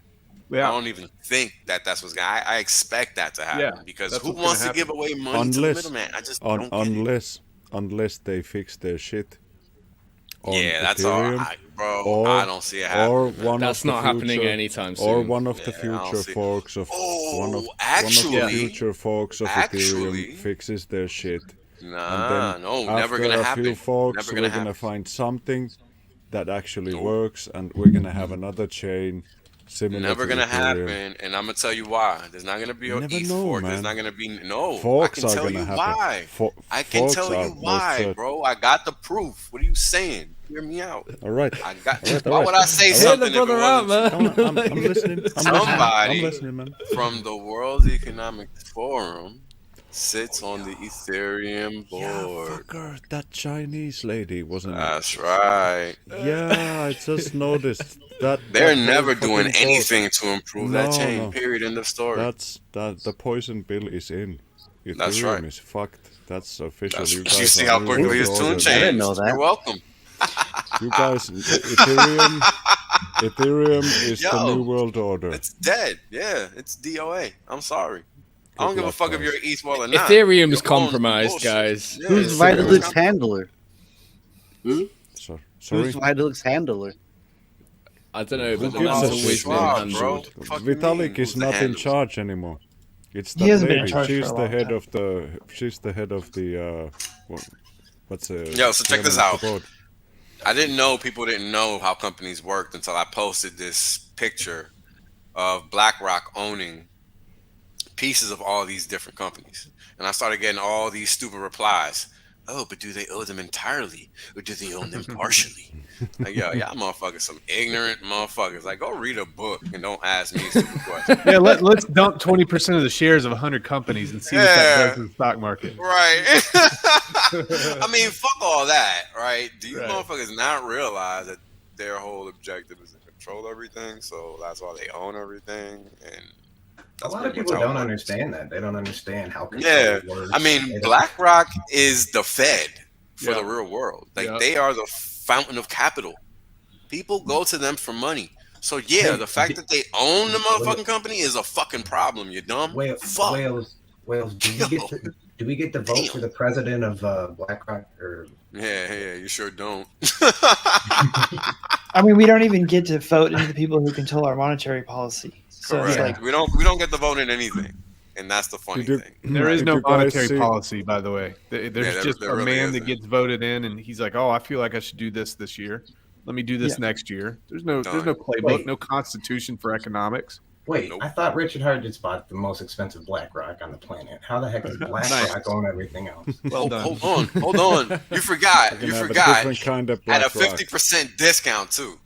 Yeah. I don't even think that's what's going to happen. I expect that to happen because who wants to give away money to the middleman? I just don't get it. Unless they fix their shit. That's Ethereum, all. Bro, I don't see it happening. That's not happening anytime soon. Or one of the future forks of one of the future forks of Ethereum fixes their shit. Nah, and then no, never gonna happen. After a few forks, we're gonna find something that actually works, and we're gonna have another chain similar. Never gonna happen, and I'm gonna tell you why. There's not gonna be an ETH fork. There's not gonna be Forks I can tell you why. I can tell you why, bro. I got the proof. What are you saying? Hear me out. All right. I got. Why would I say something? Hear the brother out, man. I'm listening. Somebody I'm listening, man. from the World Economic Forum sits on the Ethereum board. Yeah, fucker, that Chinese lady, wasn't it? That's right. Yeah, I just noticed that. They're never doing anything to improve that chain. No. Period. End of story. The poison bill is in. Ethereum That's right. Is fucked. That's official. You see how quickly his tune changed? I didn't know that. You're welcome. You guys, Ethereum is the new world order. It's dead. Yeah, it's DOA. I'm sorry. I don't give a fuck if you're East Wall or not. Ethereum's compromised, guys. Yeah, who's Vitalik's handler? Sorry. Who's Vitalik's handler? I don't know, but the man's always been handled. Vitalik is not in charge anymore. It's that lady. She's the head of the. She's the head of the. What's it? Yo, so check this out. I didn't know people didn't know how companies worked until I posted this picture of BlackRock owning pieces of all these different companies, and I started getting all these stupid replies. oh, but do they owe them entirely, or do they own them partially? Like, yo, y'all motherfuckers, some ignorant motherfuckers. Like, go read a book and don't ask me stupid questions. Yeah, let's dump 20% of the shares of 100 companies and see what that does to the stock market. Right. I mean, fuck all that, right? Do you motherfuckers not realize that their whole objective is to control everything? So that's why they own everything. And a lot of people don't understand that. They don't understand how control works. I mean, BlackRock is the Fed for the real world. Like, they are the fountain of capital. People go to them for money. So yeah, the fact that they own the motherfucking company is a fucking problem. You dumb. Fuck. Wales, do we get to vote for the president of BlackRock? Or yeah, you sure don't. I mean, we don't even get to vote into the people who control our monetary policy. So it's like, we don't get to vote in anything, and that's the funny thing. There is no monetary policy, by the way. There's just a man that gets voted in, and he's like, "Oh, I feel like I should do this year. Let me do this next year." There's no playbook, no constitution for economics. Wait, I thought Richard Hart just bought the most expensive BlackRock on the planet. How the heck is BlackRock on everything else? Well done. Hold on. You forgot. Kind of at a 50% discount too.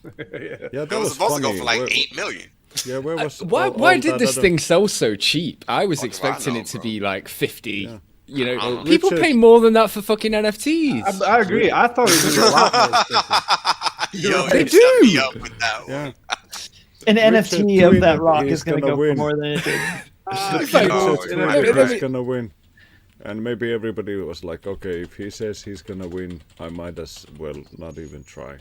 Yeah, that was supposed to go for like 8 million. Yeah, where was why did this thing sell so cheap? I was expecting it to be like 50. Yeah. You know, people pay more than that for fucking NFTs. I agree. I thought it was a lot more expensive. Yo, they do. Me up with that one. An NFT of that rock is going to go for more than it did. He's gonna win, and maybe everybody was like, "Okay, if he says he's gonna win, I might as well not even try,"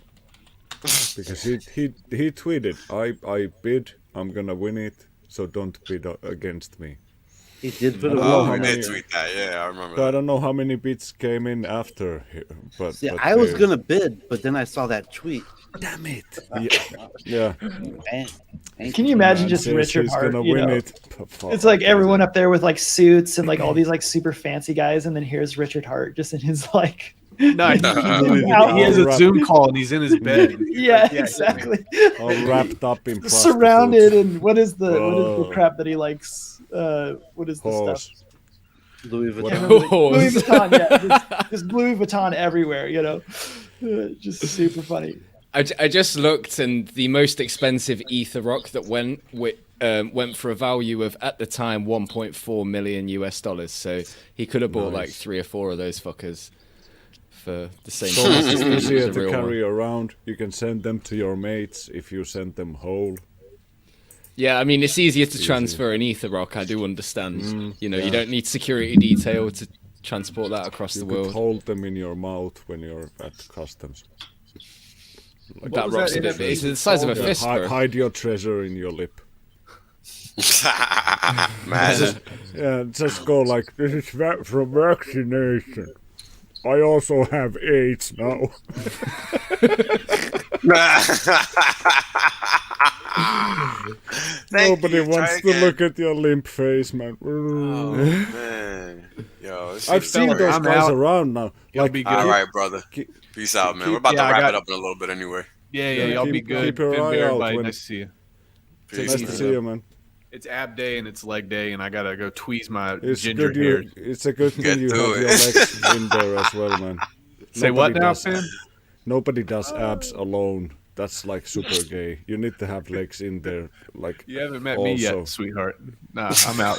because he tweeted, "I bid, I'm gonna win it, so don't bid against me." He did put he did tweet that. Yeah, I remember. So I don't know how many bids came in after, but I was gonna bid, but then I saw that tweet. Damn it! Yeah. Can you imagine just Richard Hart? You know? It's like everyone up there with like suits and like all these like super fancy guys, and then here's Richard Hart just in his like. Nice. He has a Zoom call and he's in his bed. Yeah, exactly. All wrapped up in surrounded, and what is the crap that he likes? What is the stuff? Louis Vuitton. Louis Vuitton, yeah. Just Louis Vuitton everywhere, you know. Just super funny. I just looked, and the most expensive Ether rock that went for a value of, at the time, $1.4 million US. So he could have bought like 3 or 4 of those fuckers for the same price. It's easier to carry around. You can send them to your mates if you send them whole. Yeah, I mean, it's easier to transfer an Ether rock. I do understand. You know, you don't need security detail to transport that across the world. You could hold them in your mouth when you're at customs. Like that rock's a bit big. It's the size of a fist, bro. Hide your treasure in your lip. Just go like, this is from vaccination. I also have AIDS now. Nobody wants to look at your limp face, man. Oh, man. Yo, I've seen those guys around now. Like, all right, brother. Peace out, man. We're about to wrap it up in a little bit anyway. Yeah, y'all be good. Keep your eye out. Nice to see you. Nice to see you, man. It's ab day and it's leg day, and I gotta go tweeze my ginger hair. It's a good thing you have your legs in there as well, man. Say what now, Sam? Nobody does abs alone. That's like super gay. You need to have legs in there, like. You haven't met me yet, sweetheart. Nah, I'm out.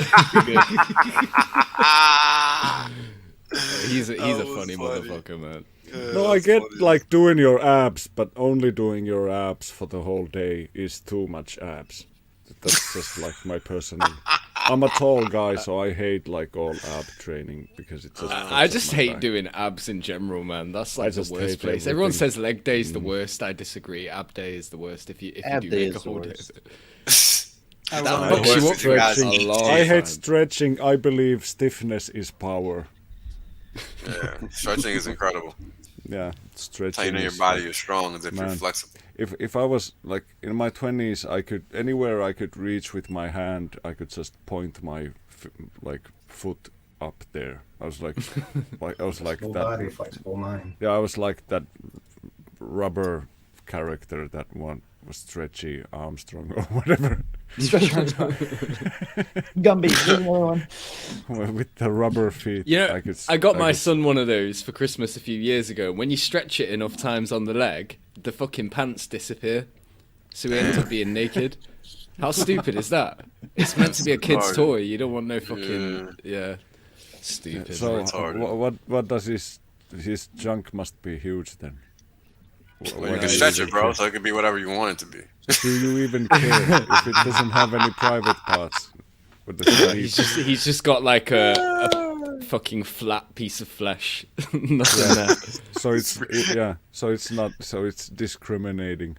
He's a funny motherfucker, man. No, I get like doing your abs, but only doing your abs for the whole day is too much abs. That's just like my personal. I'm a tall guy, so I hate like all ab training because it's just. I just hate doing abs in general, man. That's like the worst place. Everyone says leg day is the worst. I disagree. Ab day is the worst. If you do make a whole day. I hate stretching. I believe stiffness is power. Yeah, stretching is incredible. Yeah, stretching. How you know your body is strong is if you're flexible. If I was like in my 20s, I could anywhere I could reach with my hand, I could just point my foot up there. I was like, full that. Body, flexible mind. Yeah, I was like that rubber character that one was Stretchy Armstrong or whatever. Stretch marks. Gumby. There's another one. With the rubber feet. You know, like it's, I got like my it's- son one of those for Christmas a few years ago. When you stretch it enough times on the leg, the fucking pants disappear. So he ends up being naked. How stupid is that? It's meant to be a kid's toy. You don't want no fucking... Yeah. Stupid. So what does his junk must be huge then? Well, you can stretch it, bro, so it can be whatever you want it to be. Do you even care if it doesn't have any private parts? With the he's just got like a fucking flat piece of flesh. Nothing there. So it's discriminating.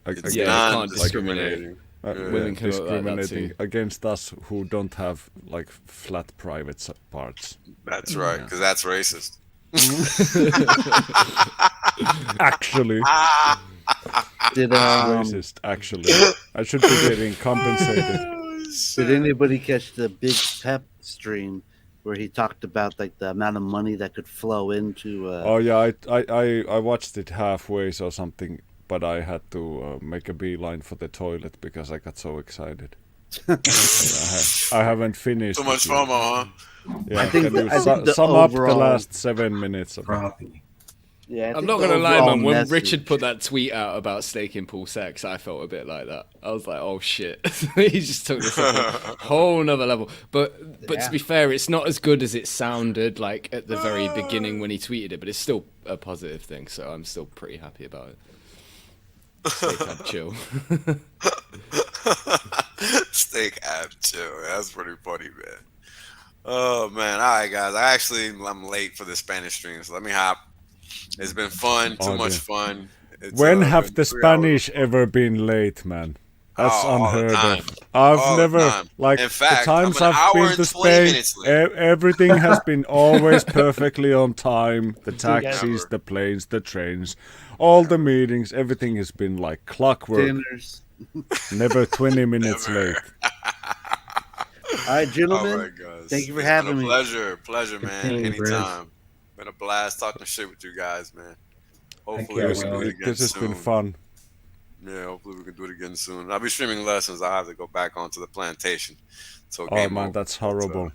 It's not discriminating. Women can look like that discriminating too. against us who don't have like flat private parts. That's right, because that's racist. Did Actually, racist. Actually, I should be getting compensated. Did anybody catch the big pep stream where he talked about like the amount of money that could flow into? Oh yeah, I watched it halfway or something, but I had to make a beeline for the toilet because I got so excited. I haven't finished. Too much FOMO, huh? Yeah, I think sum up the last 7 minutes of it. Yeah, I'm not gonna lie, man. When Richard put that tweet out about staking pool sex, I felt a bit like that. I was like, "Oh shit!" He just took this up a whole nother level. But to be fair, it's not as good as it sounded like at the very beginning when he tweeted it. But it's still a positive thing, so I'm still pretty happy about it. STAKER.APP chill. STAKER.APP chill. That's pretty funny, man. Oh man! All right, guys. I'm late for the Spanish stream, so let me hop. It's been fun. Too much fun. When have the Spanish ever been late, man? That's unheard of. I've never, like, in fact, the times I'm an I've hour been and to 20 Spain, minutes late. everything has been always perfectly on time. The taxis, the planes, the trains, all the meetings, everything has been like clockwork. Dinners. Never 20 minutes late. All right, gentlemen. All right, guys. Thank you for having me. Pleasure, man. Anytime. Been a blast talking shit with you guys, man. Hopefully we can do it again This has soon. been fun. Yeah, hopefully we can do it again soon. I'll be streaming lessons. I have to go back onto the plantation. So Oh man, that's horrible.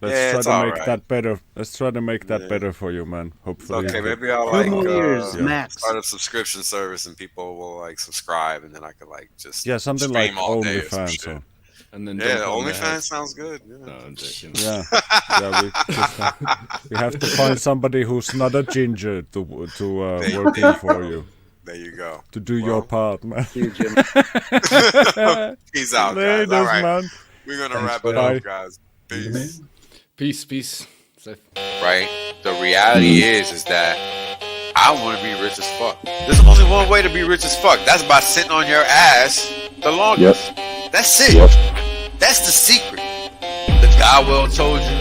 Let's yeah, try to make right. that better. Let's try to make that better for you, man. Hopefully. Okay, you maybe I'll like max. start a subscription service and people will like subscribe and then I can like just something stream like all day or some OnlyFans. shit. So. And then Yeah, OnlyFans sounds good. Yeah. No, I'm joking. Yeah, we have to find somebody who's not a ginger to work in for you. There you go. To do your part, man. Peace out, guys. Laters, All right. man. We're gonna wrap it up, guys. Peace. Peace. Right? The reality is that I want to be rich as fuck. There's only one way to be rich as fuck. That's by sitting on your ass the longest. That's it. That's the secret. The guy well told you.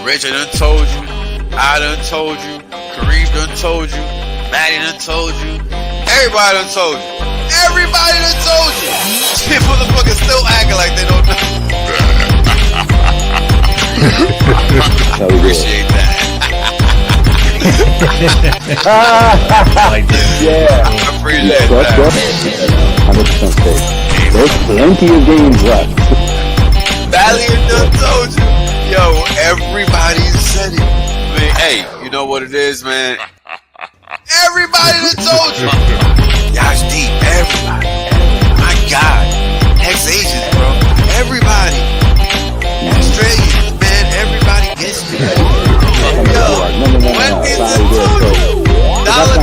Richard done told you. I done told you. Kareem done told you. Maddie done told you. Everybody done told you. Everybody done told you. Shit, motherfuckers still acting like they don't know. Appreciate that. Yeah. I appreciate that. 100% safe. There's plenty of games left. Valiant done told you. Yo, everybody said it. Man, hey, you know what it is, man? Everybody done told you. Y'all's deep. Everybody. My God. Ex-Asians, bro. Everybody. Australians, man. Everybody gets me. Yo, when did this told you? Dollar